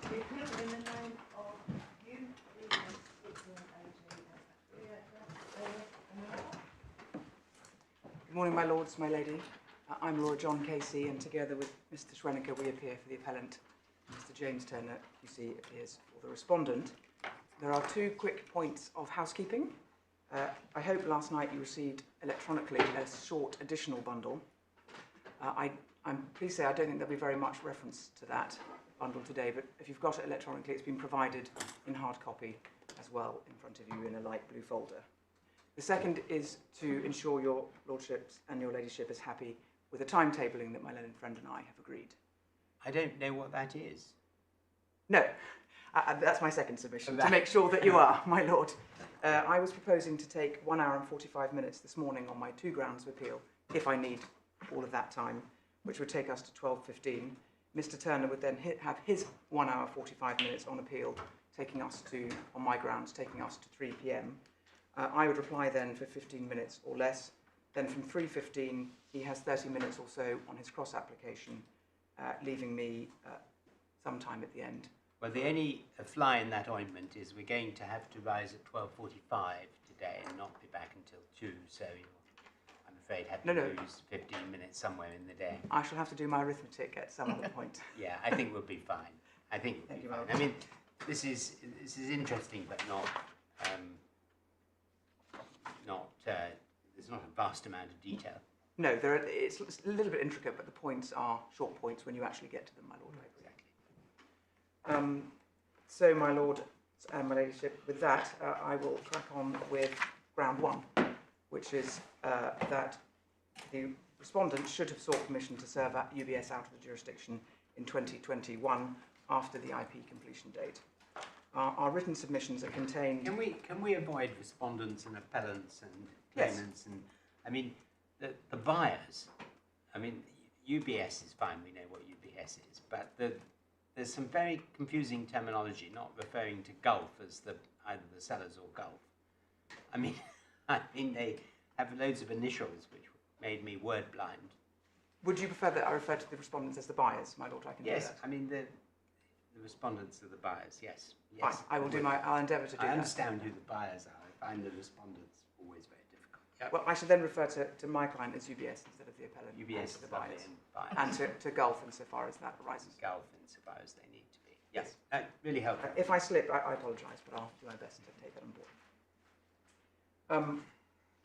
The appeal in the name of UBS Switzerland AG Afriquia Gaz SA. Good morning, my lords, my lady. I'm Lord John Casey, and together with Mr Schwenniker, we appear for the appellant. Mr James Turner, QC, appears for the respondent. There are two quick points of housekeeping. I hope last night you received electronically a short additional bundle. I'm pleased to say I don't think there'll be very much reference to that bundle today, but if you've got it electronically, it's been provided in hard copy as well in front of you in a light blue folder. The second is to ensure your lordships and your ladyship is happy with the timetabling that my learned friend and I have agreed. I don't know what that is. No, that's my second submission, to make sure that you are, my lord. I was proposing to take 1 hour and 45 minutes this morning on my 2 grounds of appeal, if I need all of that time, which would take us to 12:15. Mr Turner would then have his 1 hour 45 minutes on appeal, taking us to, on my grounds, taking us to 3 p.m. I would reply then for 15 minutes or less. Then from 3:15, he has 30 minutes or so on his cross-application, leaving me some time at the end. Well, the only fly in that ointment is we're going to have to rise at 12:45 today and not be back until 2, so I'm afraid have to lose 15 minutes somewhere in the day. I shall have to do my arithmetic at some other point. Yeah, I think we'll be fine. I think we'll be fine. I mean, this is interesting, but there's not a vast amount of detail. No, it's a little bit intricate, but the points are short points when you actually get to them, my lord. Exactly. So, my lord and my ladyship, with that, I will crack on with ground 1, which is that the respondent should have sought permission to serve at UBS out of the jurisdiction in 2021 after the IP completion date. Our written submissions are contained... Can we avoid respondents and appellants and claimants? Yes. And I mean, the buyers, I mean, UBS is fine, we know what UBS is, but there's some very confusing terminology, not referring to Gulf as either the sellers or Gulf. I mean, they have loads of initials, which made me word blind. Would you prefer that I refer to the respondents as the buyers, my lord? I can do that. Yes, I mean, the respondents are the buyers, yes. Fine, I will do I'll endeavour to do that. I understand who the buyers are. I find the respondents always very difficult. Yep. Well, I should then refer to my client as UBS instead of the appellant. UBS to the buyers. And to Gulf insofar as that arises. Gulf insofar as they need to be. Yes, that really helpful. If I slip, I apologise, but I'll do my best to take that on board.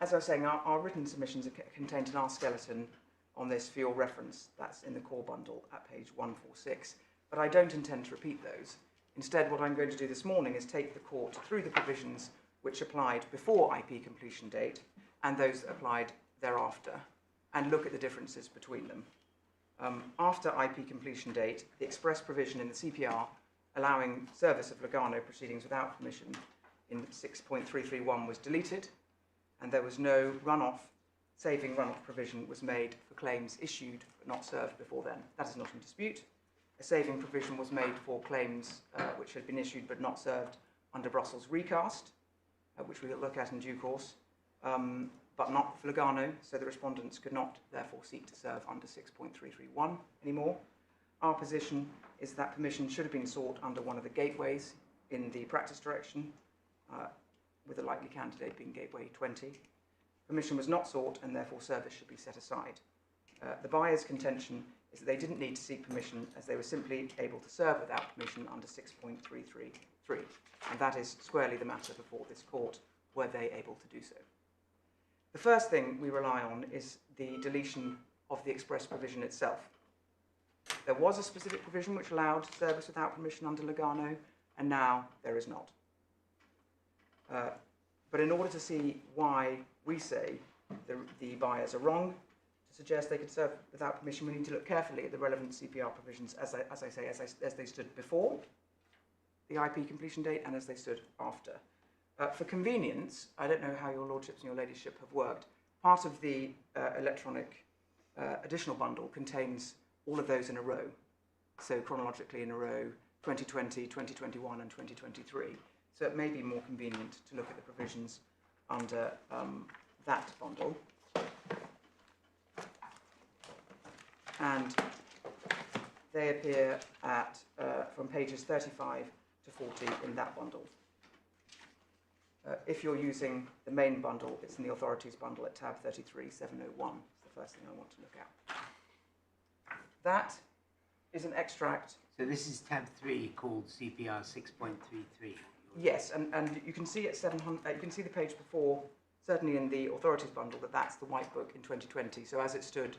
As I was saying, our written submissions are contained in our skeleton on this for your reference. That's in the core bundle at page 146. But I don't intend to repeat those. Instead, what I'm going to do this morning is take the court through the provisions which applied before IP completion date and those that applied thereafter, and look at the differences between them. After IP completion date, the express provision in the CPR allowing service of Lugano proceedings without permission in 6.331 was deleted, and there was no saving runoff provision was made for claims issued but not served before then. That is not in dispute. A saving provision was made for claims which had been issued but not served under Brussels recast, which we will look at in due course, but not for Lugano, so the respondents could not therefore seek to serve under 6.331 anymore. Our position is that permission should have been sought under one of the gateways in the practice direction, with a likely candidate being gateway 20. Permission was not sought and therefore service should be set aside. The buyer's contention is that they didn't need to seek permission as they were simply able to serve without permission under 6.333, and that is squarely the matter before this court, were they able to do so. The first thing we rely on is the deletion of the express provision itself. There was a specific provision which allowed service without permission under Lugano, and now there is not. But in order to see why we say the buyers are wrong to suggest they could serve without permission, we need to look carefully at the relevant CPR provisions as they stood before the IP completion date and as they stood after. For convenience, I don't know how your lordships and your ladyship have worked. Part of the electronic additional bundle contains all of those in a row. So chronologically in a row, 2020, 2021 and 2023. So it may be more convenient to look at the provisions under that bundle. And they appear at from pages 35 to 40 in that bundle. If you're using the main bundle, it's in the authorities bundle at tab 33, 701. It's the first thing I want to look at. That is an extract. So this is tab 3 called CPR 6.33. Yes, and you can see at 700. You can see the page before, certainly in the authorities bundle, that's the white book in 2020. So as it stood,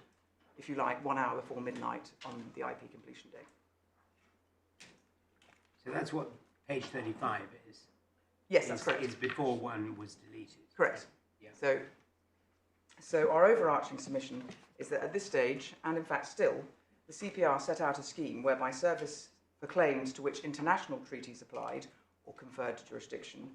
if you like, 1 hour before midnight on the IP completion day. So that's what page 35 is. Yes, that's correct. It's before one was deleted. Correct. Yeah. So our overarching submission is that at this stage, and in fact still, the CPR set out a scheme whereby service for claims to which international treaties applied or conferred jurisdiction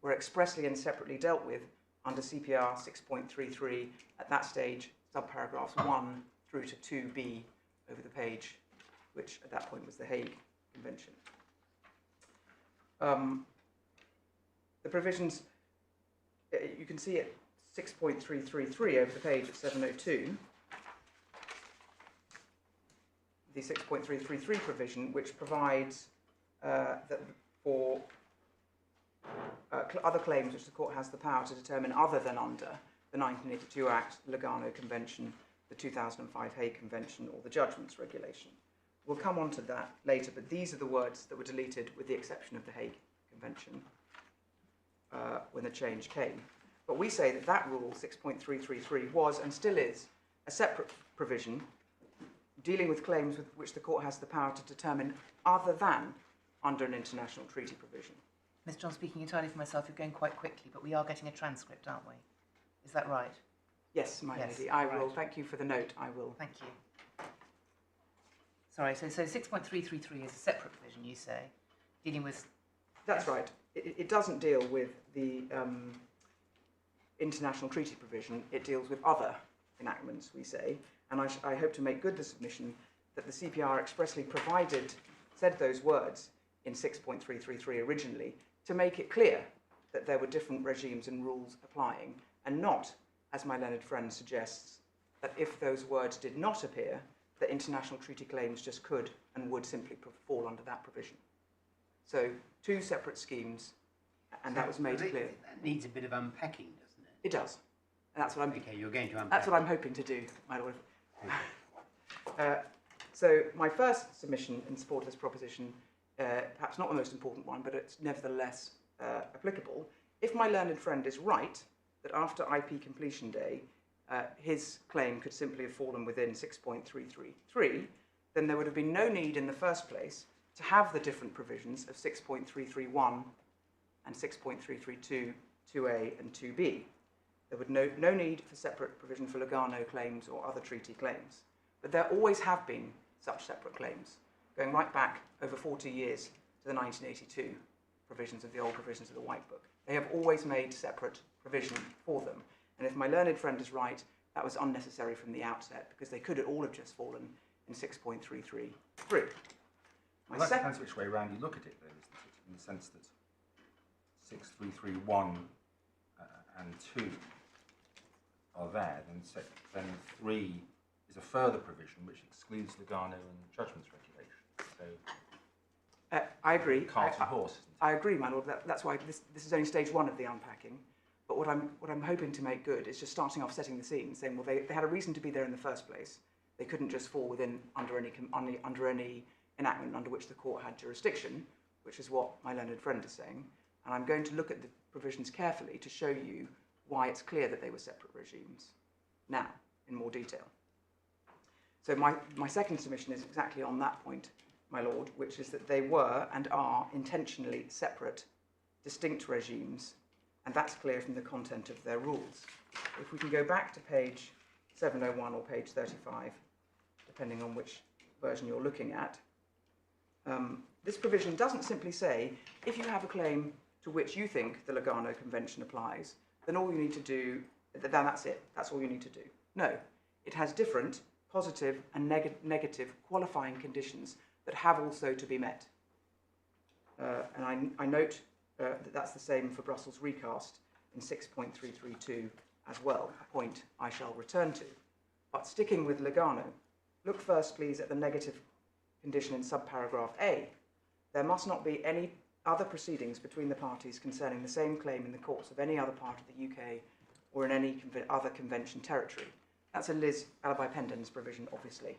were expressly and separately dealt with under CPR 6.33 at that stage, subparagraphs 1 through to 2b over the page, which at that point was the Hague Convention. The provisions, you can see it 6.333 over the page at 702. The 6.333 provision, which provides that for other claims which the court has the power to determine other than under the 1982 Act, the Lugano Convention, the 2005 Hague Convention, or the Judgments Regulation. We'll come on to that later, but these are the words that were deleted with the exception of the Hague Convention when the change came. But we say that that rule, 6.333, was and still is a separate provision dealing with claims with which the court has the power to determine other than under an international treaty provision. Ms. John, speaking entirely for myself, you're going quite quickly, but we are getting a transcript, aren't we? Is that right? Yes, my Yes, lady, I will. right. Thank you for the note, I will. Thank you. Sorry, so 6.333 is a separate provision, you say, dealing with... That's right. It doesn't deal with the international treaty provision, it deals with other enactments, we say, and I hope to make good the submission that the CPR expressly said those words in 6.333 originally to make it clear that there were different regimes and rules applying, and not, as my learned friend suggests, that if those words did not appear, that international treaty claims just could and would simply fall under that provision. So, two separate schemes, and that was made clear. That needs a bit of unpacking, doesn't it? It does. And that's what I'm... Okay, you're going to unpack. That's what I'm hoping to do, my lord. So my first submission in support of this proposition, perhaps not the most important one, but it's nevertheless applicable. If my learned friend is right, that after IP completion day, his claim could simply have fallen within 6.333, then there would have been no need in the first place to have the different provisions of 6.331 and 6.332, 2A and 2B. There would no need for separate provision for Lugano claims or other treaty claims. But there always have been such separate claims, going right back over 40 years to the 1982 provisions of the old provisions of the White Book. They have always made separate provision for them. And if my learned friend is right, that was unnecessary from the outset, because they could all have just fallen in 6.333. Well, that depends which way around you look at it, though, isn't it? In the sense that 6331 and 2 are there, then 3 is a further provision which excludes Lugano and Judgments Regulation. So I agree. Cart and horse, isn't it? I agree, my lord. That's why this is only stage one of the unpacking. But what I'm hoping to make good is just starting off setting the scene, saying, well, they had a reason to be there in the first place. They couldn't just fall within under any enactment under which the court had jurisdiction, which is what my learned friend is saying. And I'm going to look at the provisions carefully to show you why it's clear that they were separate regimes. Now, in more detail. So my second submission is exactly on that point, my lord, which is that they were and are intentionally separate, distinct regimes, and that's clear from the content of their rules. If we can go back to page 701 or page 35, depending on which version you're looking at, this provision doesn't simply say, if you have a claim to which you think the Lugano Convention applies, then all you need to do, then that's it, that's all you need to do. No, it has different positive and negative qualifying conditions that have also to be met. And I note that that's the same for Brussels recast in 6.332 as well, a point I shall return to. But sticking with Lugano, look first please at the negative condition in subparagraph A, there must not be any other proceedings between the parties concerning the same claim in the courts of any other part of the UK or in any other convention territory. That's a Liz alibi pendens provision, obviously.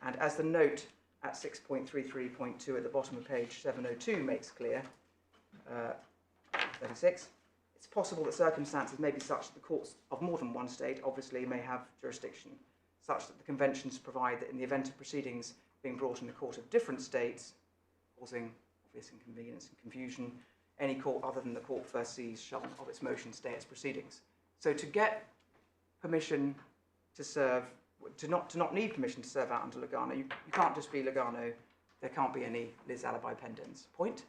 And as the note at 6.33.2 at the bottom of page 702 makes clear, 36, it's possible that circumstances may be such that the courts of more than one state obviously may have jurisdiction, such that the conventions provide that in the event of proceedings being brought in the court of different states, causing obvious inconvenience and confusion, any court other than the court first sees shall of its motion stay its proceedings. So to get permission to serve, to not need permission to serve out under Lugano, you can't just be Lugano, there can't be any Liz alibi pendens. Point.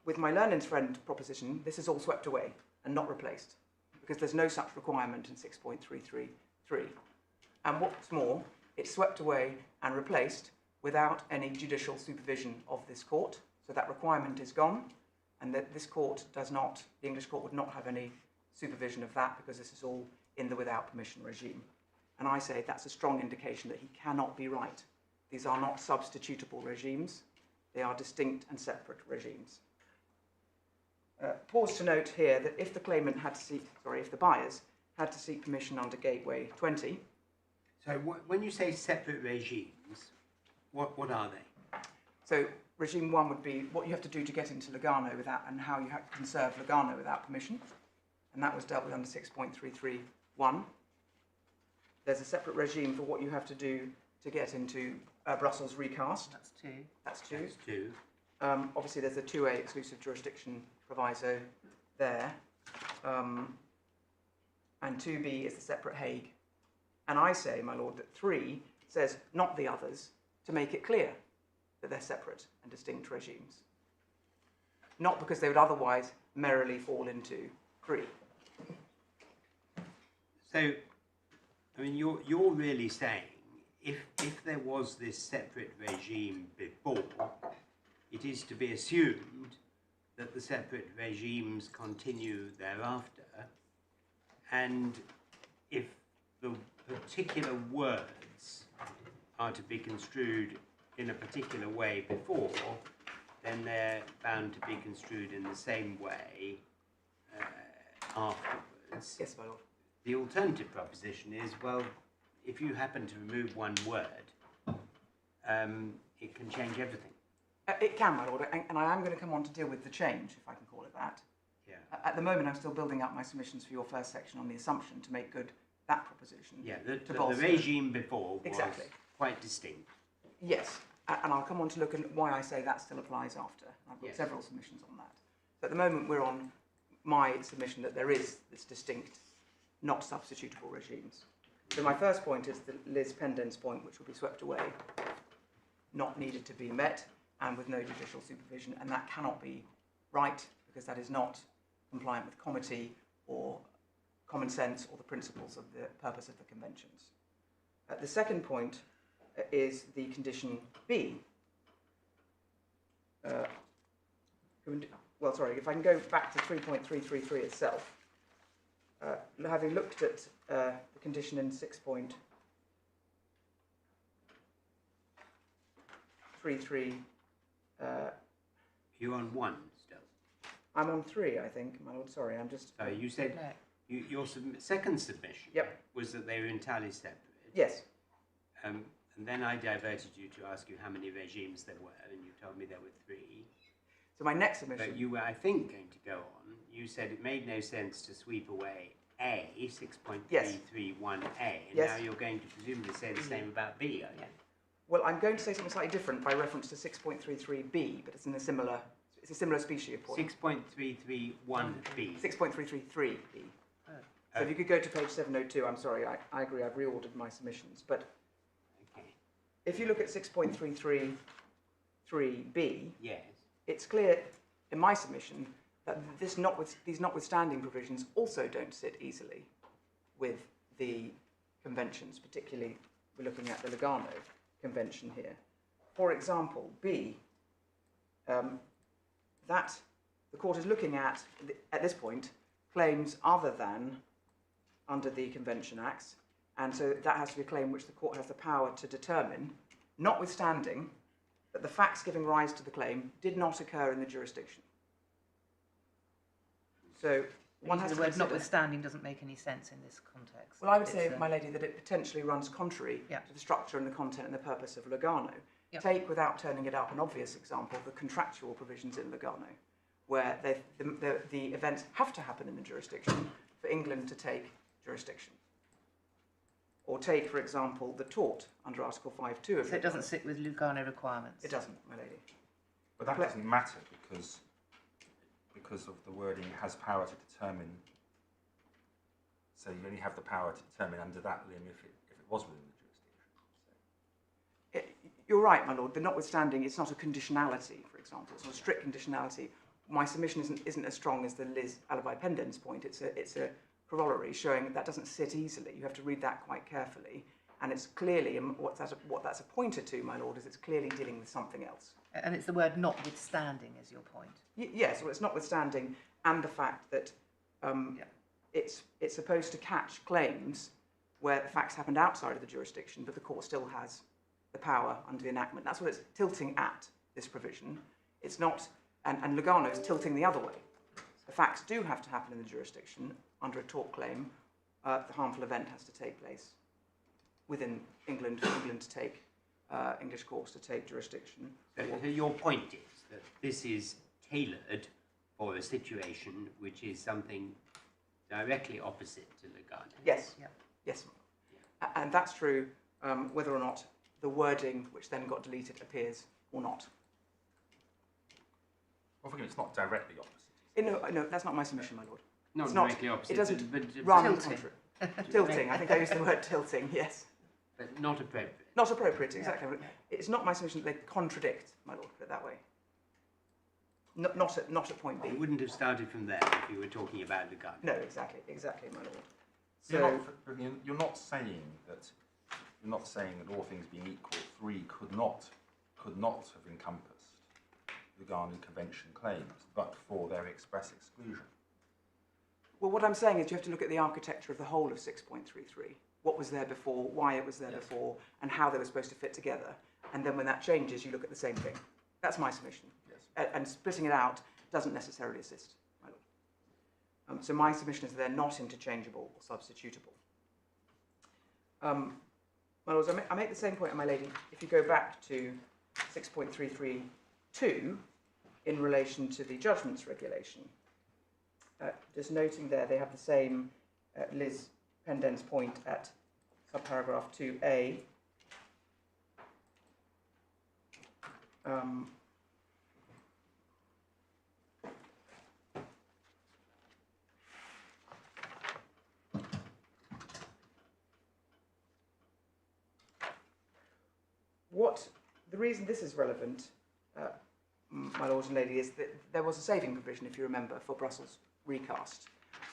With my learned friend proposition, this is all swept away and not replaced, because there's no such requirement in 6.333. And what's more, it's swept away and replaced without any judicial supervision of this court. So that requirement is gone, and that this court does not, the English court would not have any supervision of that, because this is all in the without permission regime. And I say that's a strong indication that he cannot be right. These are not substitutable regimes. They are distinct and separate regimes. Pause to note here that if the claimant had to seek, if the buyers had to seek permission under Gateway 20. So when you say separate regimes, what are they? So regime 1 would be what you have to do to get into Lugano without, and how you can serve Lugano without permission. And that was dealt with under 6.331. There's a separate regime for what you have to do to get into Brussels recast. That's 2. That's 2. That's 2. Obviously, there's a 2A exclusive jurisdiction proviso there. And 2B is the separate Hague. And I say, my lord, that 3 says not the others to make it clear that they're separate and distinct regimes. Not because they would otherwise merrily fall into 3. So, I mean, you're really saying if there was this separate regime before, it is to be assumed that the separate regimes continue thereafter, and if the particular words are to be construed in a particular way before, then they're bound to be construed in the same way afterwards. Yes, my lord. The alternative proposition is, well, if you happen to remove one word, it can change everything. It can, my lord, and I am going to come on to deal with the change, if I can call it that. Yeah. At the moment, I'm still building up my submissions for your first section on the assumption to make good that proposition. Yeah, the bolster. regime before was Exactly. quite distinct. Yes, and I'll come on to look at why I say that still applies after. I've got Yes. several submissions on that. So at the moment, we're on my submission that there is this distinct, not substitutable regimes. So my first point is the Liz pendens point, which will be swept away, not needed to be met, and with no judicial supervision, and that cannot be right, because that is not compliant with comity or common sense or the principles of the purpose of the conventions. The second point is the condition B. Well, sorry, if I can go back to 3.333 itself, having looked at the condition in 6.33, You're on 1 still. I'm on 3, I think, my lord. Sorry, I'm just. So you said your second submission was that they were entirely separate. Yes. And then I diverted you to ask you how many regimes there were, and you told me there were 3. So my next submission. But you were, I think, going to go on. You said it made no sense to sweep away A, 6.331A, and Yes. now you're going to presumably say the same about B, are you? Well, I'm going to say something slightly different by reference to 6.33b, but it's in a similar species of point. 6.331B. 6.333b. So if you could go to page 702, I'm sorry, I agree, I've reordered my submissions, but Okay. if you look at 6.333b, Yes. it's clear in my submission that these notwithstanding provisions also don't sit easily with the conventions, particularly we're looking at the Lugano Convention here. For example, B, that the court is looking at this point, claims other than under the Convention Acts, And so that has to be a claim which the court has the power to determine, notwithstanding that the facts giving rise to the claim did not occur in the jurisdiction. So one has the to word consider, notwithstanding doesn't make any sense in this context. well, I would It's, say, my lady, that it potentially runs contrary Yeah. to the structure and the content and the purpose of Lugano. Yep. Take, without turning it up, an obvious example, the contractual provisions in Lugano, where the events have to happen in the jurisdiction for England to take jurisdiction. Or take, for example, the tort under Article 5.2 of So it Lugano. doesn't sit with Lugano requirements. It doesn't, my lady. But that doesn't matter because of the wording has power to determine. So you only have the power to determine under that limb if it was within the jurisdiction. You're right, my lord. The notwithstanding, it's not a conditionality, for example. It's not a strict conditionality. My submission isn't as strong as the Liz alibi pendens point. It's a corollary showing that doesn't sit easily. You have to read that quite carefully. And it's clearly, and what that's appointed to, my lord, is it's clearly dealing with something else. And it's the word notwithstanding is your point. Yes, well, it's notwithstanding, and the fact that it's supposed to catch claims where the facts happened outside of the jurisdiction, but the court still has the power under the enactment. That's what it's tilting at, this provision. It's not, and Lugano is tilting the other way. The facts do have to happen in the jurisdiction under a tort claim. The harmful event has to take place within England, for England to take, English courts to take jurisdiction. So your point is that this is tailored for a situation which is something directly opposite to Lugano. Yes, Yeah. yes. And that's true whether or not the wording which then got deleted appears or not. Well, forgive me, it's not directly opposite. No, that's not my submission, my lord. Not It's not- directly opposite, It doesn't but run tilting. contrary. Tilting, I think I used the word tilting, yes. but not appropriate. Not appropriate, exactly. It's not my submission that they contradict, my lord, put it that way. Not at point B. You wouldn't have started from there if you were talking about Lugano. No, exactly, my lord. You're not saying that all things being equal, 3 could not have encompassed Lugano Convention claims, but for their express exclusion. Well, what I'm saying is you have to look at the architecture of the whole of 6.33. What was there before, why it was there before, and how they were supposed to fit together. And then when that changes, you look at the same thing. That's my submission. Yes. And splitting it out doesn't necessarily assist, my lord. So my submission is that they're not interchangeable or substitutable. My lords, I make the same point, my lady, if you go back to 6.332 in relation to the judgments regulation. Just noting there, they have the same Liz Pendens point at subparagraph 2A. The reason this is relevant, my lord and lady, is that there was a saving provision, if you remember, for Brussels recast.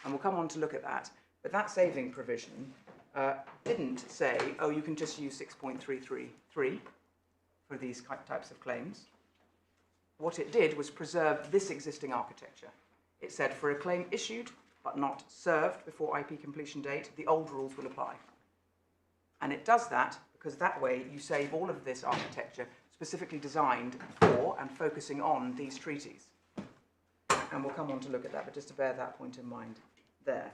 And we'll come on to look at that. But that saving provision didn't say, oh, you can just use 6.333 for these types of claims. What it did was preserve this existing architecture. It said for a claim issued but not served before IP completion date, the old rules will apply. And it does that because that way you save all of this architecture specifically designed for and focusing on these treaties. And we'll come on to look at that, but just to bear that point in mind there.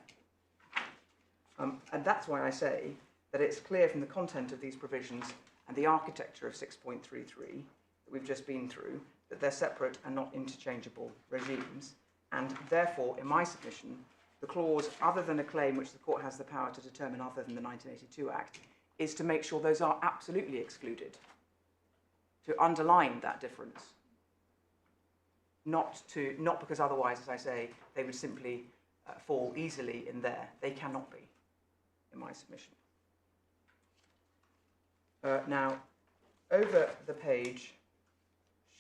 And that's why I say that it's clear from the content of these provisions and the architecture of 6.33 that we've just been through that they're separate and not interchangeable regimes. And therefore, in my submission, the clause, other than a claim which the court has the power to determine other than the 1982 Act, is to make sure those are absolutely excluded, to underline that difference. Not because otherwise, as I say, they would simply fall easily in there. They cannot be, in my submission. Now, over the page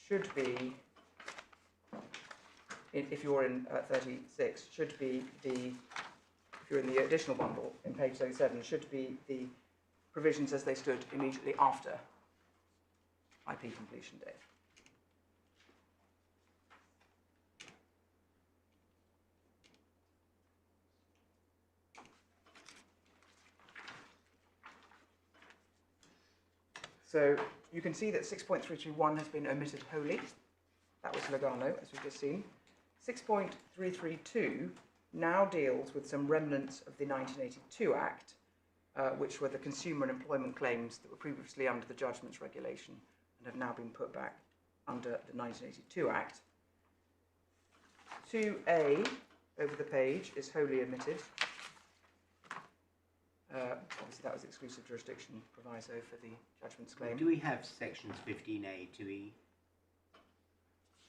should be, if you're in 36, should be if you're in the additional bundle, in page 37, should be the provisions as they stood immediately after IP completion date. So you can see that 6.331 has been omitted wholly. That was Lugano, as we've just seen. 6.332 now deals with some remnants of the 1982 Act, which were the consumer and employment claims that were previously under the judgments regulation and have now been put back under the 1982 Act. 2A over the page is wholly omitted. Obviously that was exclusive jurisdiction proviso for the judgments claim. Do we have sections 15A to E?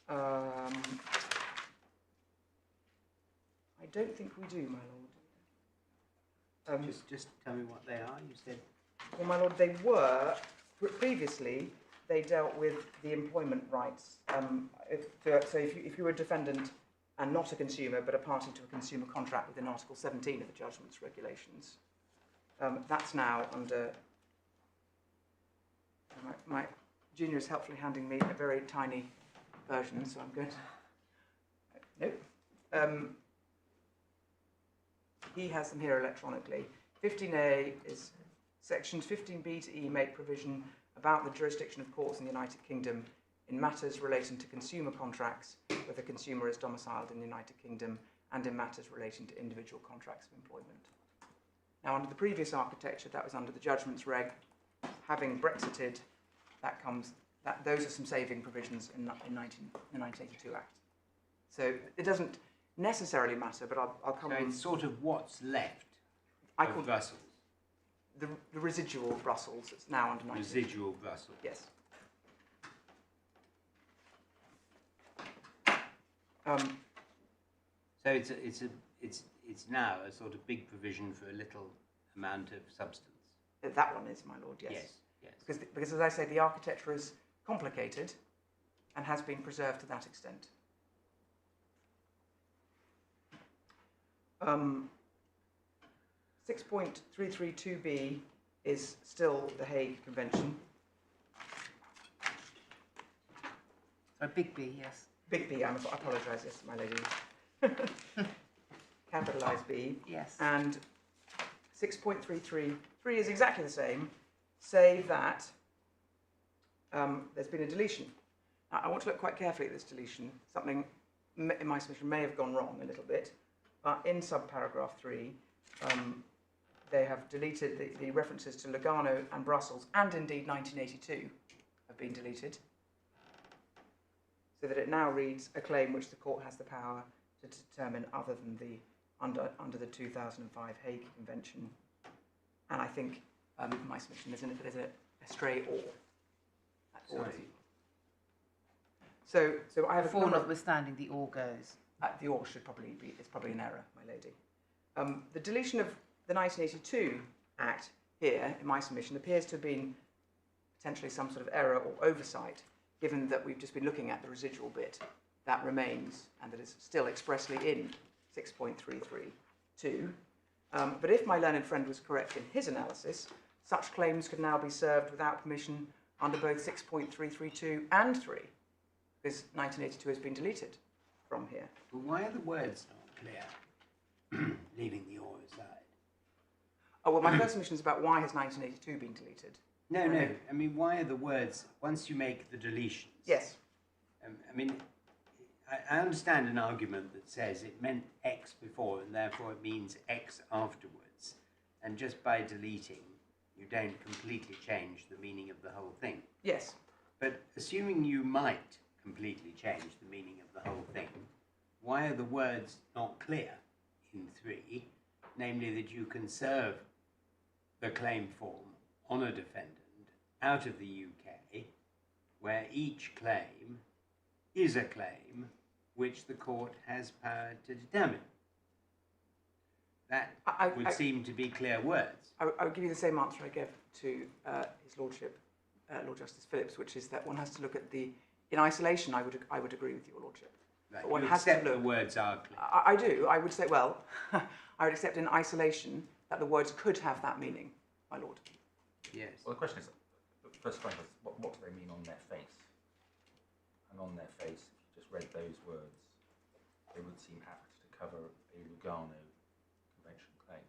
I don't think we do, my lord. Just tell me what they are. You said. Well, my lord, they were previously. They dealt with the employment rights. So if you were a defendant and not a consumer, but a party to a consumer contract within Article 17 of the judgments regulations, that's now under. My junior is helpfully handing me a very tiny version, so I'm going to. Nope. He has them here electronically. 15A is sections 15B to E make provision about the jurisdiction of courts in the United Kingdom in matters relating to consumer contracts where the consumer is domiciled in the United Kingdom and in matters relating to individual contracts of employment. Now, under the previous architecture, that was under the judgments reg. Having Brexited, those are some saving provisions in the 1982 Act. So it doesn't necessarily matter, but I'll come on. So it's sort of what's left I of call Brussels. the residual Brussels. It's now under 19. Residual Brussels. Yes. So it's now a sort of big provision for a little amount of substance. That one is, my lord. Yes. Yes. Because as I say, the architecture is complicated and has been preserved to that extent. 6.332b is still the Hague Convention. So big B, yes. Big B, I apologise, yes, my lady. Capitalised B. Yes. And 6.333 is exactly the same, save that there's been a deletion. Now, I want to look quite carefully at this deletion. Something in my submission may have gone wrong a little bit, but in subparagraph 3, they have deleted the references to Lugano and Brussels, and indeed 1982 have been deleted, so that it now reads a claim which the court has the power to determine other than the under the 2005 Hague Convention. And I think in my submission there's a stray or. So I have Before notwithstanding the or goes. The or should probably be, it's probably an error, my lady. The deletion of the 1982 Act here, in my submission, appears to have been potentially some sort of error or oversight, given that we've just been looking at the residual bit that remains and that is still expressly in 6.332. But if my learned friend was correct in his analysis, such claims could now be served without permission under both 6.332 and 3, because 1982 has been deleted from here. But why are the words not clear? Leaving the or aside. Oh, well, my first submission is about why has 1982 been deleted? No. I mean, why are the words, once you make the deletions? Yes. I mean, I understand an argument that says it meant X before and therefore it means X afterwards. And just by deleting, you don't completely change the meaning of the whole thing. Yes. But assuming you might completely change the meaning of the whole thing, why are the words not clear in 3? Namely, that you can serve the claim form on a defendant out of the UK, where each claim is a claim which the court has power to determine. That would seem to be clear words. I would give you the same answer I gave to His Lordship, Lord Justice Phillips, which is that one has to look at the, in isolation, I would agree with your Lordship. Right. But one You has to accept look, the words are clear. I do. I would say, well, I would accept in isolation that the words could have that meaning, my lord. Yes. Well, the question is, the first question is, what do they mean on their face? And on their face, if you just read those words, they would seem apt to cover a Lugano Convention claim.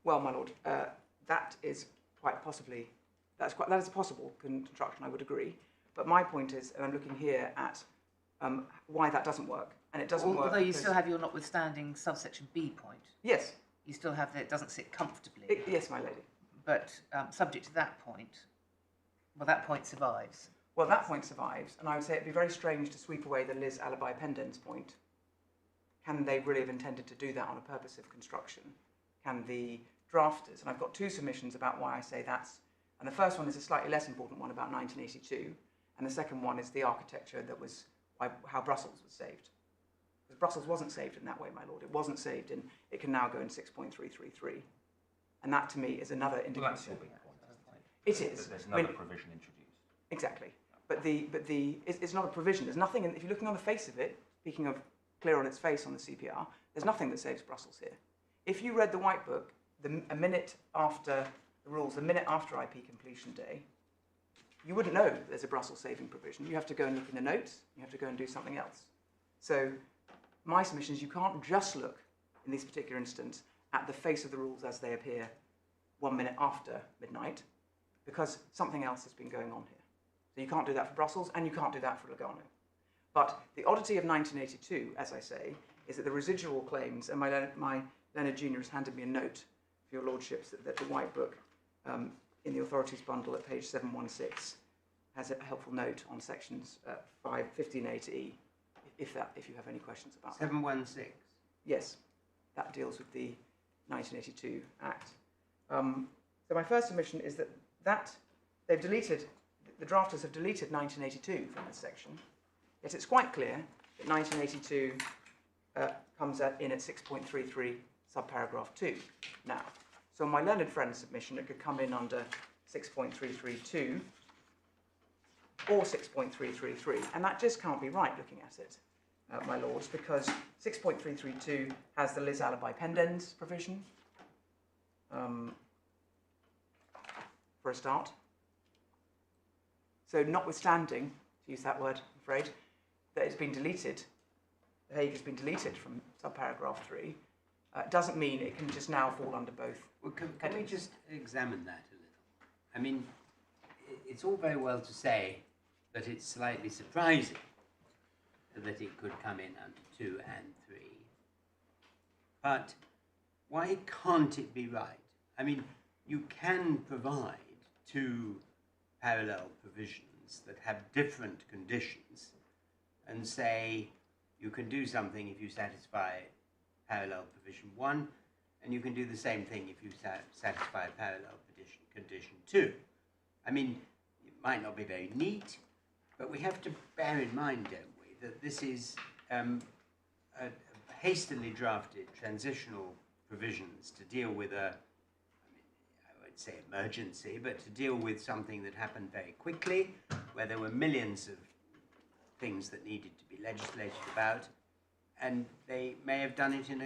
Well, my lord, that is quite possibly that is a possible construction, I would agree. But my point is, and I'm looking here at why that doesn't work, and it doesn't work. Although you still have your notwithstanding subsection B point. Yes. You still have that it doesn't sit comfortably. Yes, my lady. But subject to that point, well, that point survives. Well, that point survives, and I would say it'd be very strange to sweep away the Liz alibi pendens point. Can they really have intended to do that on a purposive construction? Can the drafters, and I've got two submissions about why I say that's, and the first one is a slightly less important one about 1982, and the second one is the architecture that was how Brussels was saved. Because Brussels wasn't saved in that way, my lord. It wasn't saved in, it can now go in 6.333. And that to me is another indication. Well, that's your big point. It is. There's another provision introduced. Exactly. But it's not a provision. There's nothing, if you're looking on the face of it, speaking of clear on its face on the CPR, there's nothing that saves Brussels here. If you read the White Book a minute after the rules, the minute after IP completion day, you wouldn't know there's a Brussels saving provision. You have to go and look in the notes. You have to go and do something else. So my submission is you can't just look, in this particular instance, at the face of the rules as they appear 1 minute after midnight, because something else has been going on here. So you can't do that for Brussels, and you can't do that for Lugano. But the oddity of 1982, as I say, is that the residual claims, and my Leonard Jr. has handed me a note for your lordships that the White Book in the authorities bundle at page 716 has a helpful note on sections 15A to E, if you have any questions about that. 716. Yes, that deals with the 1982 Act. So my first submission is that they've deleted, the drafters have deleted 1982 from this section, yet it's quite clear that 1982 comes in at 6.33 subparagraph 2 now. So my learned friend's submission, it could come in under 6.332 or 6.333, and that just can't be right looking at it, my lords, because 6.332 has the Liz alibi pendens provision, for a start. So notwithstanding, to use that word, I'm afraid, that it's been deleted, the Hague has been deleted from subparagraph 3, doesn't mean it can just now fall under both. Well, can we just examine that a little? I mean, it's all very well to say that it's slightly surprising that it could come in under 2 and 3, but why can't it be right? I mean, you can provide 2 parallel provisions that have different conditions and say you can do something if you satisfy parallel provision 1, and you can do the same thing if you satisfy parallel condition 2. I mean, it might not be very neat, but we have to bear in mind, don't we, that this is a hastily drafted transitional provisions to deal with I would say emergency, but to deal with something that happened very quickly, where there were millions of things that needed to be legislated about, and they may have done it in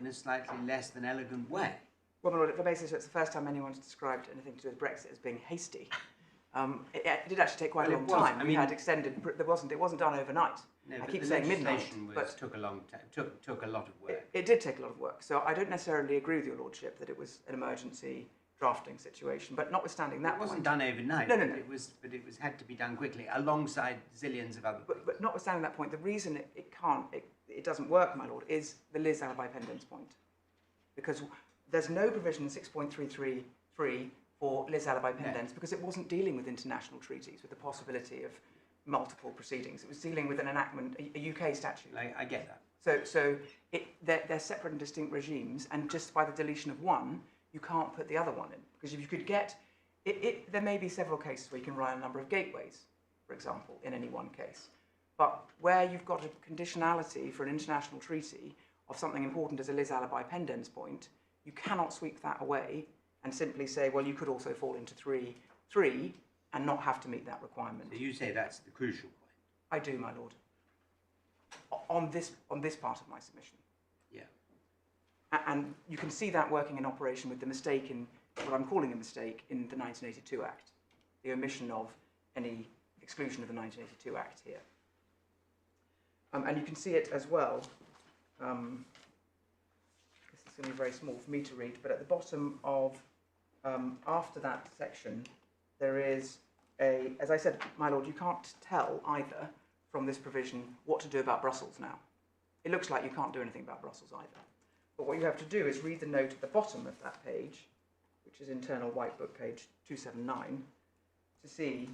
a slightly less than elegant way. Well, my lord, if I may say so, it's the first time anyone's described anything to do with Brexit as being hasty. It did actually take quite a long time. I mean, we had extended. It wasn't done overnight. No, I keep saying midnight, but took a long time. Took a lot of work. It did take a lot of work. So I don't necessarily agree with your lordship that it was an emergency drafting situation. But notwithstanding that, it wasn't done overnight. No. It was had to be done quickly, alongside zillions of other things. But notwithstanding that point, the reason it doesn't work, my lord, is the Liz alibi pendens point, because there's no provision in 6.333 for Liz alibi pendens because it wasn't dealing with international treaties with the possibility of multiple proceedings. It was dealing with an enactment, a UK statute. I get that. So they're separate and distinct regimes, and just by the deletion of one, you can't put the other one in. Because if you could get, there may be several cases where you can write a number of gateways, for example, in any one case. But where you've got a conditionality for an international treaty of something important as a Liz alibi pendens point, you cannot sweep that away and simply say, well, you could also fall into 3 and not have to meet that requirement. So you say that's the crucial point. I do, my lord. On this part of my submission. Yeah. And you can see that working in operation with the mistake in, what I'm calling a mistake, in the 1982 Act. The omission of any exclusion of the 1982 Act here. And you can see it as well. This is going to be very small for me to read, but at the bottom of, after that section, there is as I said, my lord, you can't tell either from this provision what to do about Brussels now. It looks like you can't do anything about Brussels either. But what you have to do is read the note at the bottom of that page, which is internal White Book, page 279, to see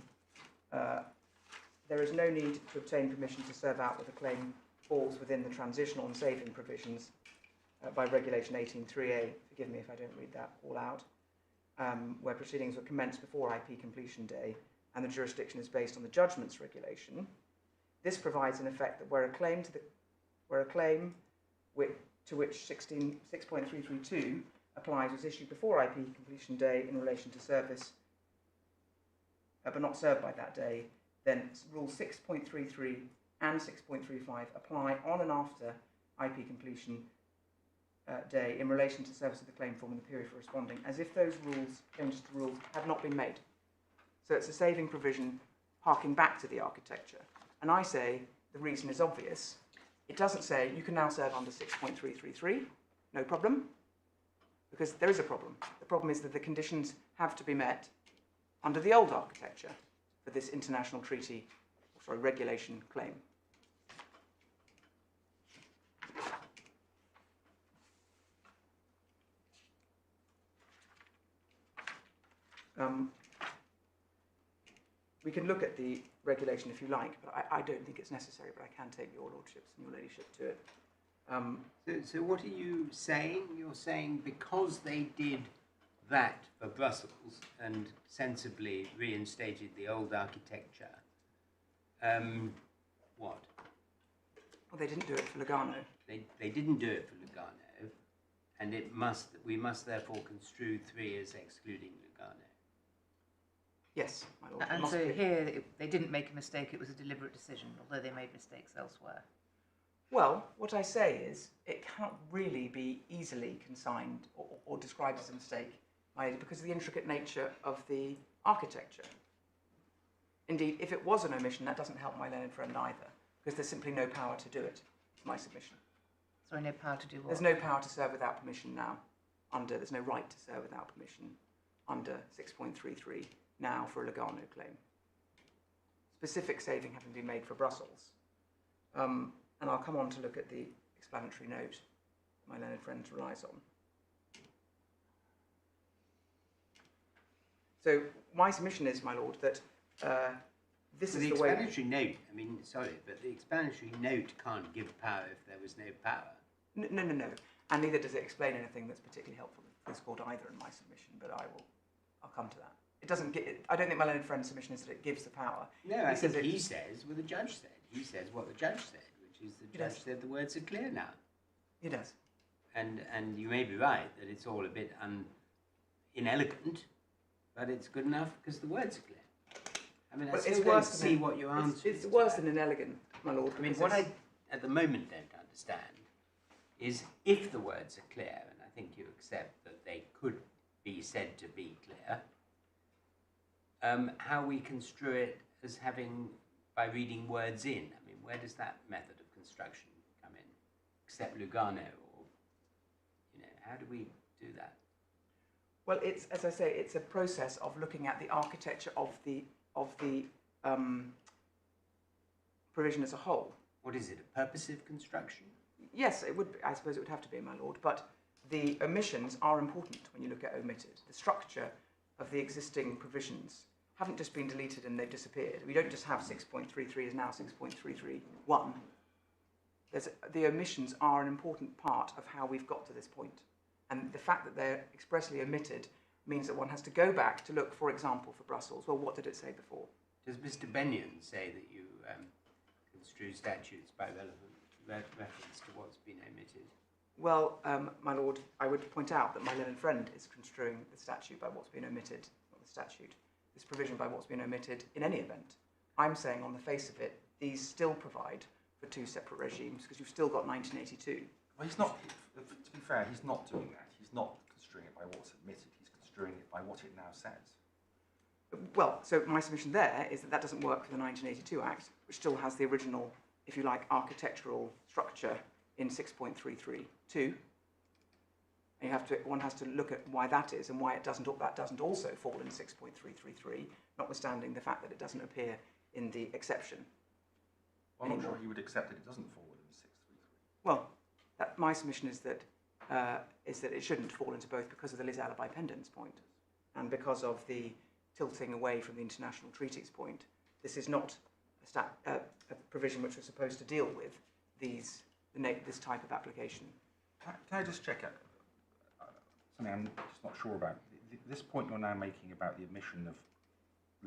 there is no need to obtain permission to serve out with a claim falls within the transitional and saving provisions by Regulation 18.3a, forgive me if I don't read that all out, where proceedings were commenced before IP completion day and the jurisdiction is based on the judgments regulation. This provides in effect that where a claim to which 6.332 applies was issued before IP completion day in relation to service but not served by that day, then Rule 6.33 and 6.35 apply on and after IP completion day in relation to service of the claim form in the period for responding, as if those changes to the rules had not been made. So it's a saving provision harking back to the architecture. And I say the reason is obvious. It doesn't say you can now serve under 6.333, no problem, because there is a problem. The problem is that the conditions have to be met under the old architecture for this international treaty, regulation claim. We can look at the regulation if you like, but I don't think it's necessary, but I can take your lordships and your ladyship to it. So what are you saying? You're saying because they did that for Brussels and sensibly reinstated the old architecture, what? Well, they didn't do it for Lugano. They didn't do it for Lugano, and we must therefore construe 3 as excluding Lugano. Yes, my lord. And so here, they didn't make a mistake, it was a deliberate decision, although they made mistakes elsewhere. Well, what I say is, it cannot really be easily consigned or described as a mistake, because of the intricate nature of the architecture. Indeed, if it was an omission, that doesn't help my learned friend either, because there's simply no power to do it, my submission. Sorry, no power to do what? There's no power to serve without permission now, there's no right to serve without permission under 6.33 now for a Lugano claim. Specific saving having been made for Brussels. And I'll come on to look at the explanatory note my learned friend relies on. So my submission is, my lord, that this is the way... The explanatory note, I mean, sorry, but the explanatory note can't give power if there was no power. No. And neither does it explain anything that's particularly helpful to this court either in my submission, but I'll come to that. It doesn't get. I don't think my learned friend's submission is that it gives the power. No, I think he says what the judge said. He says what the judge said, which is the judge said the words are clear now. He does. And you may be right that it's all a bit inelegant, but it's good enough because the words are clear. I mean, I still don't see what your answer is. It's worse than inelegant, my lord. I mean, what I at the moment don't understand is if the words are clear, and I think you accept that they could be said to be clear, how we construe it as having, by reading words in. I mean, where does that method of construction come in? Except Lugano, or, how do we do that? Well, it's, as I say, it's a process of looking at the architecture of the provision as a whole. What is it, a purposive construction? Yes, it would be, I suppose it would have to be, my lord, but the omissions are important when you look at omitted. The structure of the existing provisions haven't just been deleted and they've disappeared. We don't just have 6.33 is now 6.331. The omissions are an important part of how we've got to this point. And the fact that they're expressly omitted means that one has to go back to look, for example, for Brussels. Well, what did it say before? Does Mr Benyon say that you construe statutes by reference to what's been omitted? Well, my lord, I would point out that my learned friend is construing the statute by what's been omitted, not the statute, this provision by what's been omitted in any event. I'm saying on the face of it, these still provide for 2 separate regimes because you've still got 1982. Well, he's not, to be fair, he's not doing that. He's not construing it by what's admitted, he's construing it by what it now says. Well, so my submission there is that doesn't work for the 1982 Act, which still has the original, if you like, architectural structure in 6.332. And one has to look at why that is and why that doesn't also fall in 6.333, notwithstanding the fact that it doesn't appear in the exception. Well, I'm not sure you would accept that it doesn't fall within 633. Well, my submission is that it shouldn't fall into both because of the lis alibi pendens point and because of the tilting away from the international treaties point. This is not a provision which was supposed to deal with this type of application. Can I just check out something I'm just not sure about? This point you're now making about the omission of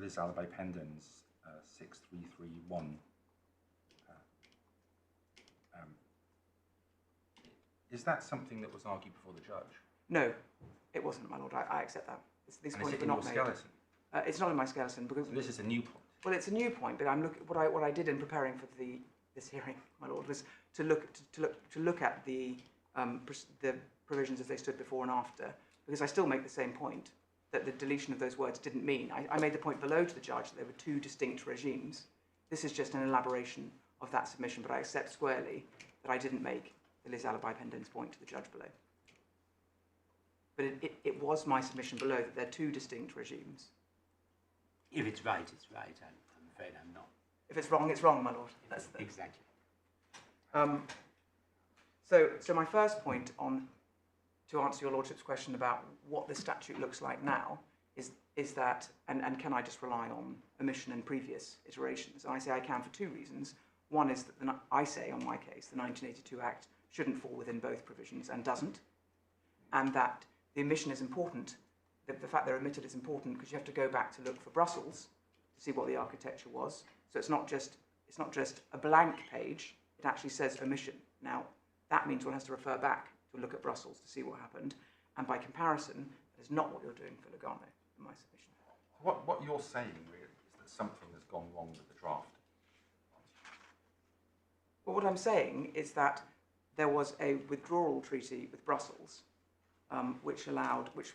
lis alibi pendens 6331. Is that something that was argued before the judge? No, it wasn't, my lord. I accept that. These And points is it were in not your made. skeleton? It's not in my skeleton because So this is a new point. well, it's a new point. But I'm what I did in preparing for this hearing, my lord, was to look at the provisions as they stood before and after, because I still make the same point that the deletion of those words didn't mean. I made the point below to the judge that there were two distinct regimes. This is just an elaboration of that submission, but I accept squarely that I didn't make the lis alibi pendens point to the judge below. But it was my submission below that they're two distinct regimes. If it's right, it's right. I'm afraid I'm not. If it's wrong, my lord. That's Exactly. So my first point to answer your lordship's question about what the statute looks like now is that, and can I just rely on omission in previous iterations? And I say I can for two reasons. One is that I say, on my case, the 1982 Act shouldn't fall within both provisions and doesn't, and that the omission is important. The fact they're omitted is important because you have to go back to look for Brussels to see what the architecture was. So it's not just a blank page. It actually says omission. Now, that means one has to refer back to look at Brussels to see what happened, and by comparison, that is not what you're doing for Lugano in my submission. What you're saying really is that something has gone wrong with the draft. Well, what I'm saying is that there was a withdrawal treaty with Brussels, which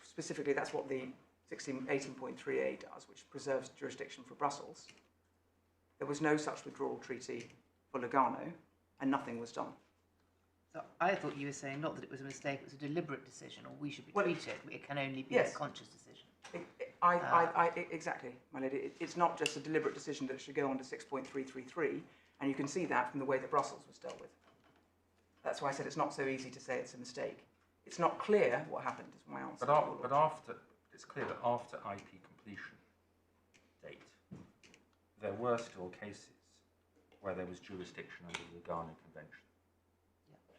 specifically, that's what the 18.3a does, which preserves jurisdiction for Brussels. There was no such withdrawal treaty for Lugano, and nothing was done. So I thought you were saying not that it was a mistake, it was a deliberate decision, or we should be Well, treated. It can only be yes. a conscious decision. Exactly, my lady. It's not just a deliberate decision that it should go on to 6.333, and you can see that from the way that Brussels was dealt with. That's why I said it's not so easy to say it's a mistake. It's not clear what happened, is my answer. It's clear that after IP completion date, there were still cases where there was jurisdiction under the Lugano Convention.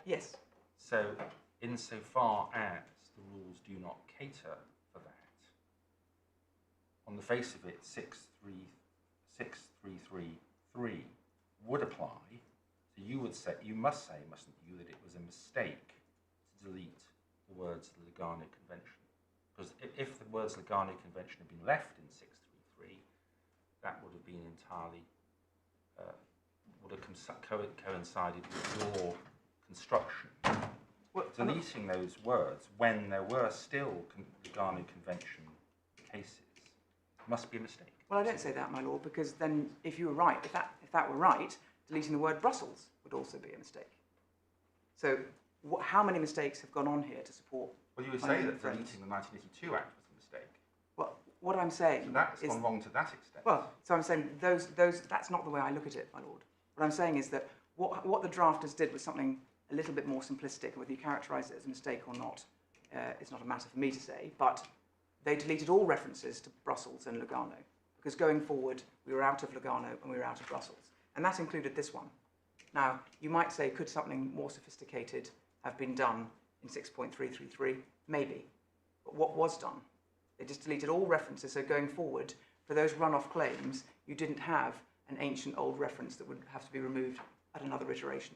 Yes. So, insofar as the rules do not cater for that, on the face of it, 6.333 would apply. So you must say, mustn't you, that it was a mistake to delete the words the Lugano Convention. Because if the words Lugano Convention had been left in 6.333, that would have been entirely, would have coincided with your construction. Well, Deleting those words when there were still Lugano Convention cases must be a mistake. Well, I don't say that, my lord, because then if you were right, if that were right, deleting the word Brussels would also be a mistake. So how many mistakes have gone on here to support? Well, you would say that deleting the 1982 Act was a mistake. Well, what I'm saying So that's is... gone wrong to that extent. Well, so I'm saying that's not the way I look at it, my lord. What I'm saying is that what the drafters did was something a little bit more simplistic, and whether you characterise it as a mistake or not, it's not a matter for me to say, but they deleted all references to Brussels and Lugano, because going forward, we were out of Lugano and we were out of Brussels. And that included this one. Now, you might say, could something more sophisticated have been done in 6.333? Maybe. But what was done? They just deleted all references, so going forward, for those run-off claims, you didn't have an ancient old reference that would have to be removed at another iteration.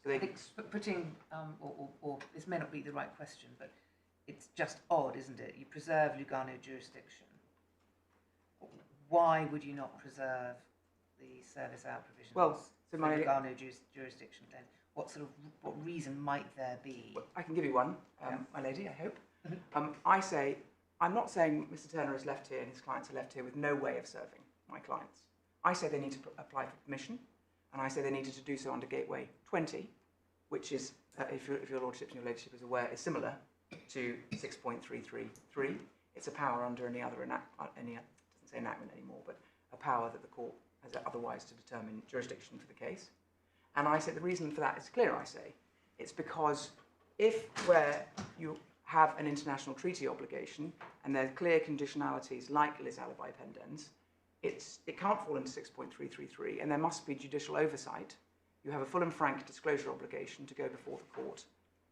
So I think putting, or this may not be the right question, but it's just odd, isn't it? You preserve Lugano jurisdiction. Why would you not preserve the service out provisions Well, so for Lugano jurisdiction then? What reason might there be? Well, I can give you one, my lady, I hope. I'm not saying Mr Turner is left here and his clients are left here with no way of serving my clients. I say they need to apply for permission, and I say they needed to do so under Gateway 20, which is, if your lordship and your ladyship is aware, is similar to 6.333. It's a power under any other doesn't say enactment anymore, but a power that the court has otherwise to determine jurisdiction for the case. And I say the reason for that is clear, I say. It's because if where you have an international treaty obligation and there are clear conditionalities like lis alibi pendens, it can't fall into 6.333 and there must be judicial oversight. You have a full and frank disclosure obligation to go before the court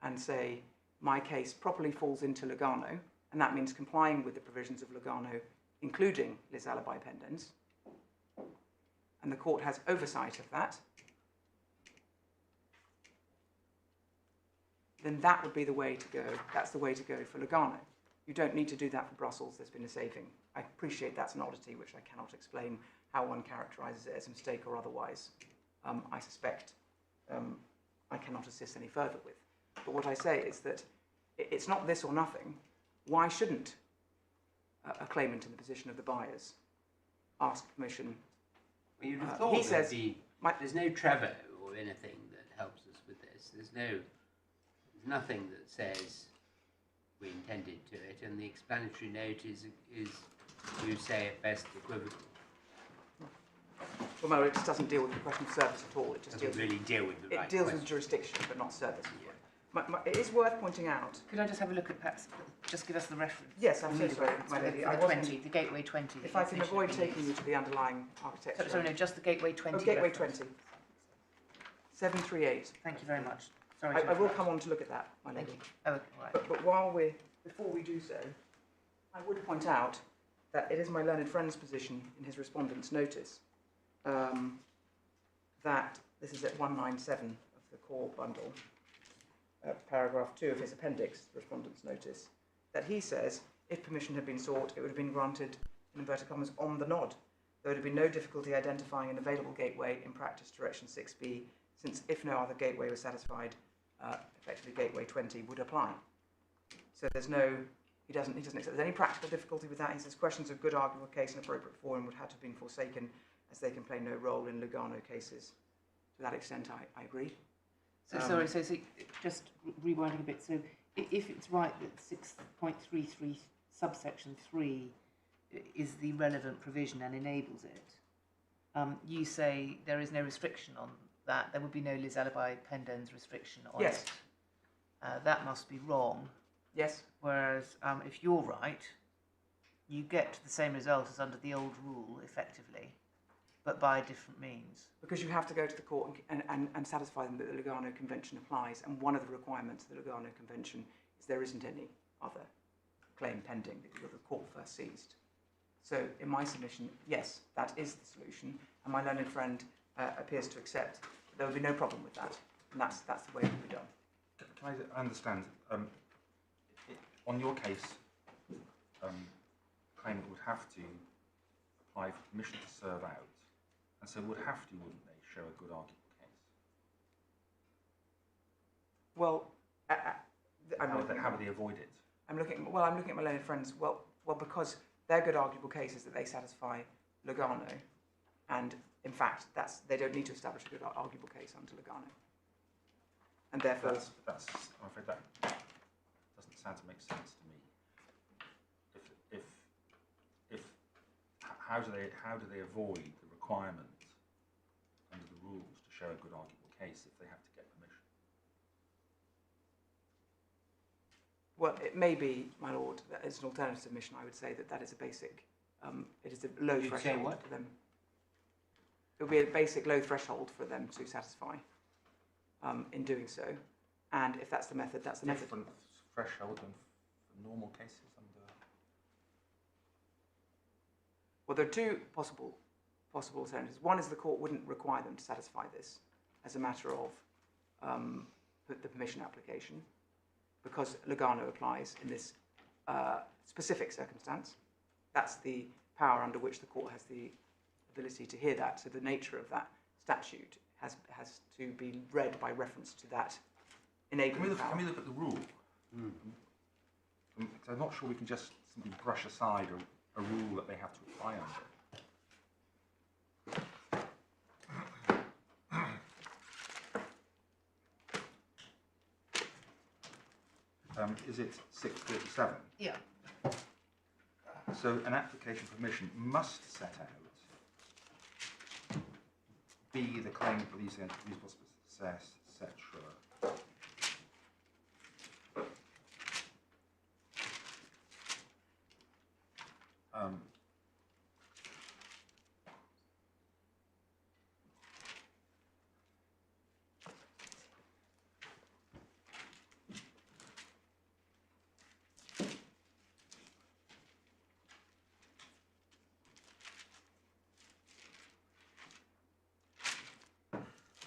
and say, my case properly falls into Lugano, and that means complying with the provisions of Lugano, including lis alibi pendens, and the court has oversight of that, then that would be the way to go. That's the way to go for Lugano. You don't need to do that for Brussels. There's been a saving. I appreciate that's an oddity which I cannot explain how one characterises it as a mistake or otherwise. I suspect I cannot assist any further with. But what I say is that it's not this or nothing. Why shouldn't a claimant in the position of the buyers ask permission? Well, you'd have thought he says, there's no Trevor or anything that helps us with this. There's nothing that says we intended to it, and the explanatory note is you say at best equivocal. Well, no, it just doesn't deal with the question of service at all. It just doesn't really deal with the right It deals question. with jurisdiction, but not service. Yeah. It is worth pointing out. Could I just have a look at perhaps, just give us the reference? Yes, I'm so Read sorry, about my it, lady. for I the wasn't- 20, the Gateway 20. If I can definition avoid of taking you use. to the underlying architecture. Sorry, no, just the Gateway 20 Oh, Gateway reference. 20. 738. Thank you very much. Sorry I to will interrupt. come on to look at that, my Thank lady. you. Oh, okay, all right. But before we do so, I would point out that it is my learned friend's position in his respondent's notice that this is at 197 of the core bundle, paragraph 2 of his appendix, respondent's notice, that he says if permission had been sought, it would have been granted, in inverted commas, on the nod. There would have been no difficulty identifying an available gateway in practice direction 6b, since if no other gateway was satisfied, effectively gateway 20 would apply. So there's no, he doesn't accept there's any practical difficulty with that. He says questions of good arguable case and appropriate forum would have to have been forsaken as they can play no role in Lugano cases. To that extent, I agree. So sorry, so just rewinding a bit. So if it's right that 6.33 subsection 3 is the relevant provision and enables it, you say there is no restriction on that. There would be no lis alibi pendens restriction on Yes. it. That must be wrong. Yes. Whereas if you're right, you get to the same result as under the old rule, effectively, but by different means. Because you have to go to the court and satisfy them that the Lugano Convention applies, and one of the requirements of the Lugano Convention is there isn't any other claim pending because the court first seized. So in my submission, yes, that is the solution, and my learned friend appears to accept that there would be no problem with that, and that's the way it would be done. Can I understand? On your case, claimant would have to apply for permission to serve out, and so would have to, wouldn't they, show a good arguable case? Well, How would they avoid it? I'm looking at my learned friends. Well, because they're good arguable cases that they satisfy Lugano, and in fact, they don't need to establish a good arguable case under Lugano, and therefore, I'm afraid that doesn't sound to make sense to me. How do they avoid the requirement under the rules to show a good arguable case if they have to get permission? well, it may be, my lord, that as an alternative submission, I would say that is a basic, it is a low You'd say threshold what? for them. It would be a basic low threshold for them to satisfy in doing so, and if that's the method, that's the method. Different threshold than for normal cases under. Well, there are two possible alternatives. One is the court wouldn't require them to satisfy this as a matter of the permission application, because Lugano applies in this specific circumstance. That's the power under which the court has the ability to hear that. So the nature of that statute has to be read by reference to that enabling power. Can we look at the rule? Because I'm not sure we can just simply brush aside a rule that they have to apply under. is it 637? Yeah. So an application for permission must set out B, the claim for these entities was success, etc.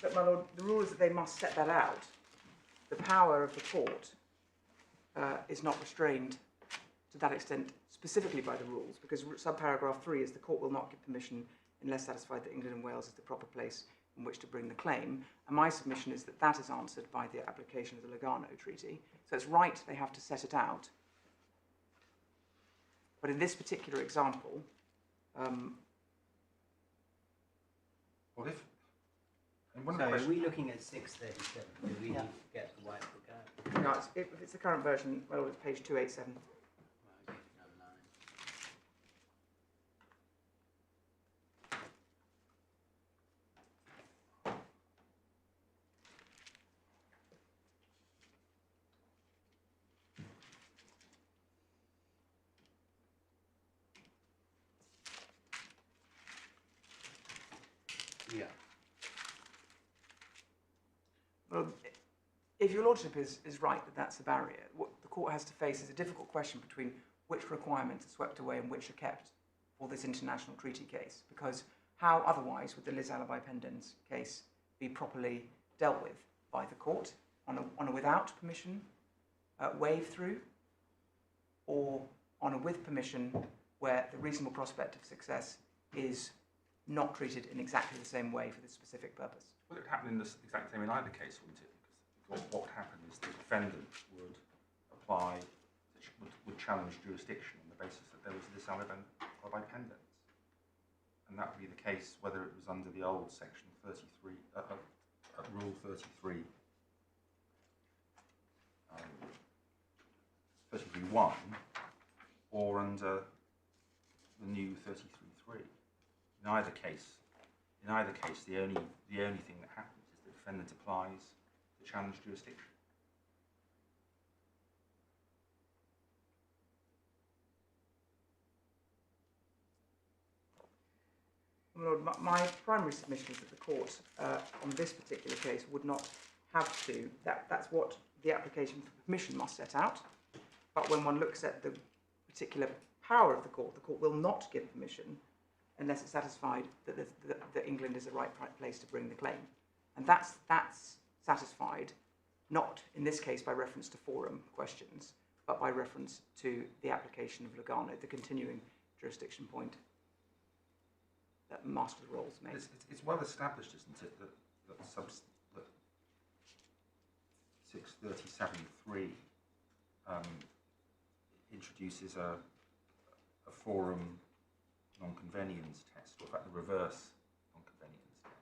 But, my lord, the rule is that they must set that out. The power of the court is not restrained to that extent specifically by the rules, because subparagraph 3 is the court will not give permission unless satisfied that England and Wales is the proper place in which to bring the claim. And my submission is that that is answered by the application of the Lugano Treaty. So it's right they have to set it out. But in this particular example, Well, if and So one of the are questions, we looking at 637? Do we need to get the white book out? no, if it's the current version, well, it's page 287. Right, number 9. Yeah. Well, if your lordship is right that that's a barrier, what the court has to face is a difficult question between which requirements are swept away and which are kept for this international treaty case, because how otherwise would the Liz Alibi Pendens case be properly dealt with by the court on a without permission wave through, or on a with permission where the reasonable prospect of success is not treated in exactly the same way for this specific purpose? well, it would happen in the exact same in either case, wouldn't it? Because what would happen is the defendant would apply, would challenge jurisdiction on the basis that there was this alibi pendens. And that would be the case whether it was under the old section 33, rule 33, 33.1, or under the new 33.3. In either case, the only thing that happens is the defendant applies the challenge jurisdiction. Lord, my primary submission is that the court, on this particular case, would not have to. That's what the application for permission must set out. But when one looks at the particular power of the court will not give permission unless it's satisfied that England is the right place to bring the claim. And that's satisfied, not in this case by reference to forum questions, but by reference to the application of Lugano, the continuing jurisdiction point that Master of the Rolls makes. It's well established, isn't it, that 637.3 introduces a forum non-convenience test, or in fact the reverse non-convenience test.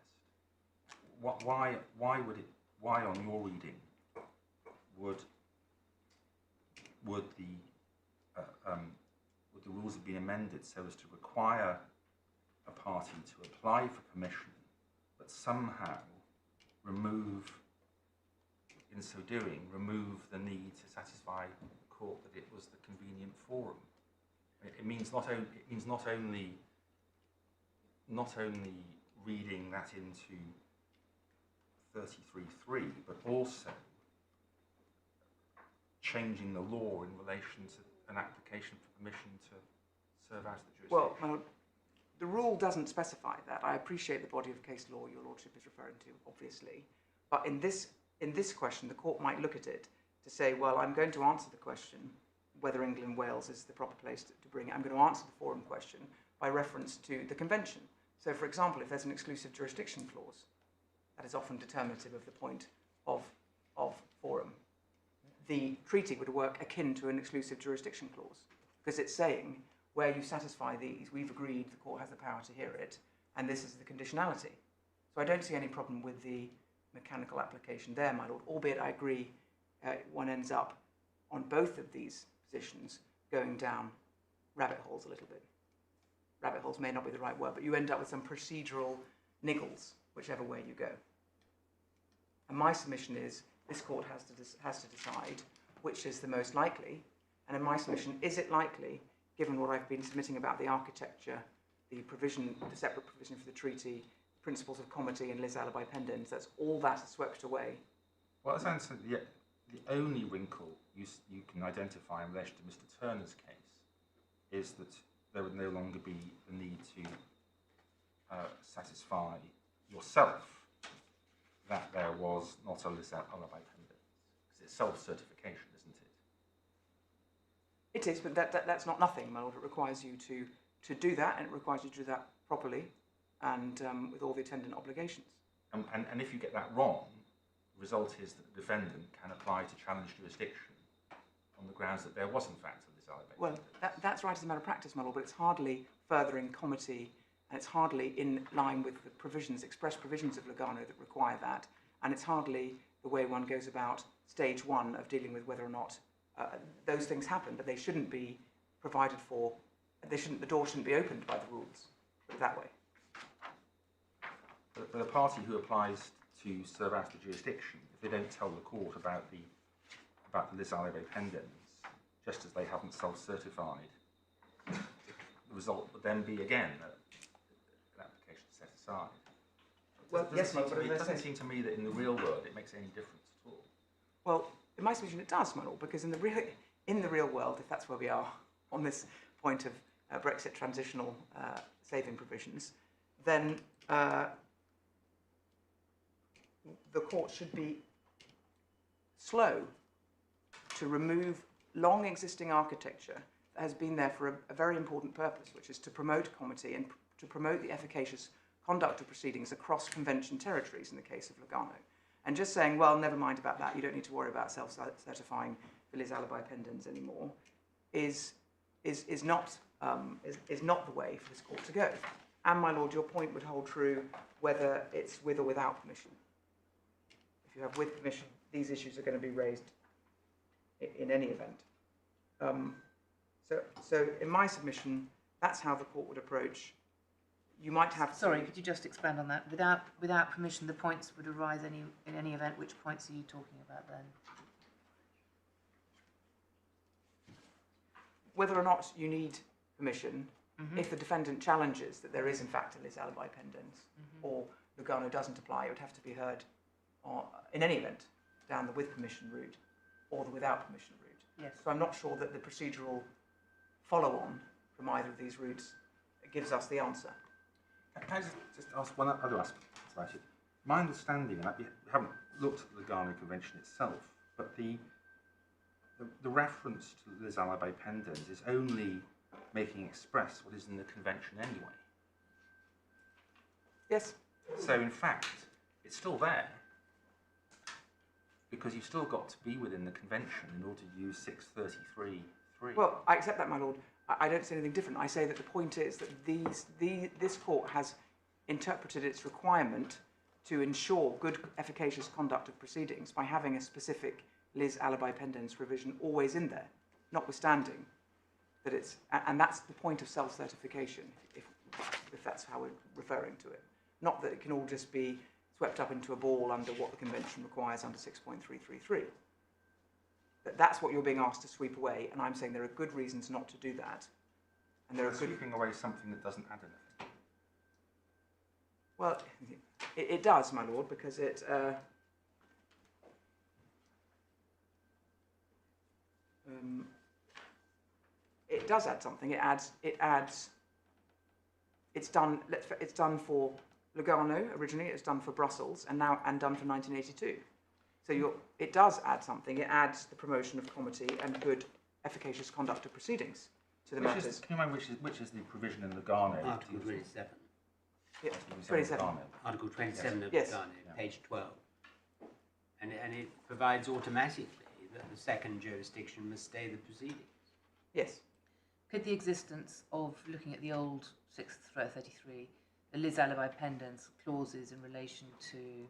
Why on your reading would the rules have been amended so as to require a party to apply for permission, but somehow in so doing, remove the need to satisfy the court that it was the convenient forum? It means not only reading that into 33.3, but also changing the law in relation to an application for permission to serve out the jurisdiction. Well, the rule doesn't specify that. I appreciate the body of case law your lordship is referring to, obviously. But in this question, the court might look at it to say, well, I'm going to answer the question whether England and Wales is the proper place to bring it. I'm going to answer the forum question by reference to the convention. So, for example, if there's an exclusive jurisdiction clause, that is often determinative of the point of forum. The treaty would work akin to an exclusive jurisdiction clause, because it's saying, where you satisfy these, we've agreed the court has the power to hear it, and this is the conditionality. So I don't see any problem with the mechanical application there, my lord, albeit I agree one ends up on both of these positions going down rabbit holes a little bit. Rabbit holes may not be the right word, but you end up with some procedural niggles, whichever way you go. And my submission is this court has to decide which is the most likely. And in my submission, is it likely, given what I've been submitting about the architecture, the provision, the separate provision for the treaty, principles of comity and lis alibi pendens, that's all that is swept away? Well, as I understand, the only wrinkle you can identify in relation to Mr Turner's case is that there would no longer be the need to satisfy yourself that there was not a lis alibi pendens. Because it's self-certification, isn't it? It is, but that's not nothing, my lord. It requires you to do that, and it requires you to do that properly and with all the attendant obligations. And if you get that wrong, the result is that the defendant can apply to challenge jurisdiction on the grounds that there was in fact a lis alibi pendens. Well, that's right as a matter of practice, my lord, but it's hardly furthering comity, and it's hardly in line with the provisions, express provisions of Lugano that require that, and it's hardly the way one goes about stage one of dealing with whether or not those things happen, but they shouldn't be provided for. The door shouldn't be opened by the rules, put it that way. But a party who applies to serve out the jurisdiction, if they don't tell the court about the lis alibi pendens, just as they haven't self-certified, the result would then be again an application set aside. Well, yes, it doesn't seem to me that in the real world it makes any difference at all. Well, in my submission, it does, my lord, because in the real world, if that's where we are on this point of Brexit transitional saving provisions, then the court should be slow to remove long existing architecture that has been there for a very important purpose, which is to promote comity and to promote the efficacious conduct of proceedings across convention territories in the case of Lugano. And just saying, well, never mind about that, you don't need to worry about self-certifying the lis alibi pendens anymore, is not the way for this court to go. And, my lord, your point would hold true whether it's with or without permission. If you have with permission, these issues are going to be raised in any event. So in my submission, that's how the court would approach. You might have... Sorry, could you just expand on that? Without permission, the points would arise in any event. Which points are you talking about then? Whether or not you need permission, if the defendant challenges that there is in fact a lis alibi pendens, or Lugano doesn't apply, it would have to be heard in any event down the with permission route or the without permission route. Yes. So I'm not sure that the procedural follow-on from either of these routes gives us the answer. Can I just ask one other aspect about it? My understanding, and we haven't looked at the Lugano Convention itself, but the reference to lis alibi pendens is only making express what is in the convention anyway. Yes. So in fact, it's still there, because you've still got to be within the convention in order to use 633(3). Well, I accept that, my lord. I don't say anything different. I say that the point is that this court has interpreted its requirement to ensure good, efficacious conduct of proceedings by having a specific lis alibi pendens provision always in there, notwithstanding that it's... And that's the point of self-certification, if that's how we're referring to it. Not that it can all just be swept up into a ball under what the convention requires under 6.333. That's what you're being asked to sweep away, and I'm saying there are good reasons not to do that. And there are sweeping away something that doesn't add anything. Well, it does, my lord, because it does add something. It's done for Lugano originally. It's done for Brussels, and done for 1982. So it does add something. It adds the promotion of comity and good, efficacious conduct of proceedings to the matters. Can you remind which is the provision in Lugano? Article 27. Yeah, 27. Article 27 of Yes. Lugano, page 12. And it provides automatically that the second jurisdiction must stay the proceedings. Yes. Could the existence of, looking at the old 633, the lis alibi pendens clauses in relation to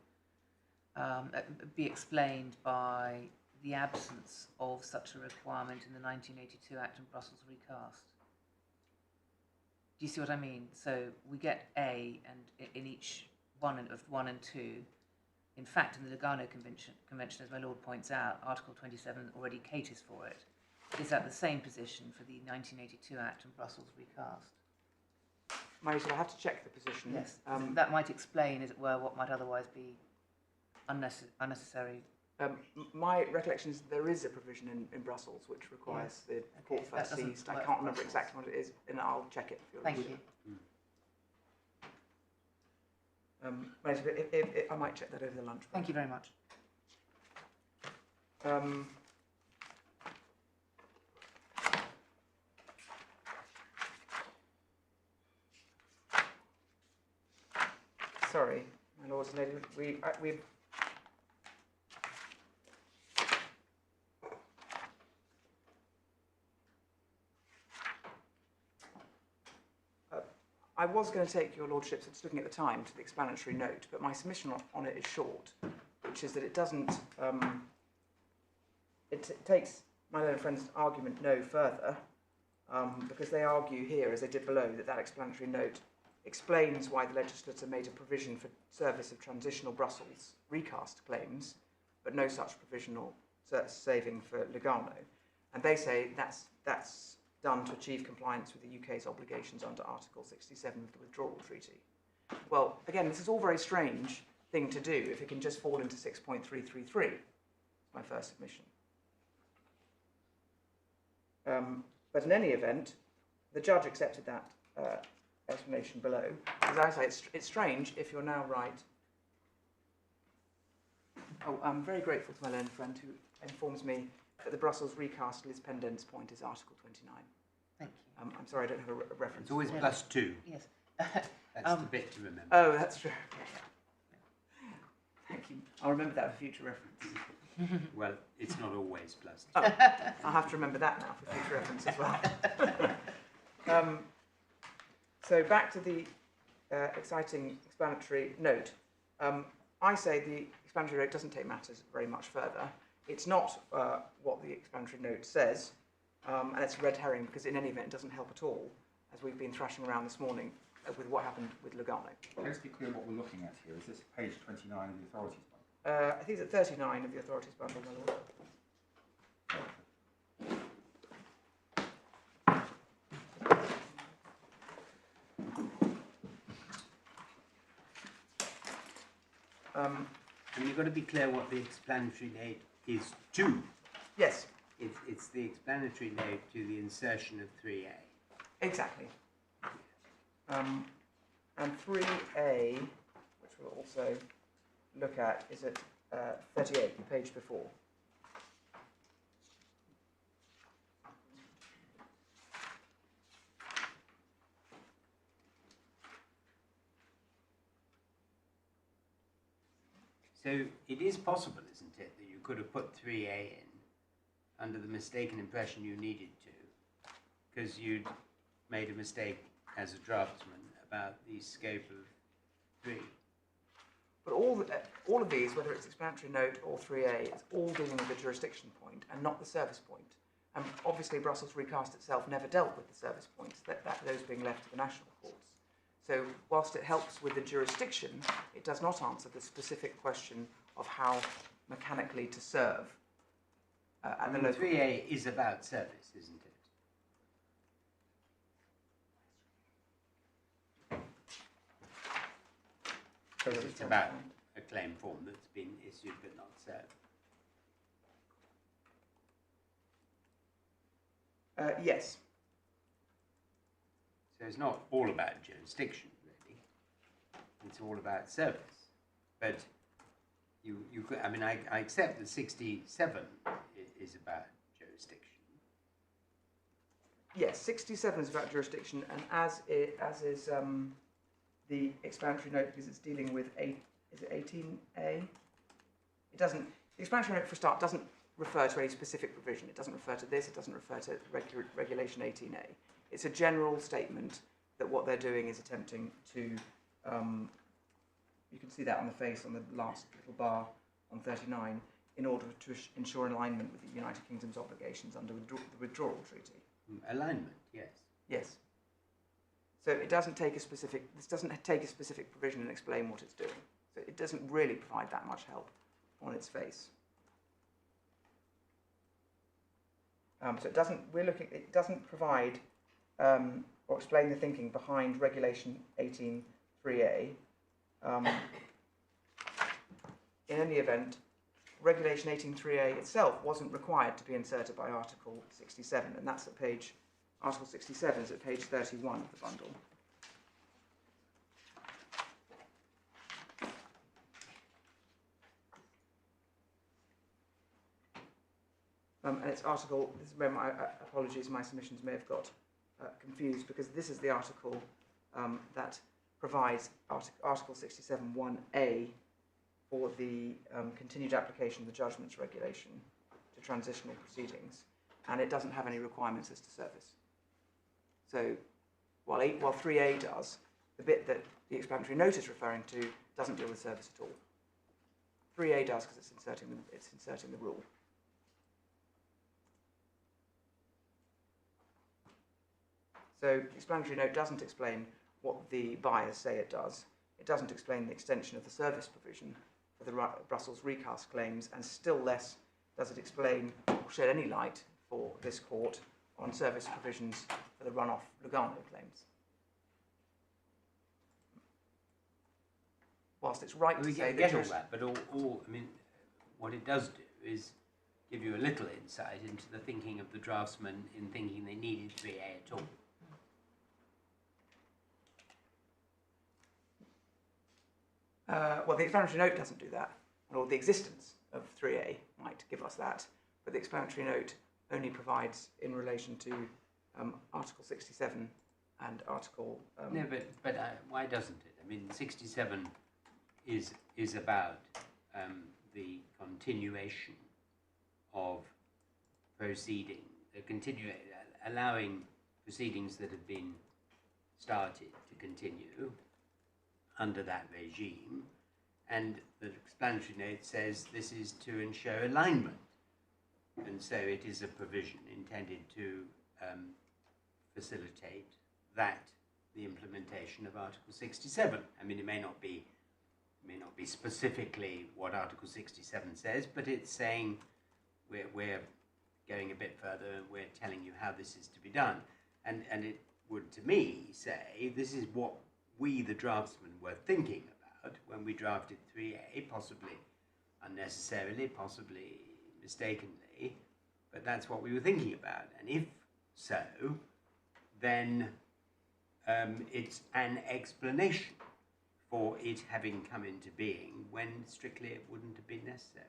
be explained by the absence of such a requirement in the 1982 Act and Brussels recast. Do you see what I mean? So we get A, and in each one of 1 and 2, in fact, in the Lugano Convention, as my Lord points out, Article 27 already caters for it. Is that the same position for the 1982 Act and Brussels recast? Marie, I have to check the position. Yes, that might explain, as it were, what might otherwise be unnecessary. My recollection is that there is a provision in Brussels which requires the court first seized. I can't remember exactly what it is, and I'll check it. Thank you. I might check that over the lunch break. Thank you very much. Sorry, my lords and ladies, we've I was going to take your lordships, just looking at the time, to the explanatory note, but my submission on it is short, which is that it doesn't, it takes my learned friend's argument no further, because they argue here, as they did below, that explanatory note explains why the legislature made a provision for service of transitional Brussels recast claims, but no such provisional saving for Lugano. And they say that's done to achieve compliance with the UK's obligations under Article 67 of the Withdrawal Treaty. Well, again, this is all very strange thing to do if it can just fall into 6.333. My first submission. But in any event, the judge accepted that explanation below. As I say, it's strange if you're now right. Oh, I'm very grateful to my learned friend who informs me that the Brussels recast Lispendent's point is Article 29. Thank you. I'm sorry, I don't have a reference. It's always +2. Yes. That's the bit to remember. Oh, that's true. Thank you. I'll remember that for future reference. Well, it's not always +2. Oh, I'll have to remember that now for future reference as well. So back to the exciting explanatory note. I say the explanatory note doesn't take matters very much further. It's not what the explanatory note says, and it's a red herring because in any event it doesn't help at all, as we've been thrashing around this morning with what happened with Lugano. Let's be clear what we're looking at here. Is this page 29 of the authorities bundle? I think it's at 39 of the authorities bundle, my lord. And you've got to be clear what the explanatory note is to. Yes. It's the explanatory note to the insertion of 3A. Exactly. And 3A, which we'll also look at, is at 38, the page before. So it is possible, isn't it, that you could have put 3A in under the mistaken impression you needed to, because you'd made a mistake as a draftsman about the scope of 3. But all of these, whether it's explanatory note or 3A, it's all dealing with the jurisdiction point and not the service point. And obviously Brussels recast itself never dealt with the service points, those being left to the national courts. So whilst it helps with the jurisdiction, it does not answer the specific question of how mechanically to serve. And the 3A is about service, isn't it? Because it's about a claim form that's been issued but not served. Yes. So it's not all about jurisdiction, really. It's all about service. But you could, I mean, I accept that 67 is about jurisdiction. Yes, 67 is about jurisdiction, and as is the explanatory note, because it's dealing with is it 18A? It doesn't. The explanatory note, for a start, doesn't refer to any specific provision. It doesn't refer to this. It doesn't refer to Regulation 18A. It's a general statement that what they're doing is attempting to. You can see that on the face on the last little bar on 39. in order to ensure alignment with the United Kingdom's obligations under the withdrawal treaty. Alignment, yes. Yes. So it doesn't take a specific, this doesn't take a specific provision and explain what it's doing. So it doesn't really provide that much help on its face. So it doesn't provide or explain the thinking behind Regulation 18.3a. In any event, Regulation 18.3a itself wasn't required to be inserted by Article 67, and that's at page, Article 67 is at page 31 of the bundle. And it's article, this is where my apologies, my submissions may have got confused, because this is the article that provides Article 67.1a for the continued application of the judgments regulation to transitional proceedings, and it doesn't have any requirements as to service. So while 3a does, the bit that the explanatory note is referring to doesn't deal with service at all. 3a does because it's inserting the rule. So the explanatory note doesn't explain what the buyers say it does. It doesn't explain the extension of the service provision for the Brussels recast claims, and still less does it explain or shed any light for this court on service provisions for the run-off Lugano claims. Whilst it's right to say get all that, but all I mean, what it does do is give you a little insight into the thinking of the draftsman in thinking they needed 3A at all. Well, the explanatory note doesn't do that, or the existence of 3A might give us that, but the explanatory note only provides in relation to Article 67 and Article... No, but why doesn't it? I mean, 67 is about the continuation of proceeding, allowing proceedings that have been started to continue under that regime, and the explanatory note says this is to ensure alignment, and so it is a provision intended to facilitate the implementation of Article 67. I mean, it may not be specifically what Article 67 says, but it's saying we're going a bit further and we're telling you how this is to be done, and it would, to me, say this is what we, the draftsmen, were thinking about when we drafted 3A, possibly unnecessarily, possibly mistakenly, but that's what we were thinking about. And if so, then it's an explanation for it having come into being when strictly it wouldn't have been necessary.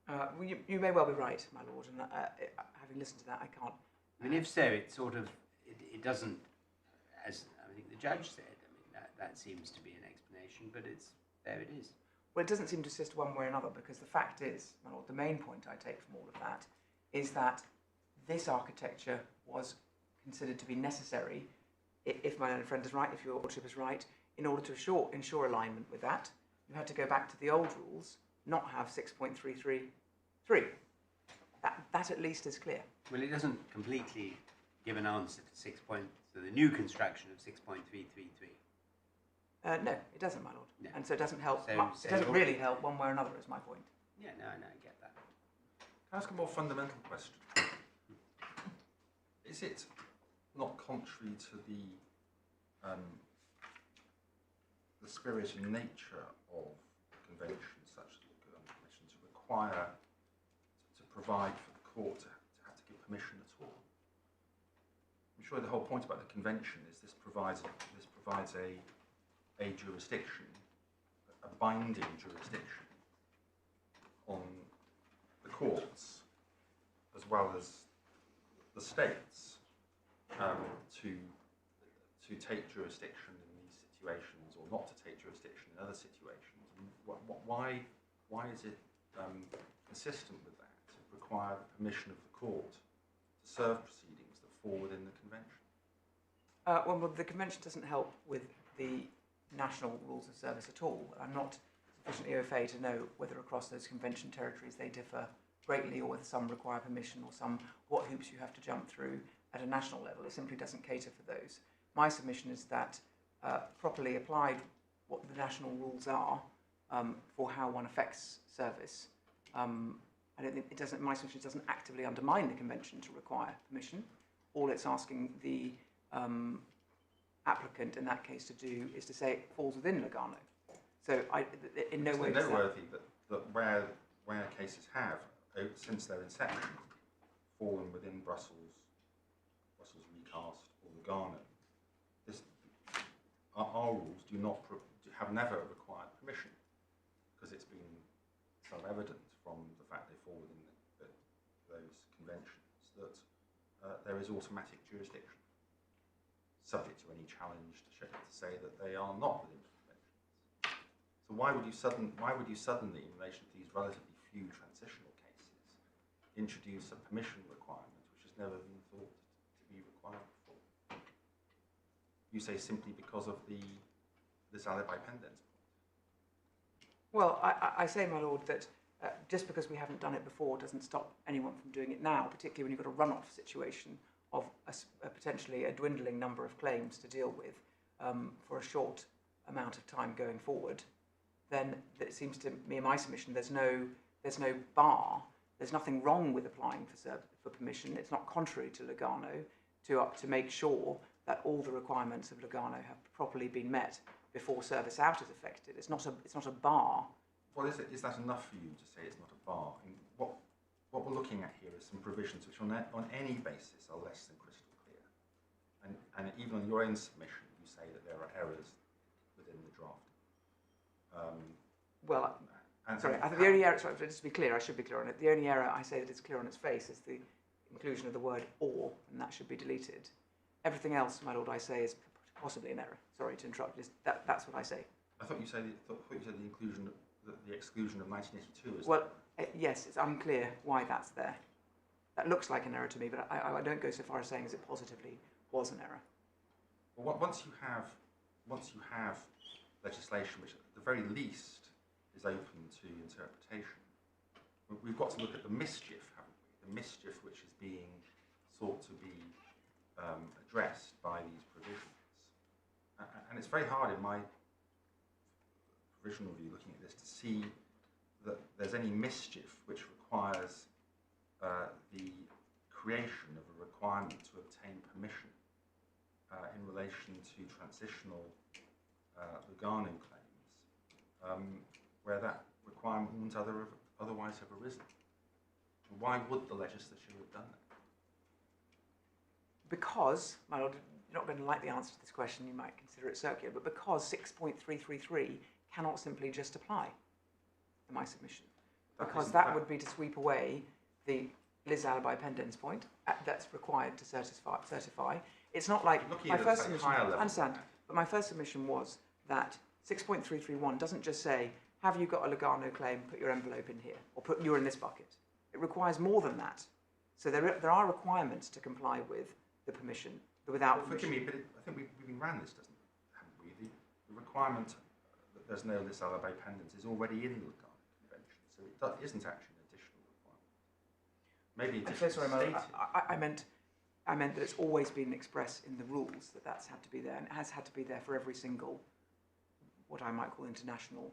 Well, you may well be right, my lord, and having listened to that, I can't... I mean, if so, it sort of, it doesn't, as I think the judge said, I mean, that seems to be an explanation, but there it is. Well, it doesn't seem to assist one way or another, because the fact is, my lord, the main point I take from all of that is that this architecture was considered to be necessary, if my own friend is right, if your lordship is right, in order to ensure alignment with that. You had to go back to the old rules, not have 6.333. That at least is clear. Well, it doesn't completely give an answer to the new construction of 6.333. No, it doesn't, my lord. No. And so it doesn't help. So it doesn't really help one way or another, is my point. Yeah, no, I get that. Can I ask a more fundamental question? Is it not contrary to the spirit and nature of conventions such as the Lugano Convention to require, to provide for the court to have to give permission at all? I'm sure the whole point about the convention is this provides a jurisdiction, a binding jurisdiction on the courts as well as the states to take jurisdiction in these situations, or not to take jurisdiction in other situations. And why is it consistent with that to require the permission of the court to serve proceedings that fall within the convention? Well, the convention doesn't help with the national rules of service at all. I'm not sufficiently au fait to know whether across those convention territories they differ greatly, or whether some require permission, or some what hoops you have to jump through at a national level. It simply doesn't cater for those. My submission is that properly applied, what the national rules are for how one affects service. I don't think it doesn't. My submission doesn't actively undermine the convention to require permission. All it's asking the applicant in that case to do is to say it falls within Lugano. So in no way. It's noteworthy that where cases have, since their inception, fallen within Brussels recast or Lugano, our rules have never required permission, because it's been self-evident from the fact they fall within those conventions that there is automatic jurisdiction, subject to any challenge to say that they are not within the conventions. So why would you suddenly, in relation to these relatively few transitional cases, introduce a permission requirement which has never been thought to be required before? You say simply because of this alibi pendens point. Well, I say, my lord, that just because we haven't done it before doesn't stop anyone from doing it now, particularly when you've got a run-off situation of potentially a dwindling number of claims to deal with for a short amount of time going forward. Then it seems to me, in my submission, there's no bar. There's nothing wrong with applying for permission. It's not contrary to Lugano to make sure that all the requirements of Lugano have properly been met before service out is effected. It's not a bar. Well, is that enough for you to say it's not a bar? I mean, what we're looking at here is some provisions which on any basis are less than crystal clear. And even on your own submission, you say that there are errors within the draft. I think the only error, sorry, just to be clear, I should be clear on it. The only error I say that is clear on its face is the inclusion of the word "or," and that should be deleted. Everything else, my lord, I say is possibly an error. Sorry to interrupt. That's what I say. I thought you said the exclusion of 1982 is. Well, yes, it's unclear why that's there. That looks like an error to me, but I don't go so far as saying as it positively was an error. Well, once you have legislation which, at the very least, is open to interpretation, we've got to look at the mischief, haven't we? The mischief which is being sought to be addressed by these provisions. And it's very hard in my provisional view, looking at this, to see that there's any mischief which requires the creation of a requirement to obtain permission in relation to transitional Lugano claims, where that requirement wouldn't otherwise have arisen. Why would the legislature have done that? Because, my lord, you're not going to like the answer to this question, you might consider it circular, but because 6.333 cannot simply just apply in my submission. Because that would be to sweep away the lis alibi pendens point that's required to certify. It's not like my first submission, I understand, but my first submission was that 6.331 doesn't just say, have you got a Lugano claim, put your envelope in here, or you're in this bucket. It requires more than that. So there are requirements to comply with the permission, but without permission. Forgive me, but I think we've been round this, haven't we? The requirement that there's no lis alibi pendens is already in the Lugano Convention, so it isn't actually an additional requirement. Maybe it's sorry, I meant that it's always been expressed in the rules that that's had to be there, and it has had to be there for every single, what I might call international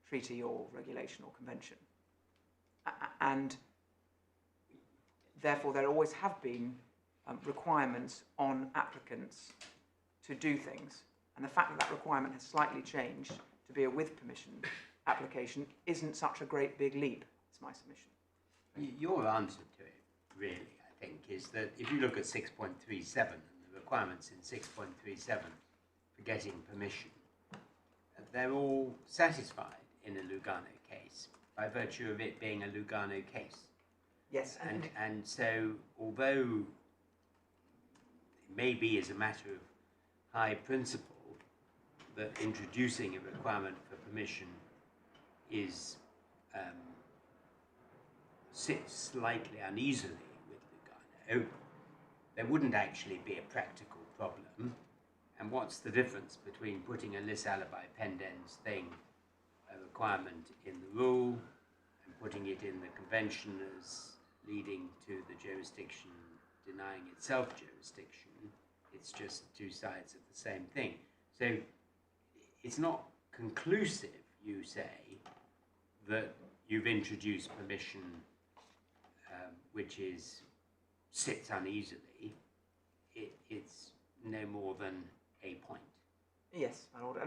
treaty or regulation or convention. And therefore there always have been requirements on applicants to do things. And the fact that that requirement has slightly changed to be a with permission application isn't such a great big leap, is my submission. Your answer to it, really, I think, is that if you look at 6.37 and the requirements in 6.37 for getting permission, they're all satisfied in a Lugano case by virtue of it being a Lugano case. Yes. And so, although it may be as a matter of high principle that introducing a requirement for permission is sits slightly uneasily with Lugano, there wouldn't actually be a practical problem. And what's the difference between putting a lis alibi pendens thing a requirement in the rule and putting it in the convention as leading to the jurisdiction denying itself jurisdiction. It's just two sides of the same thing. So it's not conclusive, you say, that you've introduced permission which sits uneasily. It's no more than a point. Yes, my lord,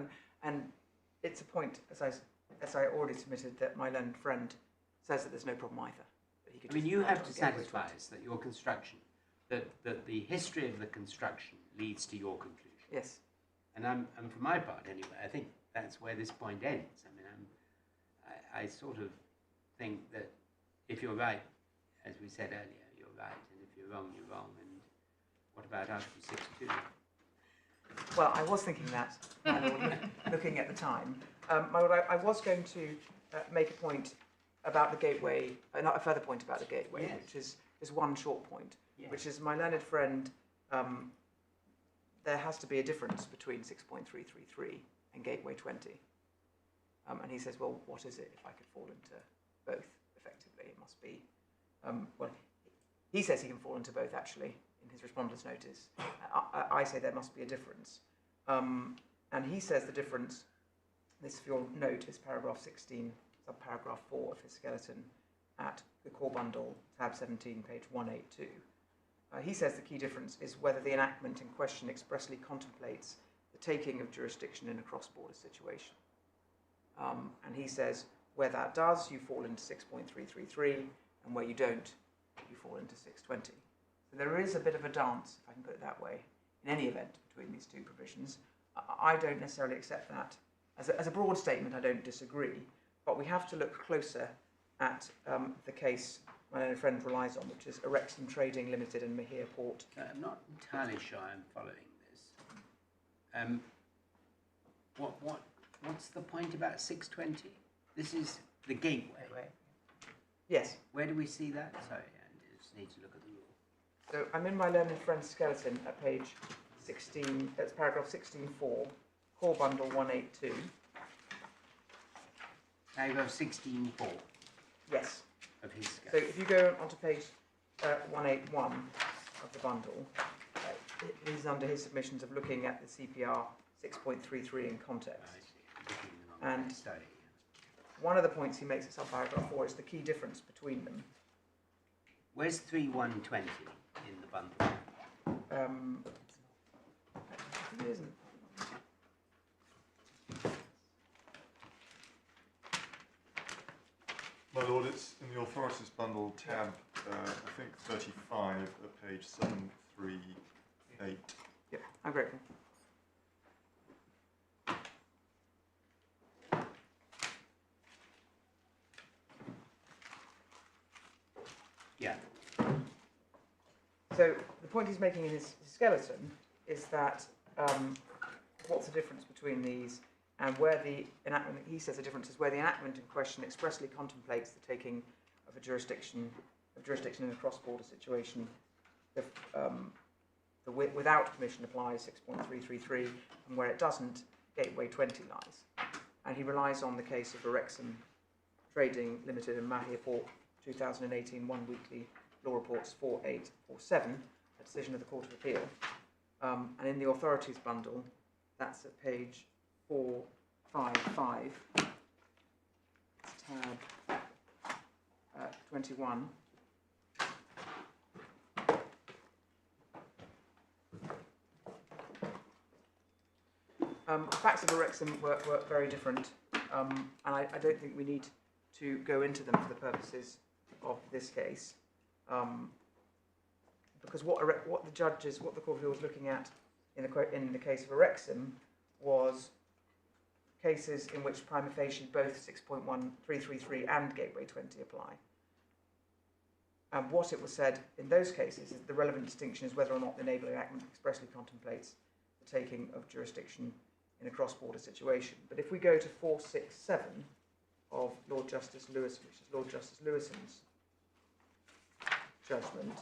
and it's a point, as I already submitted, that my learned friend says that there's no problem either. That he could I mean, just you write have on to Gateway satisfy 20. us that your construction, that the history of the construction leads to your conclusion. Yes. And for my part, anyway, I think that's where this point ends. I mean, I sort of think that if you're right, as we said earlier, you're right, and if you're wrong, you're wrong. And what about Article 62? Well, I was thinking that, my lord, looking at the time. My lord, I was going to make a point about the gateway, not a further point about the gateway, Yes. which is one short point, Yes. which is my learned friend. There has to be a difference between 6.333 and Gateway 20. And he says, well, what is it if I could fall into both, effectively? It must be, well, he says he can fall into both, actually, in his respondent's notice. I say there must be a difference. And he says the difference, this, if you'll note, is paragraph 16, subparagraph 4 of his skeleton at the core bundle, tab 17, page 182. He says the key difference is whether the enactment in question expressly contemplates the taking of jurisdiction in a cross-border situation. And he says where that does, you fall into 6.333, and where you don't, you fall into 620. So there is a bit of a dance, if I can put it that way, in any event between these two provisions. I don't necessarily accept that. As a broad statement, I don't disagree, but we have to look closer at the case my learned friend relies on, which is Erexim Trading Limited and Mahir Port. I'm not entirely sure I'm following this. What's the point about 620? This is the gateway. Yes. Where do we see that? Sorry, I just need to look at the rule. So I'm in my learned friend's skeleton at page 16, that's paragraph 16.4, core bundle 182. Paragraph 16.4 Yes. of his So skeleton. if you go onto page 181 of the bundle, he's under his submissions of looking at the CPR 6.33 in context. I see. I'm looking in the wrong And place. Sorry. one of the points he makes at subparagraph 4 is the key difference between them. Where's 3.120 in the bundle? I think it isn't. My lord, it's in the authorities bundle tab, I think 35 at page 738. Yeah, I'm grateful. Yeah. So the point he's making in his skeleton is that what's the difference between these, and where the enactment, he says the difference is where the enactment in question expressly contemplates the taking of jurisdiction in a cross-border situation. The without permission applies 6.333, and where it doesn't, Gateway 20 lies. And he relies on the case of Erexim Trading Limited and Mahir Port 2018 One Weekly Law Reports 4847, a decision of the Court of Appeal. And in the authorities bundle, that's at page 455, tab 21. The facts of Erexim were very different, and I don't think we need to go into them for the purposes of this case, because what the Court of Appeal was looking at in the case of Erexim was cases in which prima facie both 6.1333 and Gateway 20 apply. And what it was said in those cases is the relevant distinction is whether or not the enabling enactment expressly contemplates the taking of jurisdiction in a cross-border situation. But if we go to 467 of Lord Justice Lewis, which is Lord Justice Lewison's judgment,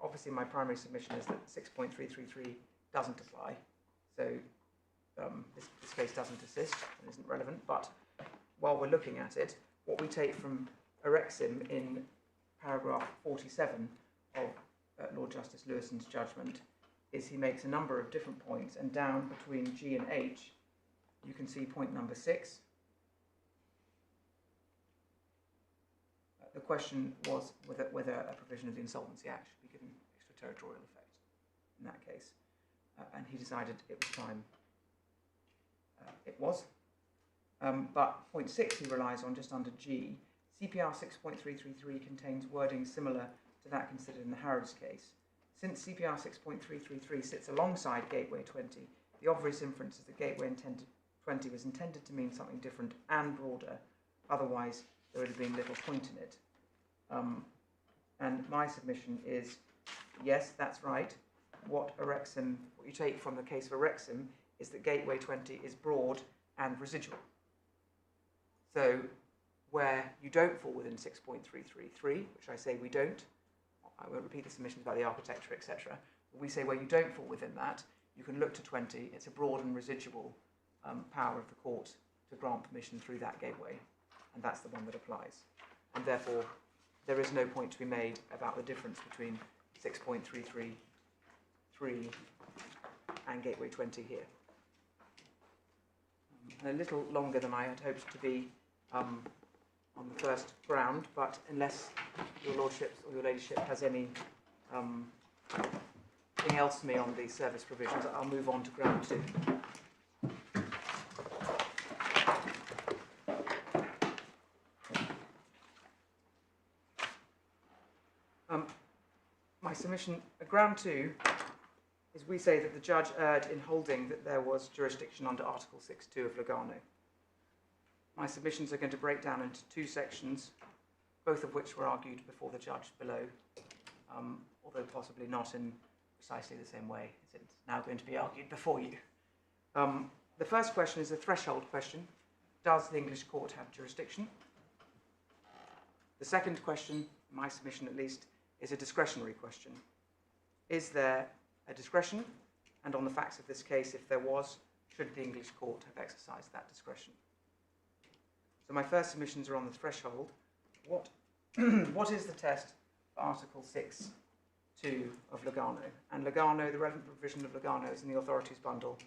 Obviously, my primary submission is that 6.333 doesn't apply, so this case doesn't assist and isn't relevant. But while we're looking at it, what we take from Erexim in paragraph 47 of Lord Justice Lewison's judgment is he makes a number of different points, and down between G and H, you can see point number 6. The question was whether a provision of the Insolvency Act should be given extraterritorial effect in that case, and he decided it was time it was. But point 6 he relies on just under G. CPR 6.333 contains wording similar to that considered in the Harrods case. Since CPR 6.333 sits alongside Gateway 20, the obvious inference is that Gateway 20 was intended to mean something different and broader, otherwise there would have been little point in it. And my submission is, yes, that's right. What you take from the case of Erexim is that Gateway 20 is broad and residual. So where you don't fall within 6.333, which I say we don't, I won't repeat the submissions about the architecture, etc. But we say where you don't fall within that, you can look to 20. It's a broad and residual power of the court to grant permission through that gateway, and that's the one that applies. And therefore, there is no point to be made about the difference between 6.333 and Gateway 20 here. And a little longer than I had hoped to be on the first ground, but unless your lordships or your ladyship has any anything else for me on these service provisions, I'll move on to ground 2. My submission, ground 2, is we say that the judge erred in holding that there was jurisdiction under Article 6.2 of Lugano. My submissions are going to break down into 2 sections, both of which were argued before the judge below, although possibly not in precisely the same way as it's now going to be argued before you. The first question is a threshold question. Does the English court have jurisdiction? The second question, my submission at least, is a discretionary question. Is there a discretion? And on the facts of this case, if there was, should the English court have exercised that discretion? So my first submissions are on the threshold. What is the test for Article 6.2 of Lugano? And Lugano, the relevant provision of Lugano is in the authorities bundle,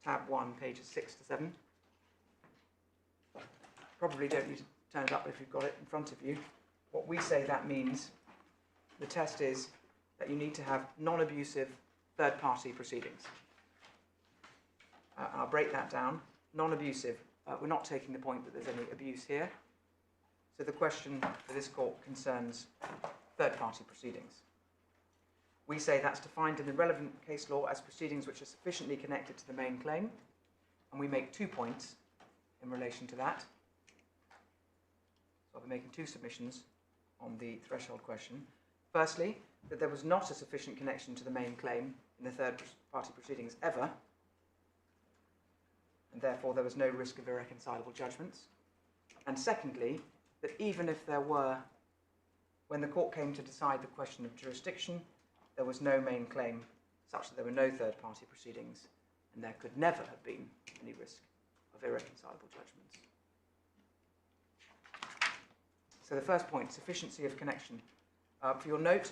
tab 1, pages 6 to 7. Probably don't need to turn it up if you've got it in front of you. What we say that means, the test is that you need to have non-abusive third-party proceedings. I'll break that down. Non-abusive, we're not taking the point that there's any abuse here. So the question for this court concerns third-party proceedings. We say that's defined in the relevant case law as proceedings which are sufficiently connected to the main claim, and we make 2 points in relation to that. So I'll be making 2 submissions on the threshold question. Firstly, that there was not a sufficient connection to the main claim in the third-party proceedings ever, and therefore there was no risk of irreconcilable judgments. And secondly, that even if there were, when the court came to decide the question of jurisdiction, there was no main claim such that there were no third-party proceedings, and there could never have been any risk of irreconcilable judgments. So the first point, sufficiency of connection. For your note...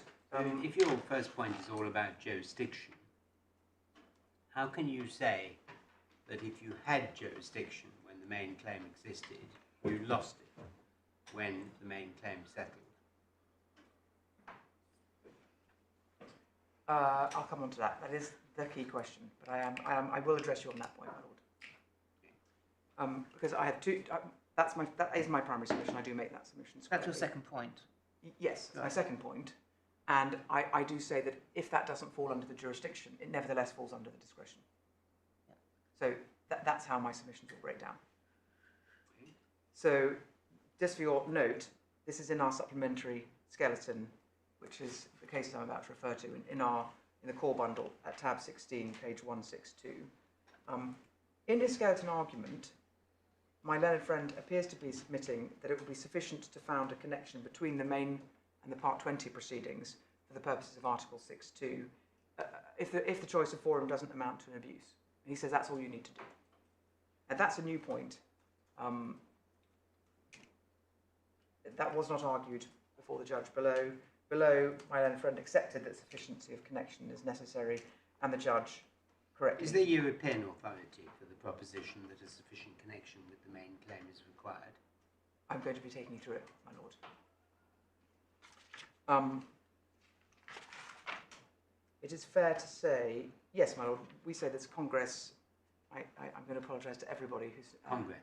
if your first point is all about jurisdiction, how can you say that if you had jurisdiction when the main claim existed, you lost it when the main claim settled? I'll come on to that. That is the key question, but I will address you on that point, my lord. Because I have 2. That is my primary submission. I do make that submission. That's your second point. Yes, right. My second point. And I do say that if that doesn't fall under the jurisdiction, it nevertheless falls under the discretion. Yeah. So that's how my submissions will break down. So just for your note, this is in our supplementary skeleton, which is the case I'm about to refer to in the core bundle at tab 16, page 162. In his skeleton argument, my learned friend appears to be submitting that it would be sufficient to found a connection between the main and the Part 20 proceedings for for the purposes of Article 6.2 if the choice of forum doesn't amount to an abuse. And he says that's all you need to do. And that's a new point. That was not argued before the judge below. Below, my learned friend accepted that sufficiency of connection is necessary, and the judge correctly. Is there European authority for the proposition that a sufficient connection with the main claim is required? I'm going to be taking you through it, my lord. It is fair to say, yes, my lord, we say this Congress, I'm going to apologise to everybody who's... Congress?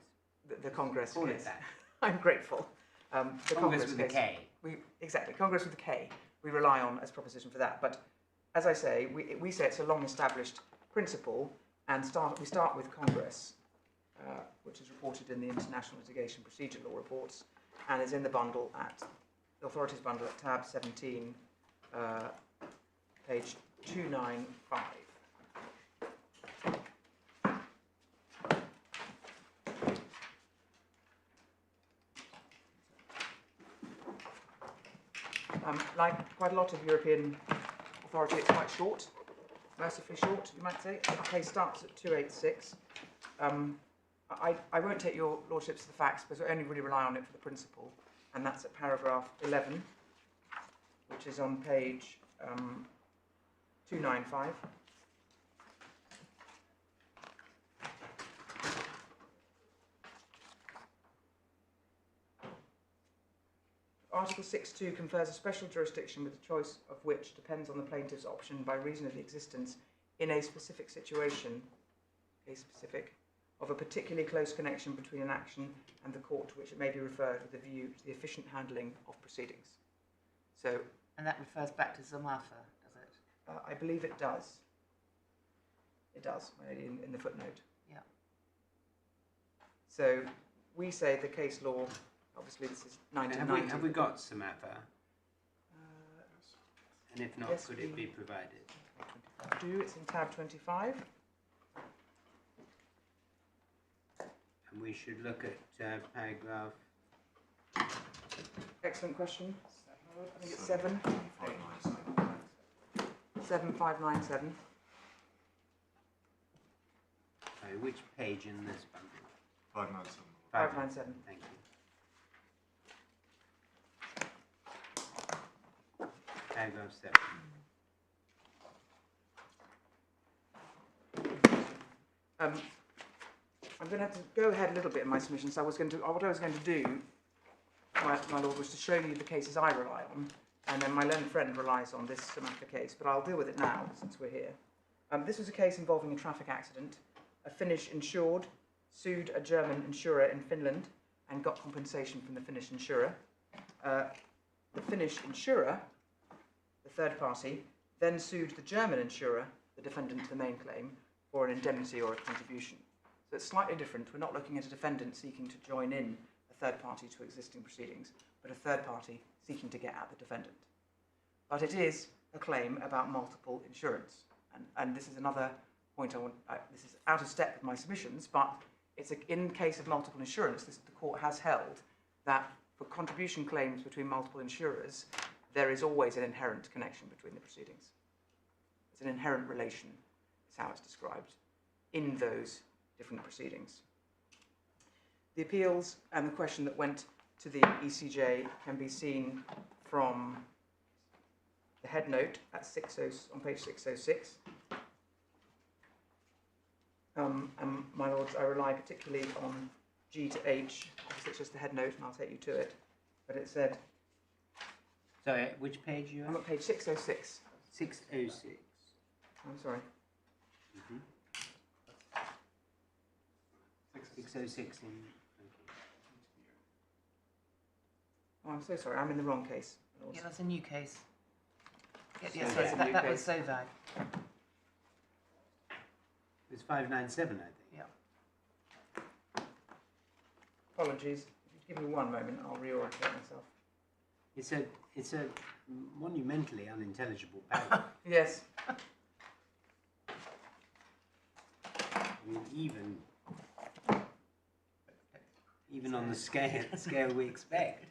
The Congress Call case. it that. I'm grateful. The Congress with a case, K. Exactly, Congress with a K. We rely on as proposition for that. But as I say, we say it's a long-established principle, and we start with Congress, which is reported in the International Litigation Procedure Law reports, and is in the bundle the authorities bundle at tab 17, page 295. Like quite a lot of European authority, it's quite short, mercifully short, you might say. The case starts at 286. I won't take your lordships to the facts, because I only really rely on it for the principle, and that's at paragraph 11, which is on page 295. Article 6.2 confers a special jurisdiction with the choice of which depends on the plaintiff's option by reason of the existence in a specific situation, of a particularly close connection between an action and the court to which it may be referred with a view to the efficient handling of proceedings. So, And that refers back to Zamafa, does it? I believe it does. It does, in the footnote. Yeah. So, we say the case law, obviously this is 1990. Have we got Samafa? And if not, yes, could it be provided? It's in tab 25. And we should look at paragraph... Excellent question. I think it's 7597. Sorry, which page in this bundle? 597. 597. Thank you. Paragraph 7. I'm going to have to go ahead a little bit in my submission. So what I was going to do, my lord, was to show you the cases I rely on, and then my learned friend relies on this Samafa case. But I'll deal with it now since we're here. This was a case involving a traffic accident. A Finnish insured sued a German insurer in Finland and got compensation from the Finnish insurer. The Finnish insurer, the third party, then sued the German insurer, the defendant to the main claim, for an indemnity or a contribution. So it's slightly different. We're not looking at a defendant seeking to join in a third party to existing proceedings, but a third party seeking to get at the defendant. But it is a claim about multiple insurance. And this is another point this is out of step with my submissions, but in case of multiple insurance, the court has held that for contribution claims between multiple insurers, there is always an inherent connection between the proceedings. It's an inherent relation, is how it's described, in those different proceedings. The appeals and the question that went to the ECJ can be seen from the head note at on page 606. And my lords, I rely particularly on G to H. Obviously, it's just the head note, and I'll take you to it. But it said... Sorry, which page are you I'm at? at page 606. 606. I'm sorry. 606 in... Oh, I'm so sorry. I'm in the wrong case. Yeah, that's a new case. Yeah, So sorry, that's a new that was case. SOVAG. It was 597, I think. Yeah. Apologies. If you give me one moment, I'll reorientate myself. It's a monumentally unintelligible paragraph. Yes. I mean, even on the scale we expect.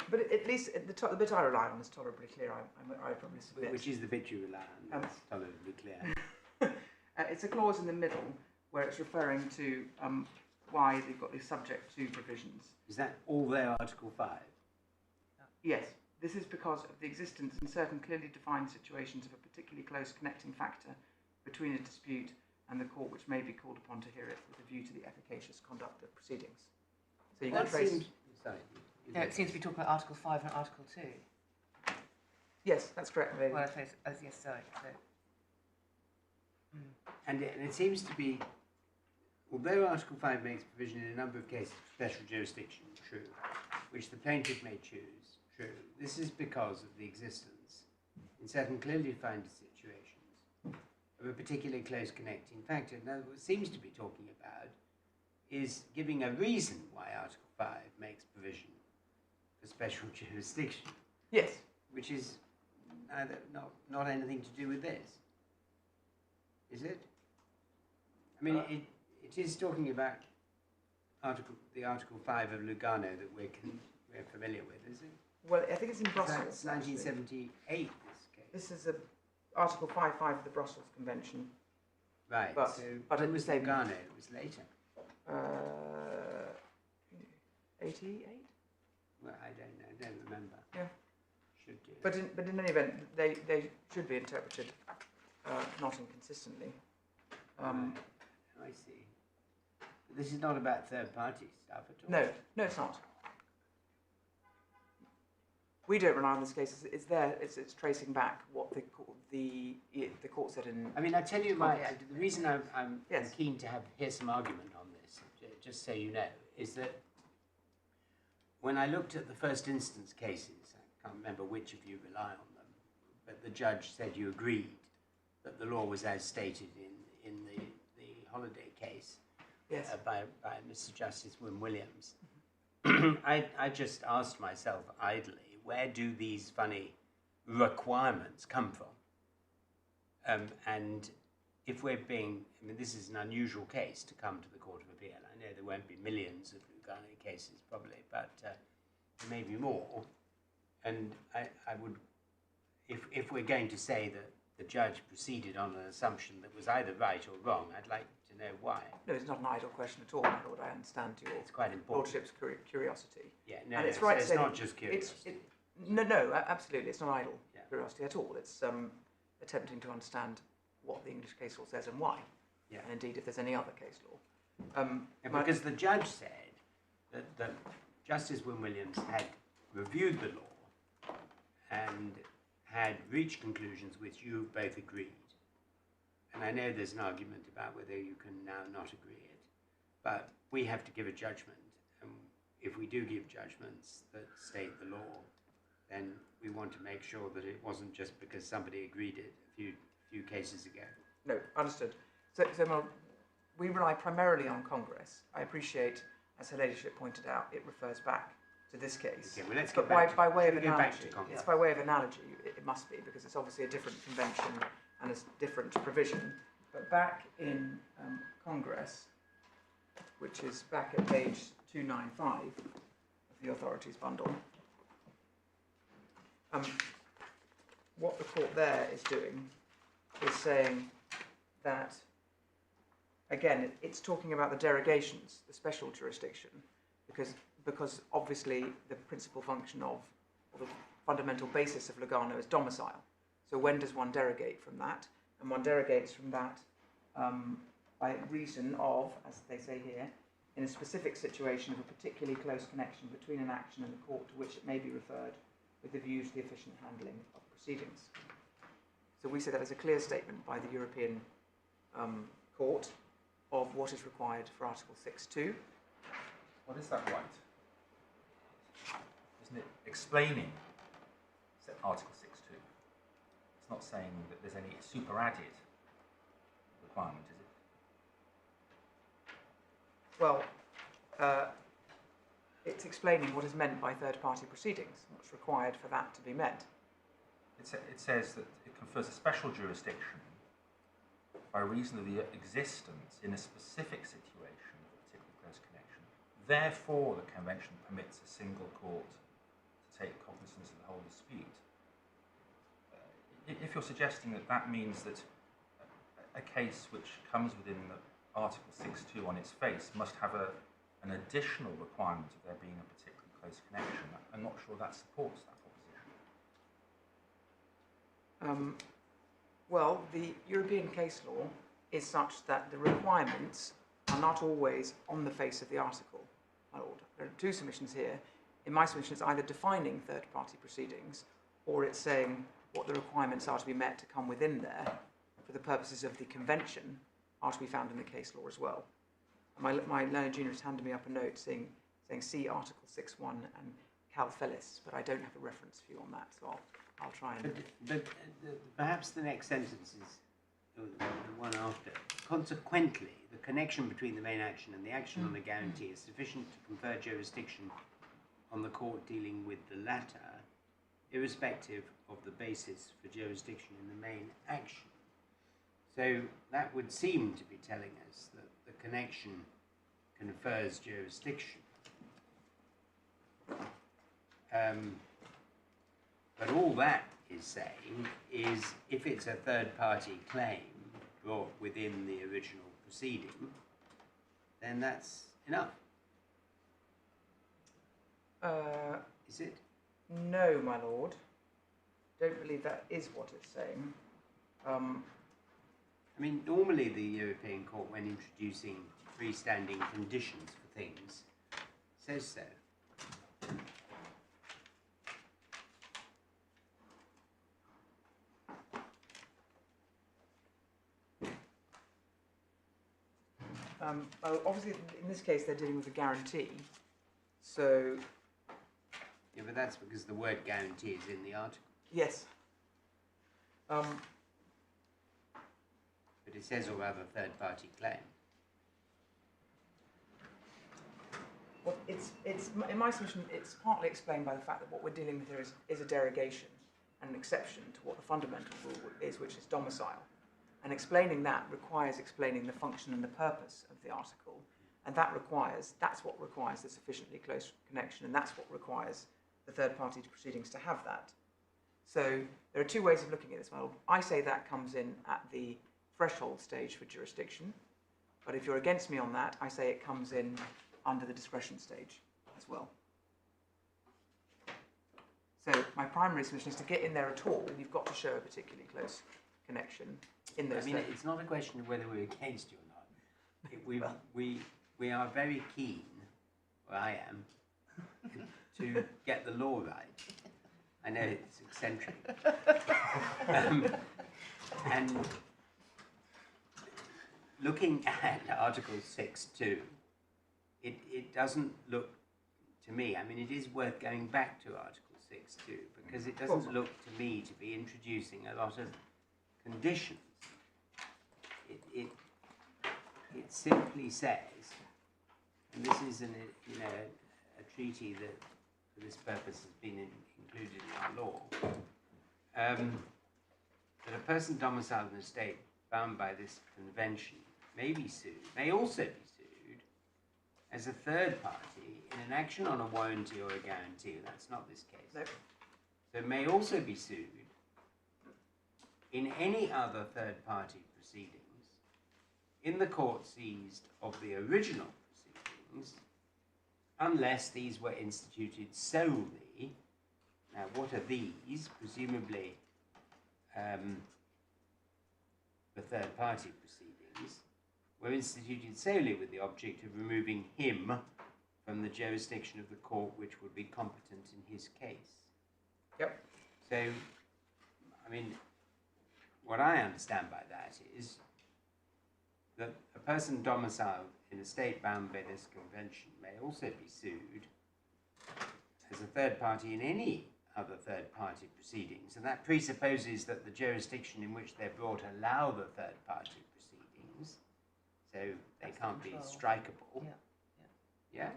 But at least the bit I rely on is tolerably clear. I probably submit. Which is the bit you rely on? That's tolerably clear. It's a clause in the middle where it's referring to why they've got these subject to provisions. Is that all there, Article 5? Yes, this is because of the existence in certain clearly defined situations of a particularly close connecting factor between a dispute and the court which may be called upon to hear it with a view to the efficacious conduct of proceedings. So you can trace... No, it seems to be talking about Article 5 and Article 2. Yes, that's correct, lady. Well, yes, sorry. So. And it seems to be, although Article 5 makes provision in a number of cases of special jurisdiction, true, which the plaintiff may choose, true, this is because of the existence, in certain clearly defined situations, of a particularly close connecting factor. Now, what it seems to be talking about is giving a reason why Article 5 makes provision for special jurisdiction. Yes. Which is neither, not anything to do with this. Is it? I mean, it is talking about the Article 5 of Lugano that we're familiar with, is it? Well, I think it's in Brussels. It's 1978, this case. This is Article 5.5 of the Brussels Convention. Right, but when was Lugano? It was later. 88? Well, I don't know. I don't remember. Yeah. Should do. But in any event, they should be interpreted not inconsistently. I see. But this is not about third-party stuff at all. No, it's not. We don't rely on this case. It's there. It's tracing back what the court said in. I mean, I tell you, the reason I'm keen to hear some argument on this, just so you know, is that when I looked at the first instance cases, I can't remember which of you rely on them, but the judge said you agreed that the law was as stated in the holiday case. Yes. By Mr Justice Williams. I just asked myself idly, where do these funny requirements come from? And if we're being, I mean, this is an unusual case to come to the Court of Appeal. I know there won't be millions of Lugano cases probably, but there may be more. And I would, if we're going to say that the judge proceeded on an assumption that was either right or wrong, I'd like to know why. No, it's not an idle question at all, my lord. I understand your it's quite important. lordship's curiosity. Yeah, no, and no, it's right so to say it's not just curiosity. No, absolutely. It's not idle curiosity at all. It's attempting to understand what the English case law says and why. Yeah. And indeed, if there's any other case law. Because the judge said that Justice Williams had reviewed the law and had reached conclusions which you both agreed. And I know there's an argument about whether you can now not agree it, but we have to give a judgment. And if we do give judgments that state the law, then we want to make sure that it wasn't just because somebody agreed it a few cases ago. No, understood. So we rely primarily on Congress. I appreciate, as Her Ladyship pointed out, it refers back to this case. Okay, well, let's but go back by way of go back analogy, to Congress. it's by way of analogy. It must be, because it's obviously a different convention and a different provision. But back in Congress, which is back at page 295 of the authorities bundle, what the court there is doing is saying that, again, it's talking about the derogations, the special jurisdiction, because obviously the principal function of, or the fundamental basis of Lugano is domicile. So when does one derogate from that? And one derogates from that by reason of, as they say here, in a specific situation of a particularly close connection between an action and the court to which it may be referred with a view to the efficient handling of proceedings. So we say that as a clear statement by the European Court of what is required for Article 6.2. Well, is that right? Isn't it explaining Article 6.2? It's not saying that there's any superadded requirement, is it? Well, it's explaining what is meant by third-party proceedings, what's required for that to be met. It says that it confers a special jurisdiction by reason of the existence in a specific situation of a particular close connection. Therefore, the Convention permits a single court take cognizance of the whole dispute. If you're suggesting that that means that a case which comes within the Article 6.2 on its face must have an additional requirement of there being a particularly close connection, I'm not sure that supports that proposition. Well, the European case law is such that the requirements are not always on the face of the article. My lord, there are two submissions here. In my submission, it's either defining third-party proceedings, or it's saying what the requirements are to be met to come within there for the purposes of the convention are to be found in the case law as well. My learned junior has handed me up a note saying see Article 6.1 and Cal Phillips, but I don't have a reference for you on that, so I'll try and... But perhaps the next sentence is the one after. Consequently, the connection between the main action and the action on the guarantee is sufficient to confer jurisdiction on the court dealing with the latter, irrespective of the basis for jurisdiction in the main action. So that would seem to be telling us that the connection confers jurisdiction. But all that is saying is if it's a third-party claim brought within the original proceeding, then that's enough. Is it? No, my lord. Don't believe that is what it's saying. I mean, normally the European Court, when introducing freestanding conditions for things, says so. Well, obviously, in this case, they're dealing with a guarantee, so... Yeah, but that's because the word guarantee is in the article. Yes. But it says or other third-party claim. Well, it's in my submission, it's partly explained by the fact that what we're dealing with here is a derogation and an exception to what the fundamental rule is, which is domicile. And explaining that requires explaining the function and the purpose of the article. And that's what requires the sufficiently close connection, and that's what requires the third-party proceedings to have that. So there are two ways of looking at this model. I say that comes in at the threshold stage for jurisdiction, but if you're against me on that, I say it comes in under the discretion stage as well. So my primary submission is to get in there at all, you've got to show a particularly close connection in those. I mean, it's not a question of whether we're against you or not. We are very keen, or I am, to get the law right. I know it's eccentric. And looking at Article 6.2, it doesn't look to me, I mean, it is worth going back to Article 6.2 because it doesn't look to me to be introducing a lot of conditions. It simply says, and this is a treaty that for this purpose has been included in our law, that a person domiciled in a state bound by this convention may also be sued as a third party in an action on a warranty or a guarantee. That's not this case. No. So it may also be sued in any other third party proceedings in the court seized of the original proceedings, unless these were instituted solely. Now, what are these? Presumably, the third party proceedings were instituted solely with the object of removing him from the jurisdiction of the court which would be competent in his case. Yep. So, I mean, what I understand by that is that a person domiciled in a state bound by this convention may also be sued as a third party in any other third party proceedings, and that presupposes that the jurisdiction in which they're brought allow the third party proceedings, so they can't be strikeable. Yeah.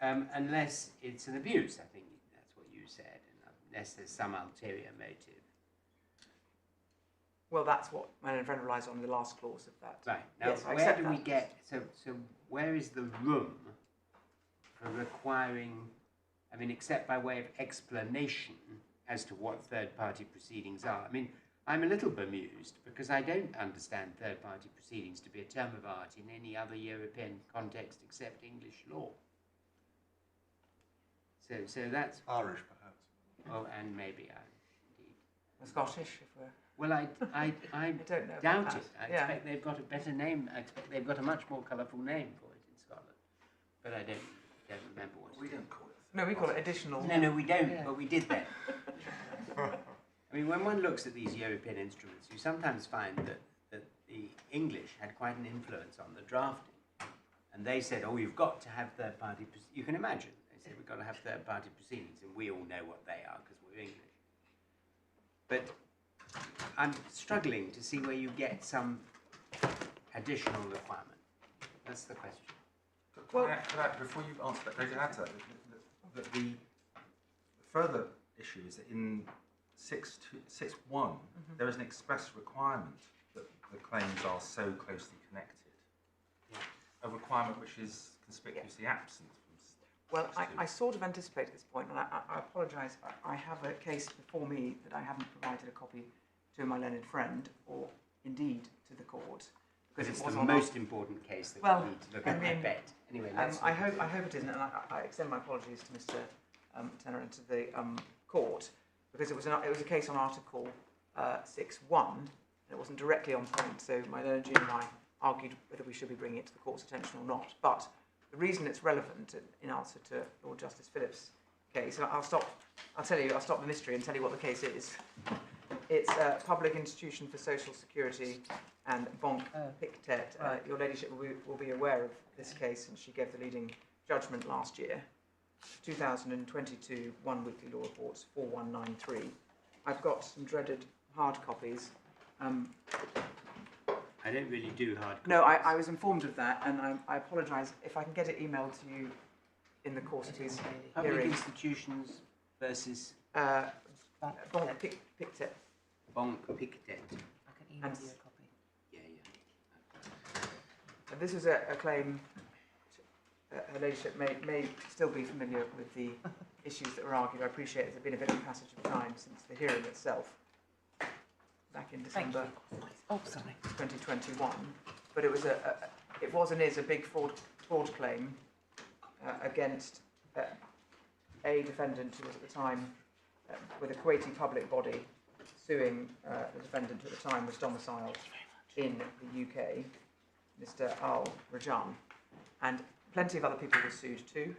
Unless it's an abuse, I think that's what you said, and unless there's some ulterior motive. Well, that's what my own friend relies on, the last clause of that. Right. Now, Yes, I where accept do we that. get... So where is the room for requiring I mean, except by way of explanation as to what third-party proceedings are. I mean, I'm a little bemused because I don't understand third-party proceedings to be a term of art in any other European context except English law. So that's... Irish, perhaps. Oh, and maybe indeed. Or Scottish, if we're... Well, I don't know about doubt that. it. I Yeah. expect they've got a better name. I expect they've got a much more colourful name for it in Scotland. But I don't remember what We it is. don't call it. No, we call it additional. No, we don't, Yeah. but we did that. I mean, when one looks at these European instruments, you sometimes find that the English had quite an influence on the drafting. And they said, oh, you've got to have third-party... You can imagine. They said, we've got to have third-party proceedings, and we all know what they are because we're English. But I'm struggling to see where you get some additional requirement. That's the question. Well- Could I, before you answer that, could I add to that? The further issue is that in 6.1, there is an express requirement that the claims are so closely connected. Yeah. A requirement which is conspicuously absent from Well, 6.2. I sort of anticipated this point, and I apologise. I have a case before me that I haven't provided a copy to my learned friend, or indeed to the court, Because it it's was the on most important case that Well, we need to look I at, I mean, bet. Anyway, our... let's I look at hope it isn't, and I extend my apologies to Mr. Tenner and to the court, because it was a case on Article 6.1, and it wasn't directly on point. So my learned junior and I argued whether we should be bringing it to the court's attention or not. But the reason it's relevant, in answer to Lord Justice Phillips' case, and I'll stop the mystery and tell you what the case is. It's Public Institution for Social Security and Banque Pictet. Right. Your ladyship will be aware of this case, since she gave the leading judgment last year. 2022 One Weekly Law Reports 4193. I've got some dreaded hard copies. I don't really do hard copies. No, I was informed of that, and I apologise. If I can get it emailed to you in the course of his Public hearing. institutions versus Banque Pictet. Banque Pictet. I can email And- you a copy. Yeah. And this is a claim. Her ladyship may still be familiar with the issues that were argued. I appreciate there's been a bit of a passage of time since the hearing itself, back in Thank December you. Oh, sorry. 2021. But it was and is a big fraud claim against a defendant who was at the time with a Kuwaiti public body suing the defendant who at the time was domiciled in the UK, Mr Al-Rajan. And plenty of other people were sued too,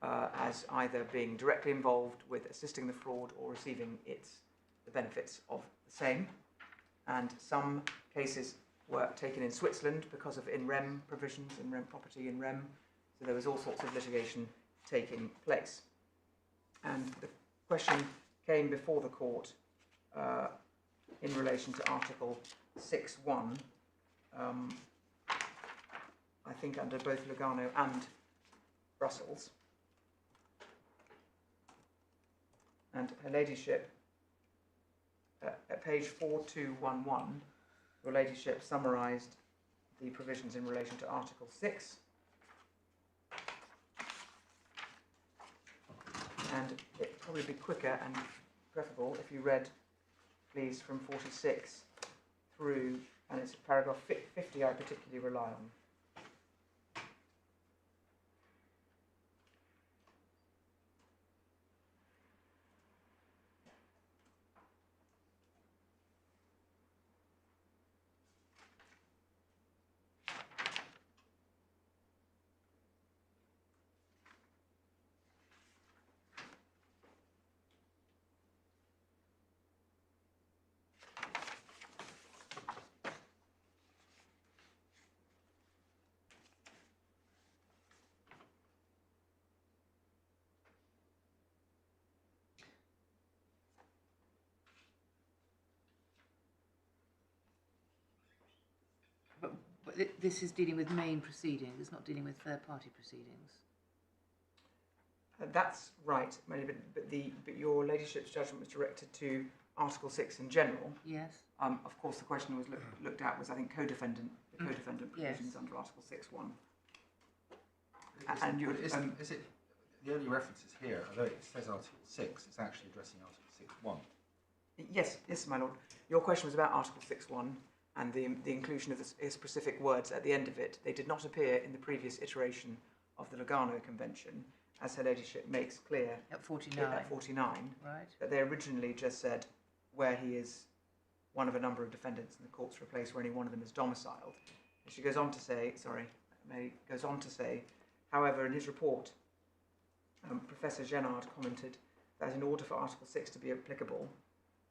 as either being directly involved with assisting the fraud or receiving the benefits of the same. And some cases were taken in Switzerland because of in rem provisions, in rem property in rem. So there was all sorts of litigation taking place. And the question came before the court in relation to Article 6.1. I think under both Lugano and Brussels. And her ladyship, at page 4211, your ladyship summarised the provisions in relation to Article 6. And it'd probably be quicker and preferable if you read, please, from 46 through, and it's paragraph 50 I particularly rely on. But this is dealing with main proceedings. It's not dealing with third-party proceedings. That's right, Melanie, but your ladyship's judgment was directed to Article 6 in general. Yes. Of course, the question was looked at was, I think, the co-defendant provisions Yes. under Article 6.1. Is And it, you, is it the early references here, although it says Article 6, it's actually addressing Article 6.1. Yes, my lord. Your question was about Article 6.1 and the inclusion of the specific words at the end of it. They did not appear in the previous iteration of the Lugano Convention, as Her Ladyship makes clear At 49. at 49, Right. that they originally just said where he is one of a number of defendants in the courts for a place where any one of them is domiciled. And she goes on to say, however, in his report, Professor Génard commented that in order for Article 6 to be applicable,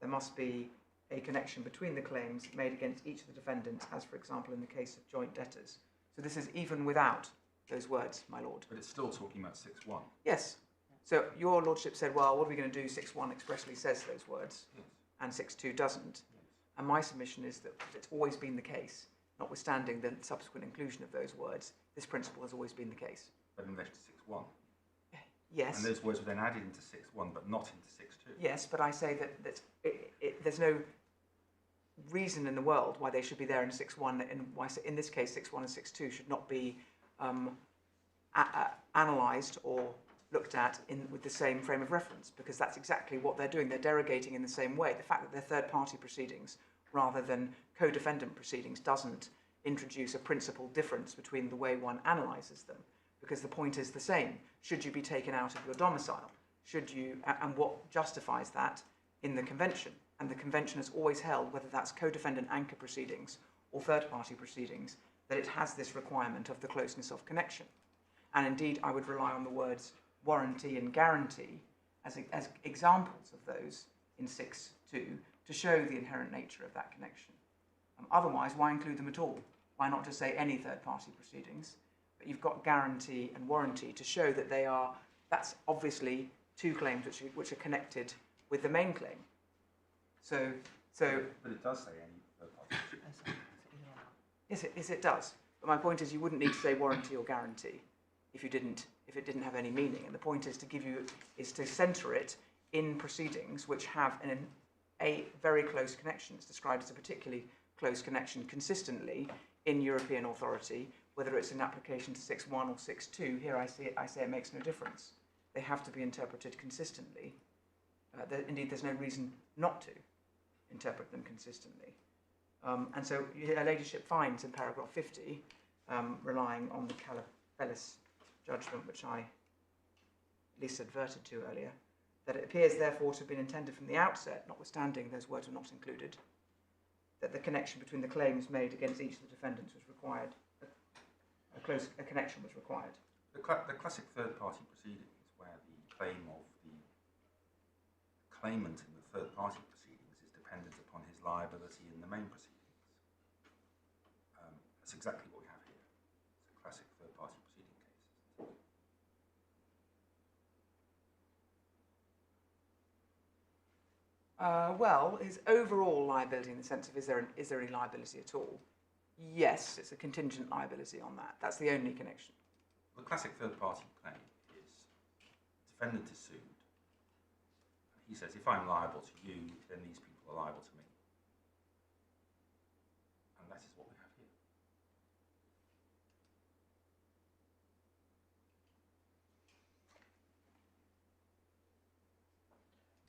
there must be a connection between the claims made against each of the defendants, as for example in the case of joint debtors. So this is even without those words, my lord. But it's still talking about 6.1. Yes. So your lordship said, well, what are we going to do? 6.1 expressly says those words, Yes. and 6.2 doesn't. Yes. And my submission is that it's always been the case, notwithstanding the subsequent inclusion of those words, this principle has always been the case. But in relation to 6.1. Yes. And those words were then added into 6.1, but not into 6.2. Yes, but I say that there's no reason in the world why they should be there in 6.1, and why in this case 6.1 and 6.2 should not be analysed or looked at with the same frame of reference, because that's exactly what they're doing. They're derogating in the same way. The fact that they're third-party proceedings rather than co-defendant proceedings doesn't introduce a principal difference between the way one analyses them, because the point is the same. Should you be taken out of your domicile? Should you, and what justifies that in the convention? And the convention has always held, whether that's co-defendant anchor proceedings or third-party proceedings, that it has this requirement of the closeness of connection. And indeed, I would rely on the words warranty and guarantee as examples of those in 6.2 to show the inherent nature of that connection. Otherwise, why include them at all? Why not just say any third-party proceedings? But you've got guarantee and warranty to show that that's obviously two claims which are connected with the main claim. So But it does say any third-party. yes, it does. But my point is, you wouldn't need to say warranty or guarantee if it didn't have any meaning. And the point is to centre it in proceedings which have a very close connection. It's described as a particularly close connection consistently in European authority, whether it's an application to 6.1 or 6.2. Here I say it makes no difference. They have to be interpreted consistently. Indeed, there's no reason not to interpret them consistently. And so Her Ladyship finds in paragraph 50, relying on the Calabellis judgment, which I at least adverted to earlier, that it appears therefore to have been intended from the outset, notwithstanding those words were not included, that the connection between the claims made against each of the defendants was required, a connection was required. The classic third-party proceedings, where the claim of the claimant in the third-party proceedings is dependent upon his liability in the main proceedings. That's exactly what we have here. It's a classic third-party proceeding case. Well, his overall liability in the sense of is there any liability at all? Yes, it's a contingent liability on that. That's the only connection. The classic third-party claim is defendant is sued. And he says, if I'm liable to you, then these people are liable to me. And that is what we have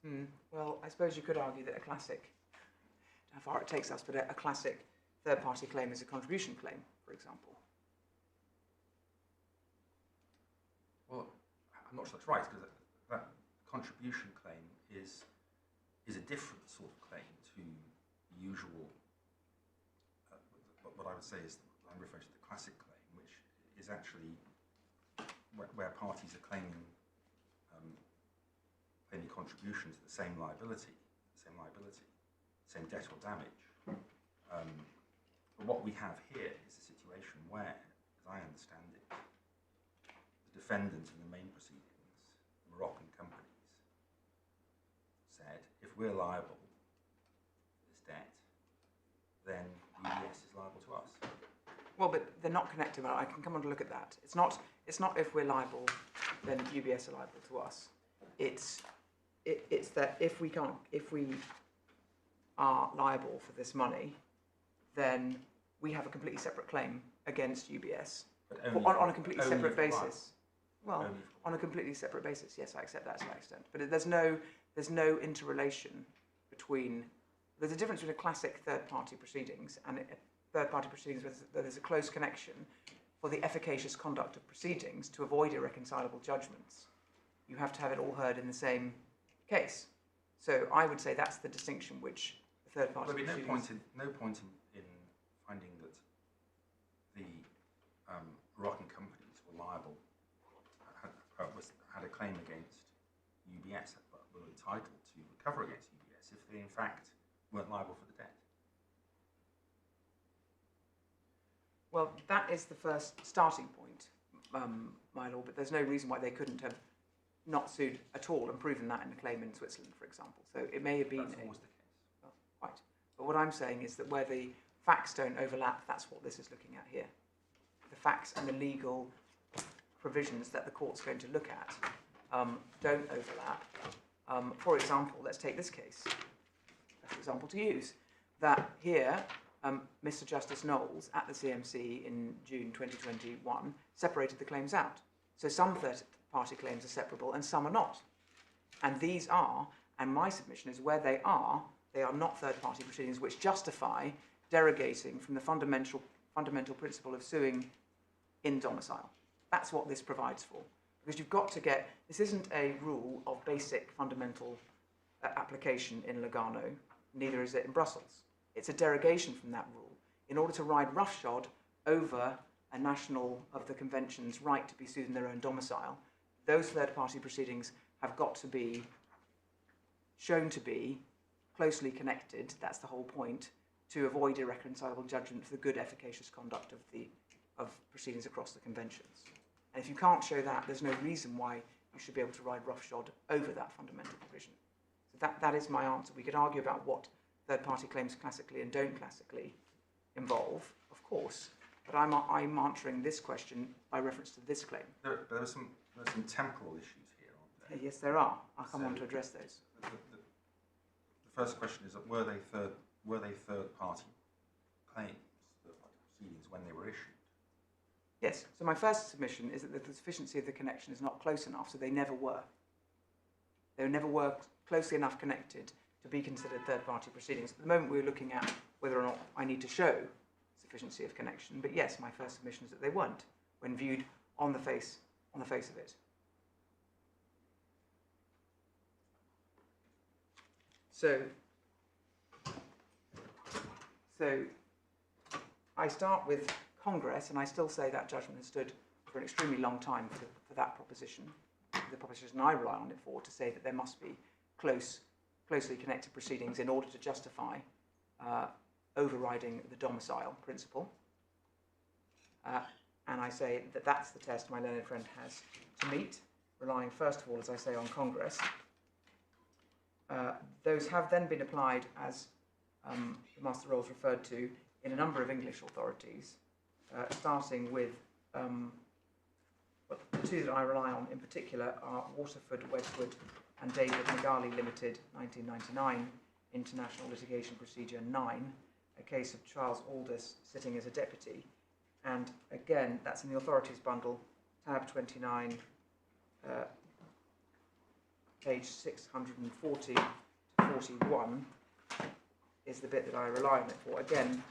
here. Well, I suppose you could argue that a classic, how far it takes us, but a classic third-party claim is a contribution claim, for example. Well, I'm not sure that's right, because that contribution claim is a different sort of claim to the usual, what I would say is, I'm referring to the classic claim, which is actually where parties are claiming any contribution to the same liability, same debt or damage. But what we have here is a situation where, as I understand it, the defendant in the main proceedings, the Moroccan companies, said, if we're liable for this debt, then UBS is liable to us. Well, but they're not connected. I can come on to look at that. It's not if we're liable, then UBS are liable to us. It's that if we are liable for this money, then we have a completely separate claim against UBS But only on a completely only separate if we're liable. basis. Well, only on a completely separate basis, yes, I accept that to that extent. But there's no interrelation between. There's a difference between a classic third-party proceedings and third-party proceedings where there's a close connection for the efficacious conduct of proceedings to avoid irreconcilable judgments. You have to have it all heard in the same case. So I would say that's the distinction which the third-party There'd be proceedings... no point in finding that the Moroccan companies were liable, had a claim against UBS, but were entitled to recover against UBS if they in fact weren't liable for the debt. Well, that is the first starting point, my lord, but there's no reason why they couldn't have not sued at all and proven that in the claim in Switzerland, for example. So it may have been... That's always the case. Well, right. But what I'm saying is that where the facts don't overlap, that's what this is looking at here. The facts and the legal provisions that the court's going to look at don't overlap. For example, let's take this case. That's an example to use. That here, Mr Justice Knowles at the CMC in June 2021 separated the claims out. So some third-party claims are separable and some are not. And these are, and my submission is where they are not third-party proceedings which justify derogating from the fundamental principle of suing in domicile. That's what this provides for. Because you've got to get, this isn't a rule of basic fundamental application in Lugano, neither is it in Brussels. It's a derogation from that rule in order to ride roughshod over a national of the convention's right to be sued in their own domicile. Those third-party proceedings have got to be shown to be closely connected, that's the whole point, to avoid irreconcilable judgment for the good efficacious conduct of proceedings across the conventions. And if you can't show that, there's no reason why you should be able to ride roughshod over that fundamental provision. So that is my answer. We could argue about what third-party claims classically and don't classically involve, of course, but I'm answering this question by reference to this claim. There are some temporal issues here, aren't there? Yes, there are. I'll come on to address those. The first question is that were they third-party claims, third-party proceedings when they were issued? Yes, so my first submission is that the sufficiency of the connection is not close enough, so they never were. They never were closely enough connected to be considered third-party proceedings. At the moment we're looking at whether or not I need to show sufficiency of connection, but yes, my first submission is that they weren't when viewed on the face of it. So I start with Congress, and I still say that judgment has stood for an extremely long time for that proposition. The proposition I rely on it for, to say that there must be closely connected proceedings in order to justify overriding the domicile principle. And I say that that's the test my learned friend has to meet, relying first of all, as I say, on Congress. Those have then been applied, as the Master Rolls referred to, in a number of English authorities, starting with the two that I rely on in particular are Waterford, Wedgwood and David Magali Limited, 1999, International Litigation Procedure 9, a case of Charles Aldous sitting as a deputy. And again, that's in the authorities bundle, tab 29, page 640 to 41 is the bit that I rely on it for. Again,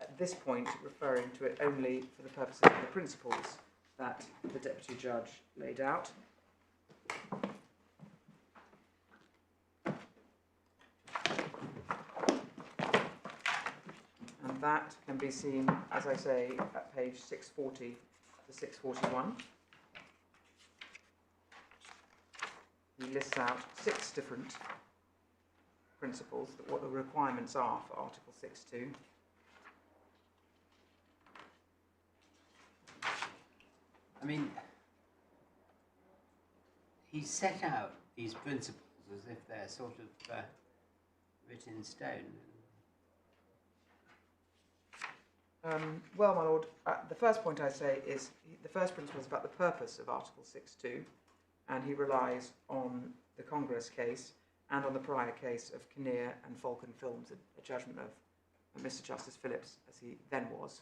at this point, referring to it only for the purposes of the principles that the deputy judge laid out. And that can be seen, as I say, at page 640 to 641. He lists out 6 different principles, what the requirements are for Article 6.2. I mean, he set out these principles as if they're sort of written in stone. Well, my lord, the first point I say is the first principle is about the purpose of Article 6.2, and he relies on the Congress case and on the prior case of Kinnear and Falcon Films, a judgment of Mr Justice Phillips, as he then was.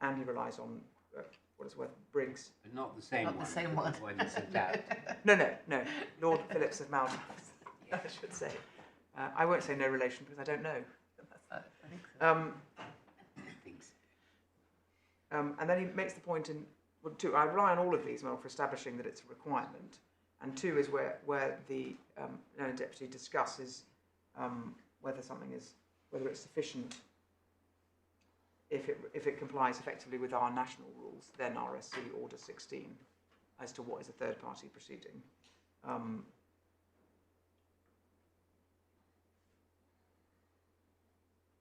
And he relies on what it's worth, Briggs. But not the same Not one. the same one. When it's sent out. No, Lord Phillips of Malta, I should say. I won't say no relation because I don't know. I think so. And then he makes the point in, well, two, I rely on all of these for establishing that it's a requirement, and two is where the learned deputy discusses whether it's sufficient if it complies effectively with our national rules, then RSC Order 16, as to what is a third-party proceeding.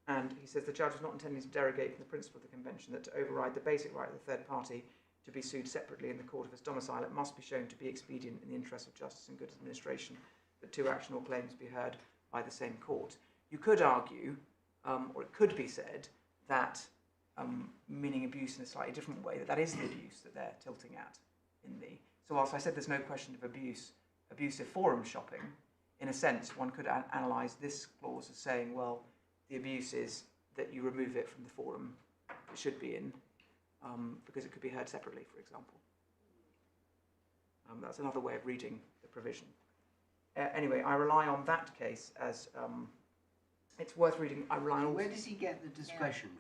And he says the judge is not intending to derogate from the principle of the convention that to override the basic right of the third party to be sued separately in the court of his domicile, it must be shown to be expedient in the interest of justice and good administration that two actionable claims be heard by the same court. You could argue, or it could be said, that meaning abuse in a slightly different way, that is the abuse that they're tilting at in the... So whilst I said there's no question of abusive forum shopping, in a sense one could analyse this clause as saying, well, the abuse is that you remove it from the forum it should be in, because it could be heard separately, for example. That's another way of reading the provision. Anyway, I rely on that case as it's worth reading. I rely on. Where does he get the discretion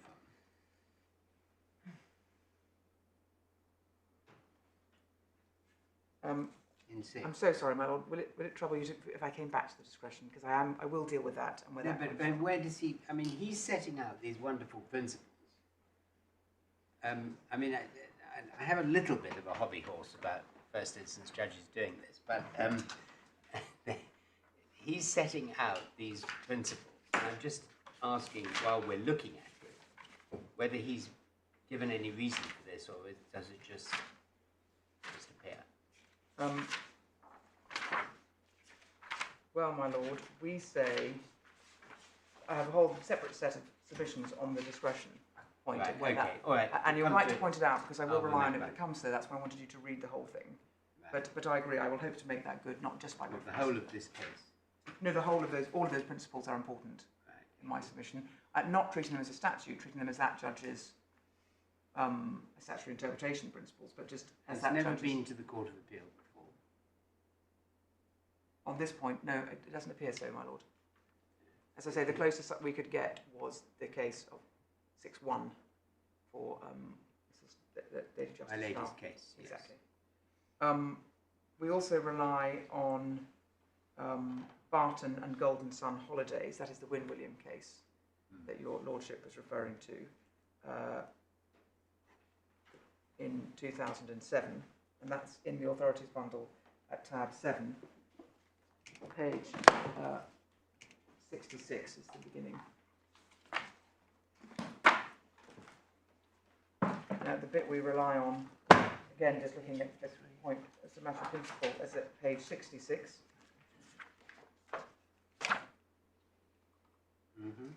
from? In C. I'm so sorry, my lord. Will it trouble you if I came back to the discretion? Because I will deal with that. And where No, that comes but from. where does he? I mean, he's setting out these wonderful principles. I mean, I have a little bit of a hobby horse about first instance judges doing this, but he's setting out these principles. And I'm just asking, while we're looking at it, whether he's given any reason for this, or does it just appear? Well, my lord, we say I have a whole separate set of submissions on the discretion point. Right, where okay, all right. And you're Come right to to point it out because I will I'll rely on it remember. when it comes to. That's why I wanted you to read the whole thing. Right. But I agree. I will hope to make that good, not just by Well, the reference. whole of this case. No, all of those principles are important Right. in my submission. Not treating them as a statute, treating them as that judge's statutory interpretation principles, but just as It's that never judge's. been to the Court of Appeal before. On this point, no, it doesn't appear so, my lord. As I say, the closest that we could get was the case of 6-1 for the Lady Justice. My lady's Carr. case. Yes. Exactly. We also rely on Barton and Golden Sun Holidays. That is the Win William case that your lordship was referring to in 2007, and that's in the authorities bundle at tab 7, page 66 is the beginning. Now the bit we rely on, again, just looking at this point as a matter of principle, is at page 66. Mm-hmm.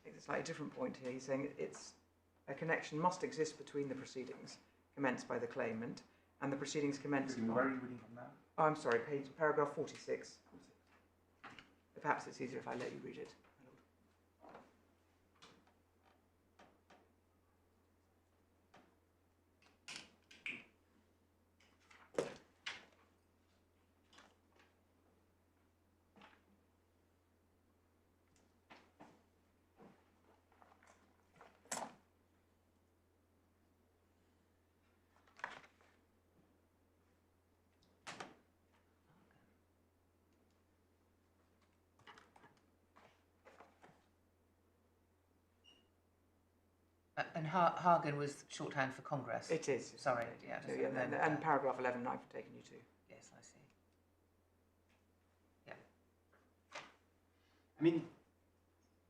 It's a slightly different point here. He's saying it's a connection must exist between the proceedings commenced by the claimant and the proceedings commenced by... Where are you reading from now? Oh, I'm sorry, paragraph 46. Perhaps it's easier if I let you read it. And Hagen was shorthand for Congress. It is. Sorry, yeah. So, yeah, and paragraph 11 I've taken you to. Yes, I see. I mean,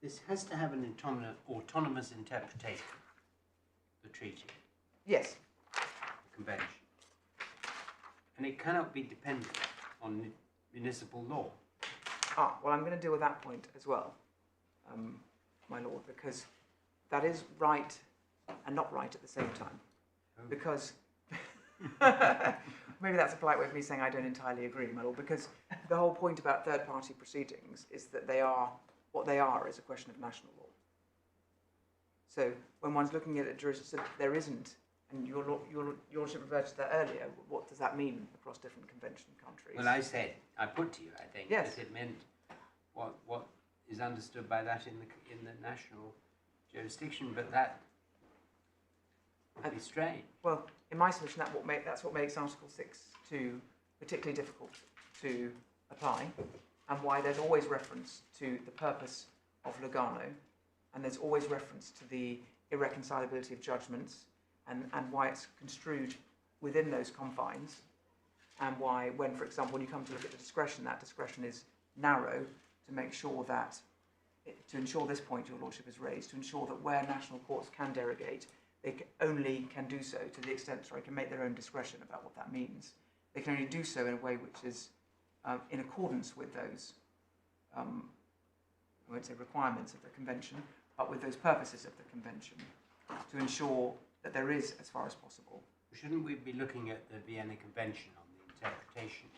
this has to have an autonomous interpretation, the treaty, Yes. the convention. And it cannot be dependent on municipal law. Well, I'm going to deal with that point as well, my lord, because that is right and not right at the same time. Oh. Because maybe that's a polite way of me saying I don't entirely agree, my lord, because the whole point about third-party proceedings is that they are what they are is a question of national law. So when one's looking at a jurisdiction, there isn't, and your lordship referred to that earlier, what does that mean across different convention countries? Well, I put to you, I think, Yes. that it meant what is understood by that in the national jurisdiction, but that would be strange. Well, in my submission, that's what makes Article 6.2 particularly difficult to apply, and why there's always reference to the purpose of Lugano, and there's always reference to the irreconcilability of judgments, and why it's construed within those confines, and why, when, for example, when you come to look at the discretion, that discretion is narrow to make sure that, to ensure this point your lordship has raised, to ensure that where national courts can derogate, they only can do so to the extent, can make their own discretion about what that means. They can only do so in a way which is in accordance with those, I won't say requirements of the convention, but with those purposes of the convention, to ensure that there is, as far as possible. Shouldn't we be looking at the Vienna Convention on the interpretation?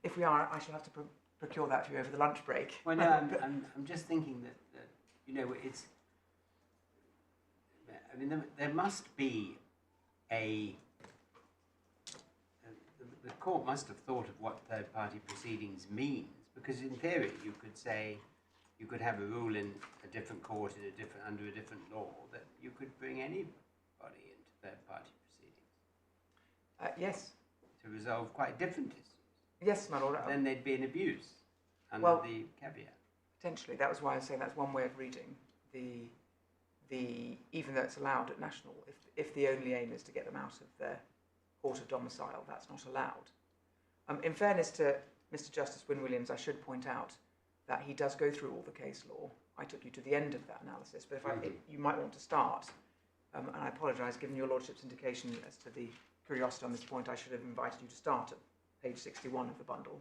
If we are, I shall have to procure that for you over the lunch break. Well, no, I'm just thinking that it's. I mean, there must be the court must have thought of what third-party proceedings means, because in theory you could say, you could have a rule in a different court under a different law that you could bring anybody into third-party proceedings. Yes. To resolve quite different issues. Yes, my lord. Then there'd be an abuse under the caveat. Potentially, that was why I was saying that's one way of reading the even though it's allowed at national, if the only aim is to get them out of their court of domicile, that's not allowed. In fairness to Mr Justice Wynne Williams, I should point out that he does go through all the case law. I took you to the end of that analysis, but if you might want to start, and I apologise, given your lordship's indication as to the curiosity on this point, I should have invited you to start at page 61 of the bundle.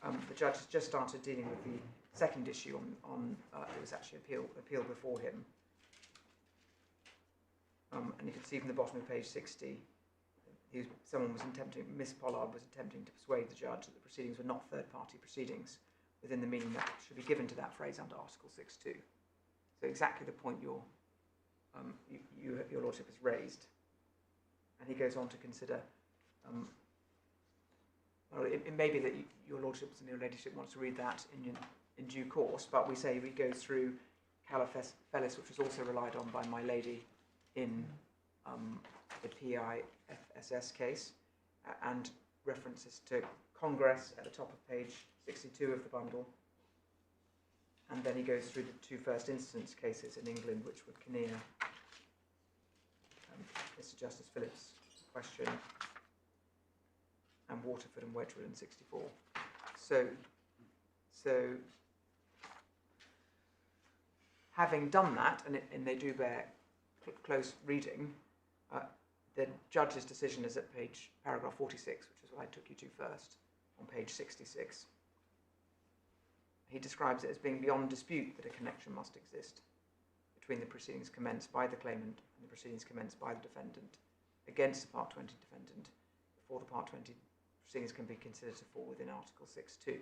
The judge has just started dealing with the second issue on it was actually appeal before him. And you can see from the bottom of page 60, Miss Pollard was attempting to persuade the judge that the proceedings were not third-party proceedings within the meaning that should be given to that phrase under Article 6.2. So exactly the point your lordship has raised. And he goes on to consider, well, it may be that your lordship and your ladyship wants to read that in due course, but we say we go through Cala Fellis, which was also relied on by my lady in the PIFSS case, and references to Congress at the top of page 62 of the bundle. And then he goes through the two first instance cases in England, which were Kinnear, Mr Justice Phillips question, and Waterford and Wedgwood in 64. So having done that, and they do bear close reading, the judge's decision is at paragraph 46, which is what I took you to first, on page 66. He describes it as being beyond dispute that a connection must exist between the proceedings commenced by the claimant and the proceedings commenced by the defendant against the Part 20 defendant before the Part 20 proceedings can be considered to fall within Article 6.2. And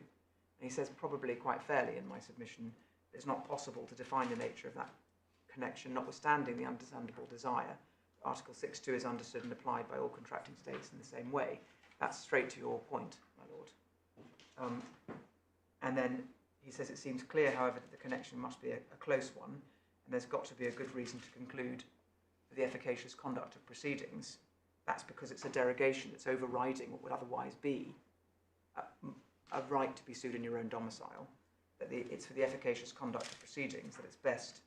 he says, probably quite fairly in my submission, it's not possible to define the nature of that connection, notwithstanding the understandable desire. Article 6.2 is understood and applied by all contracting states in the same way. That's straight to your point, my lord. And then he says it seems clear, however, that the connection must be a close one, and there's got to be a good reason to conclude for the efficacious conduct of proceedings. That's because it's a derogation that's overriding what would otherwise be a right to be sued in your own domicile. That it's for the efficacious conduct of proceedings that it's best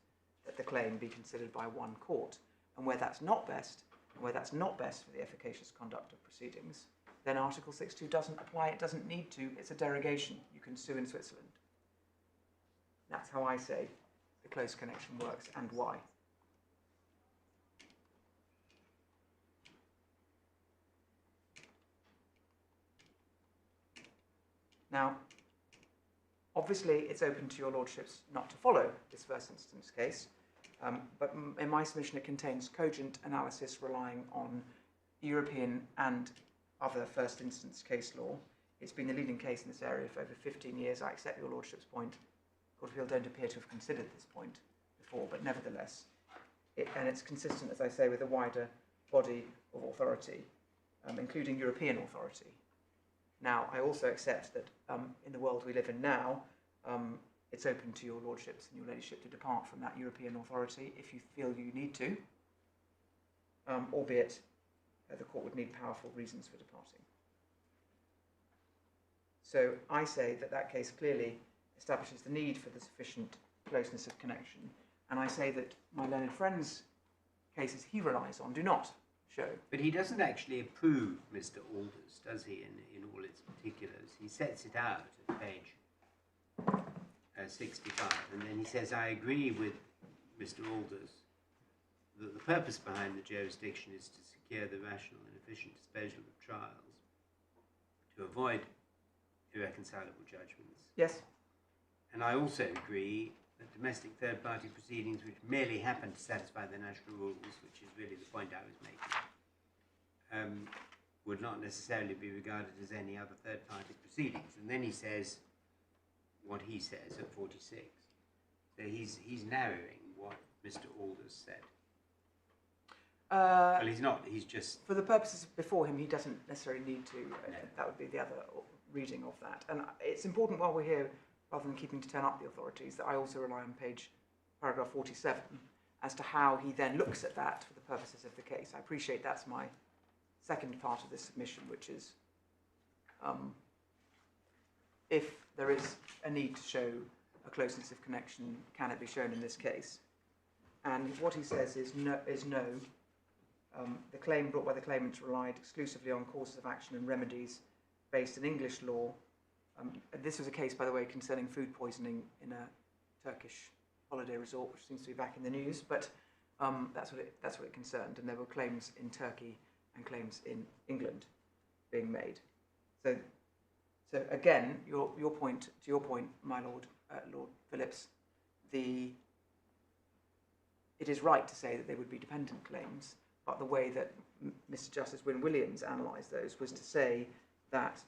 that the claim be considered by one court. And where that's not best, for the efficacious conduct of proceedings, then Article 6.2 doesn't apply, it doesn't need to, it's a derogation. You can sue in Switzerland. That's how I say the close connection works and why. Now, obviously it's open to your lordships not to follow this first instance case, but in my submission it contains cogent analysis relying on European and other first instance case law. It's been the leading case in this area for over 15 years. I accept your Lordship's point. Court of Appeal don't appear to have considered this point before, but nevertheless, and it's consistent, as I say, with a wider body of authority, including European authority. Now, I also accept that in the world we live in now, it's open to your Lordships and your Ladyship to depart from that European authority if you feel you need to, albeit the court would need powerful reasons for departing. So I say that that case clearly establishes the need for the sufficient closeness of connection, and I say that my learned friend's cases he relies on do not show. But he doesn't actually approve Mr. Alders, does he, in all its particulars? He sets it out at page 65, and then he says, I agree with Mr. Alders that the purpose behind the jurisdiction is to secure the rational and efficient disposal of trials, to avoid irreconcilable judgments. Yes. And I also agree that domestic third-party proceedings which merely happen to satisfy the national rules, which is really the point I was making, would not necessarily be regarded as any other third-party proceedings. And then he says what he says at 46. So he's narrowing what Mr. Alders said. Well, he's not. He's just... For the purposes before him, he doesn't necessarily need to. That would be the other reading of that. And it's important while we're here, rather than keeping to turn up the authorities, that I also rely on paragraph 47 as to how he then looks at that for the purposes of the case. I appreciate that's my second part of this submission, which is if there is a need to show a closeness of connection, can it be shown in this case? And what he says is no. The claim brought by the claimant relied exclusively on causes of action and remedies based in English law. This was a case, by the way, concerning food poisoning in a Turkish holiday resort, which seems to be back in the news, but that's what it concerned, and there were claims in Turkey and claims in England being made. So again, your point, my Lord, Lord Phillips, it is right to say that they would be dependent claims, but the way that Mr Justice Wynne Williams analysed those was to say that,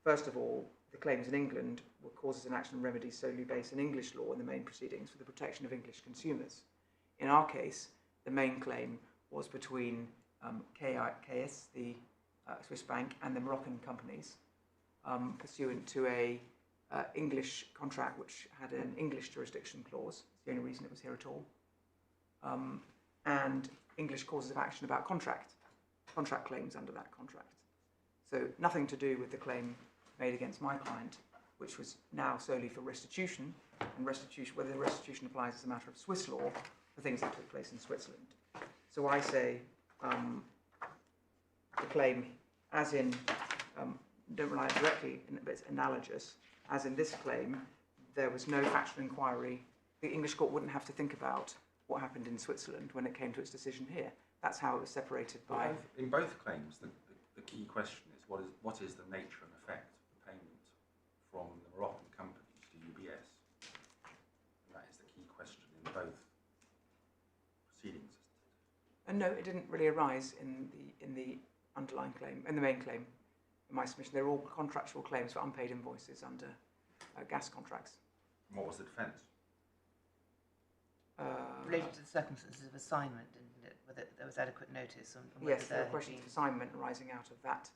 first of all, the claims in England were causes and action and remedies solely based in English law in the main proceedings for the protection of English consumers. In our case, the main claim was between CAIS, the Swiss bank, and the Moroccan companies, pursuant to a English contract which had an English jurisdiction clause. It's the only reason it was here at all. And English causes of action about contract claims under that contract. So nothing to do with the claim made against my client, which was now solely for restitution, and whether restitution applies as a matter of Swiss law for things that took place in Switzerland. So I say the claim, as in, don't rely directly, but it's analogous, as in this claim, there was no factual inquiry. The English court wouldn't have to think about what happened in Switzerland when it came to its decision here. That's how it was separated by... In both claims, the key question is what is the nature and effect of the payment from the Moroccan companies to UBS? And that is the key question in both proceedings. And no, it didn't really arise in the underlying claim, in the main claim. In my submission, they're all contractual claims for unpaid invoices under gas contracts. And what was the defence? Related to the circumstances of assignment, didn't it? Whether there was adequate notice on yes, there were questions of assignment arising out of that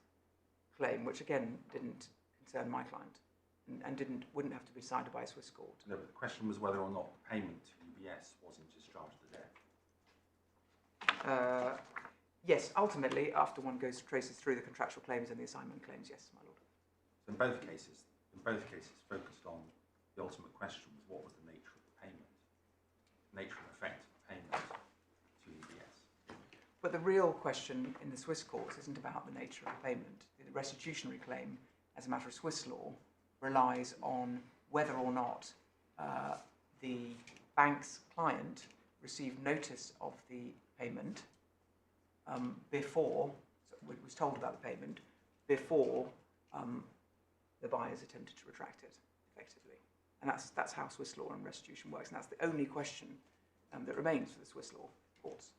claim, which again didn't concern my client and wouldn't have to be decided by a Swiss court. No, but the question was whether or not the payment to UBS was in discharge of the debt. Yes, ultimately, after one traces through the contractual claims and the assignment claims, yes, my lord. So in both cases, focused on the ultimate question was what was the nature of the payment, nature and effect of the payment to UBS. But the real question in the Swiss courts isn't about the nature of the payment. The restitutionary claim, as a matter of Swiss law, relies on whether or not the bank's client received notice of the payment was told about the payment before the buyers attempted to retract it, effectively. And that's how Swiss law and restitution works, and that's the only question that remains for the Swiss law courts.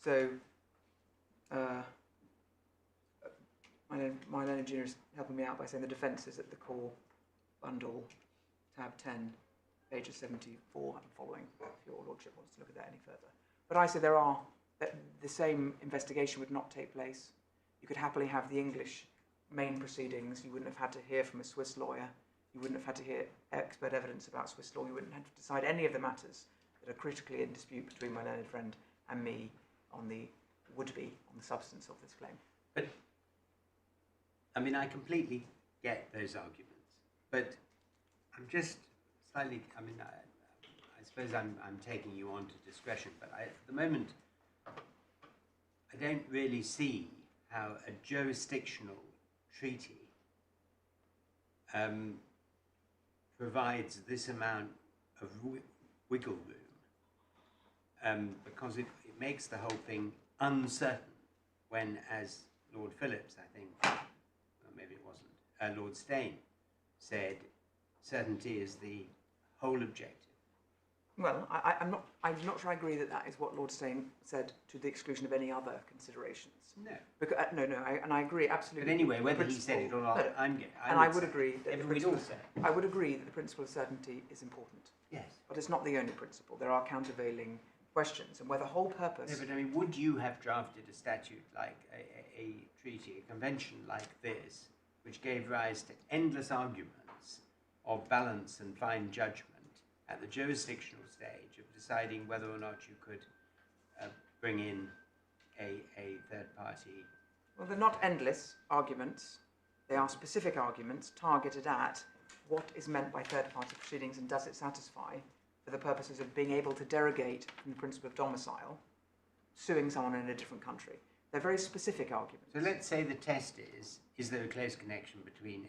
So my learned engineer is helping me out by saying the defence is at the core bundle, tab 10, pages 74 and following, if your lordship wants to look at that any further. But I say that the same investigation would not take place. You could happily have the English main proceedings. You wouldn't have had to hear from a Swiss lawyer. You wouldn't have had to hear expert evidence about Swiss law. You wouldn't have to decide any of the matters that are critically in dispute between my learned friend and me on the substance of this claim. But, I mean, I completely get those arguments, but I'm just slightly, I mean, I suppose I'm taking you on to discretion, but at the moment, I don't really see how a jurisdictional treaty provides this amount of wiggle room, because it makes the whole thing uncertain when, as Lord Phillips, I think, or maybe it wasn't, Lord Steyn said, certainty is the whole objective. Well, I'm not sure I agree that is what Lord Steyn said to the exclusion of any other considerations. No. Because, and I agree absolutely. But anyway, whether he said it or not, I would agree that I would agree that the principle of certainty is important. Yes. But it's not the only principle. There are countervailing questions, and where the whole purpose. No, but I mean, would you have drafted a statute like a treaty, a convention like this, which gave rise to endless arguments of balance and fine judgment at the jurisdictional stage of deciding whether or not you could bring in a third party? Well, they're not endless arguments. They are specific arguments targeted at what is meant by third party proceedings and does it satisfy for the purposes of being able to derogate from the principle of domicile, suing someone in a different country. They're very specific arguments. So let's say the test is there a close connection between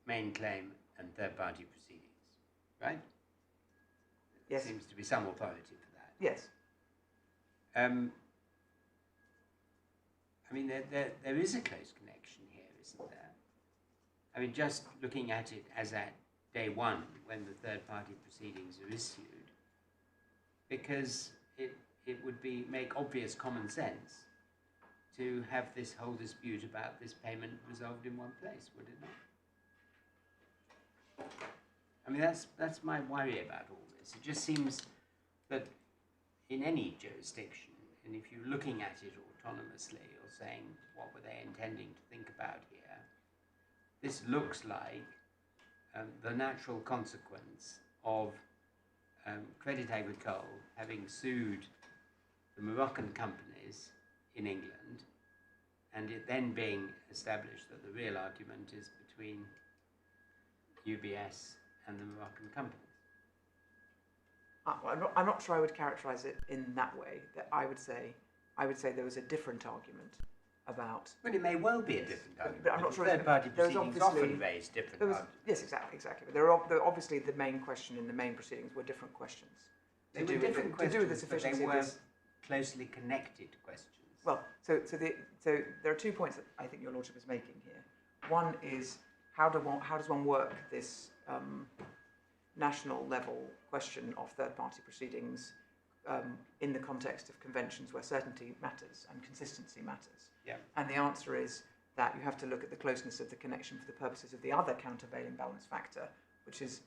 main claim and third party proceedings, right? Yes. There seems to be some authority for that. Yes. I mean, there is a close connection here, isn't there? I mean, just looking at it as at day one, when the third party proceedings are issued, because it would make obvious common sense to have this whole dispute about this payment resolved in one place, would it not? I mean, that's my worry about all this. It just seems that in any jurisdiction, and if you're looking at it autonomously or saying what were they intending to think about here, this looks like the natural consequence of Crédit Agricole having sued the Moroccan companies in England, and it then being established that the real argument is between UBS and the Moroccan companies. I'm not sure I would characterise it in that way. That I would say there was a different argument about. Well, it may well be a different argument. But I'm not sure. Third-party proceedings often raise different arguments. Yes, exactly. But there are obviously the main question in the main proceedings were different questions. They were different questions, to do with the sufficiency but they of were this. Closely connected questions. Well, so there are 2 points that I think your lordship is making here. One is how does one work this national level question of third party proceedings in the context of conventions where certainty matters and consistency matters. Yeah. And the answer is that you have to look at the closeness of the connection for the purposes of the other countervailing balance factor, which is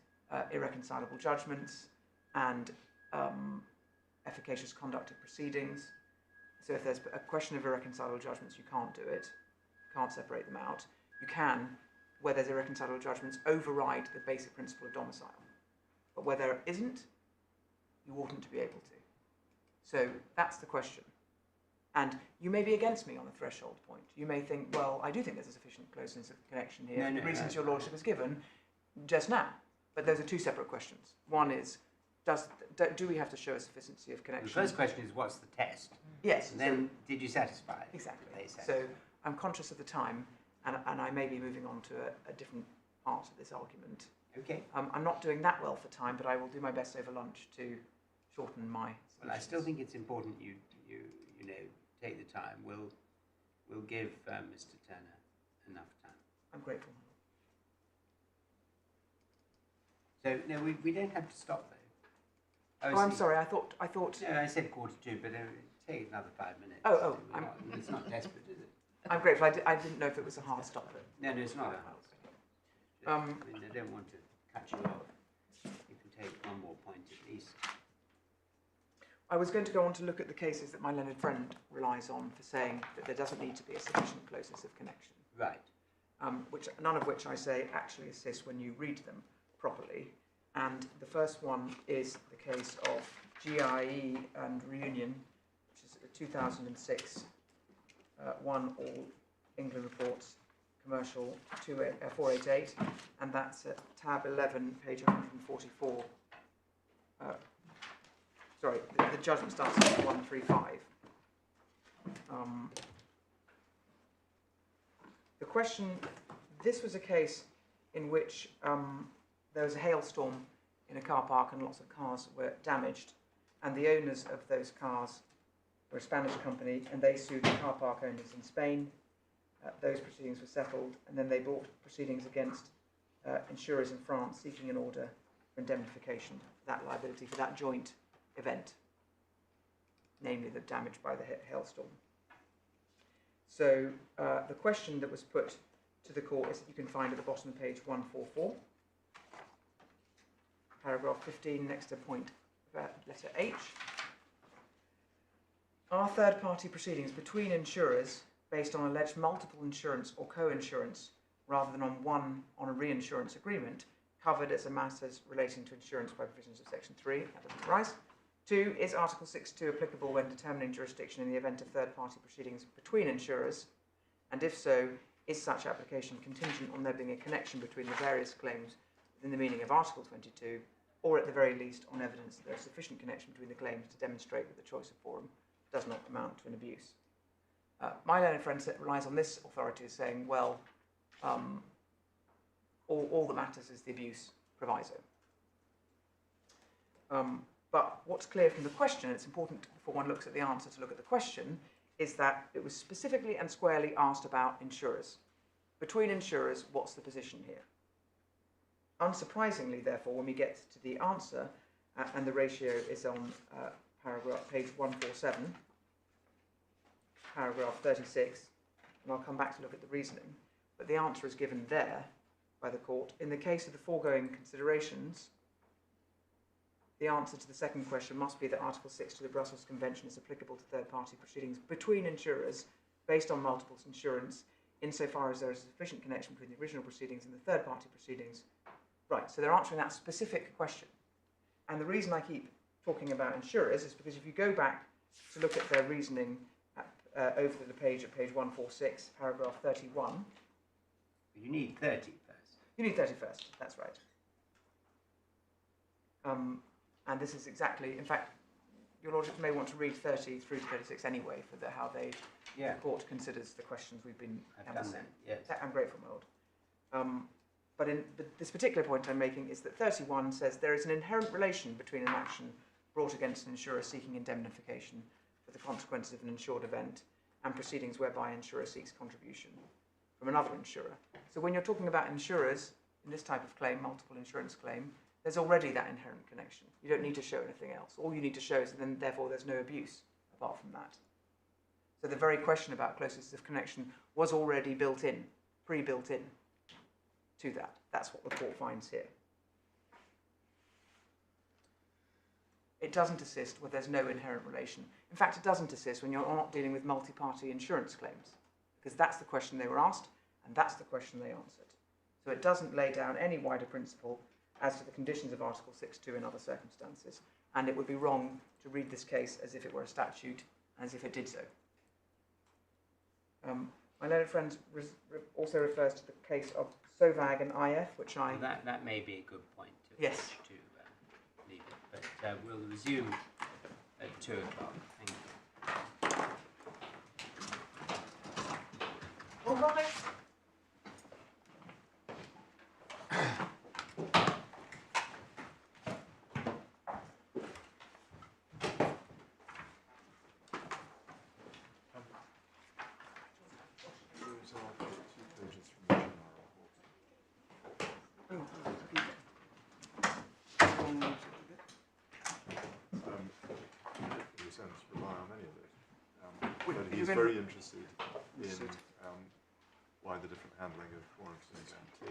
irreconcilable judgments and efficacious conduct of proceedings. So if there's a question of irreconcilable judgments, you can't do it. You can't separate them out. You can, where there's irreconcilable judgments, override the basic principle of domicile. But where there isn't, you oughtn't to be able to. So that's the question. And you may be against me on the threshold point. You may think, well, I do think there's a sufficient closeness of connection here for the reasons your lordship has given just now. But those are 2 separate questions. One is, do we have to show a sufficiency of connection? The first question is, what's the test? Yes. And then, did you satisfy it? Exactly. So I'm conscious of the time, and I may be moving on to a different part of this argument. Okay. I'm not doing that well for time, but I will do my best over lunch to shorten my solutions. Well, I still think it's important you take the time. We'll give Mr. Turner enough time. I'm grateful. So no, we don't have to stop though. Oh, I'm sorry. I thought. No, I said 1:45, but take another 5 minutes. Oh, It's not desperate, is it? I'm grateful. I didn't know if it was a hard stop. No, it's not a house. I mean, I don't want to cut you off. You can take one more point at least. I was going to go on to look at the cases that my learned friend relies on for saying that there doesn't need to be a sufficient closeness of connection. Right. None of which I say actually assist when you read them properly. And the first one is the case of GIE and Reunion, which is a 2006 One All England Reports Commercial 488, and that's at tab 11, page 144. Sorry, the judgment starts at 135. The question, this was a case in which there was a hailstorm in a car park and lots of cars were damaged, and the owners of those cars were a Spanish company, and they sued the car park owners in Spain. Those proceedings were settled, and then they brought proceedings against insurers in France seeking an order for indemnification for that liability, for that joint event, namely the damage by the hailstorm. So the question that was put to the court is that you can find at the bottom of page 144, paragraph 15, next to point letter H. Are third-party proceedings between insurers based on alleged multiple insurance or co-insurance rather than on a reinsurance agreement covered as a matters relating to insurance by provisions of section 3? That doesn't arise. 2, is Article 6.2 applicable when determining jurisdiction in the event of third-party proceedings between insurers? And if so, is such application contingent on there being a connection between the various claims within the meaning of Article 22, or at the very least on evidence that there is sufficient connection between the claims to demonstrate that the choice of forum does not amount to an abuse? My learned friend relies on this authority as saying, well, all that matters is the abuse proviso. But what's clear from the question, and it's important before one looks at the answer to look at the question, is that it was specifically and squarely asked about insurers. Between insurers, what's the position here? Unsurprisingly, therefore, when we get to the answer, and the ratio is on page 147, paragraph 36, and I'll come back to look at the reasoning, but the answer is given there by the court. In the case of the foregoing considerations, the answer to the second question must be that Article 6 to the Brussels Convention is applicable to third-party proceedings between insurers based on multiple insurance, insofar as there is a sufficient connection between the original proceedings and the third-party proceedings. Right, so they're answering that specific question. And the reason I keep talking about insurers is because if you go back to look at their reasoning over the page at page 146, paragraph 31. You need 30 first. You need 30 first, that's right. And this is exactly, in fact, your Lordship may want to read 30 through to 36 anyway for how the court considers the questions we've been canvassing. Yes. I'm grateful, my Lord. But this particular point I'm making is that 31 says there is an inherent relation between an action brought against an insurer seeking indemnification for the consequences of an insured event and proceedings whereby an insurer seeks contribution from another insurer. So when you're talking about insurers in this type of claim, multiple insurance claim, there's already that inherent connection. You don't need to show anything else. All you need to show is that then, therefore, there's no abuse apart from that. So the very question about closeness of connection was already built in, pre-built in to that. That's what the court finds here. It doesn't assist where there's no inherent relation. In fact, it doesn't assist when you're not dealing with multi-party insurance claims, because that's the question they were asked, and that's the question they answered. So it doesn't lay down any wider principle as to the conditions of Article 6.2 in other circumstances, and it would be wrong to read this case as if it were a statute, as if it did so. My learned friend also refers to the case of Sovag and IF, which I... Well, that may be a good point to yes. Leave it, but we'll resume at 2 o'clock. Thank you. All right. Rely on any of it. But he's very interested in why the different handling of warranties and T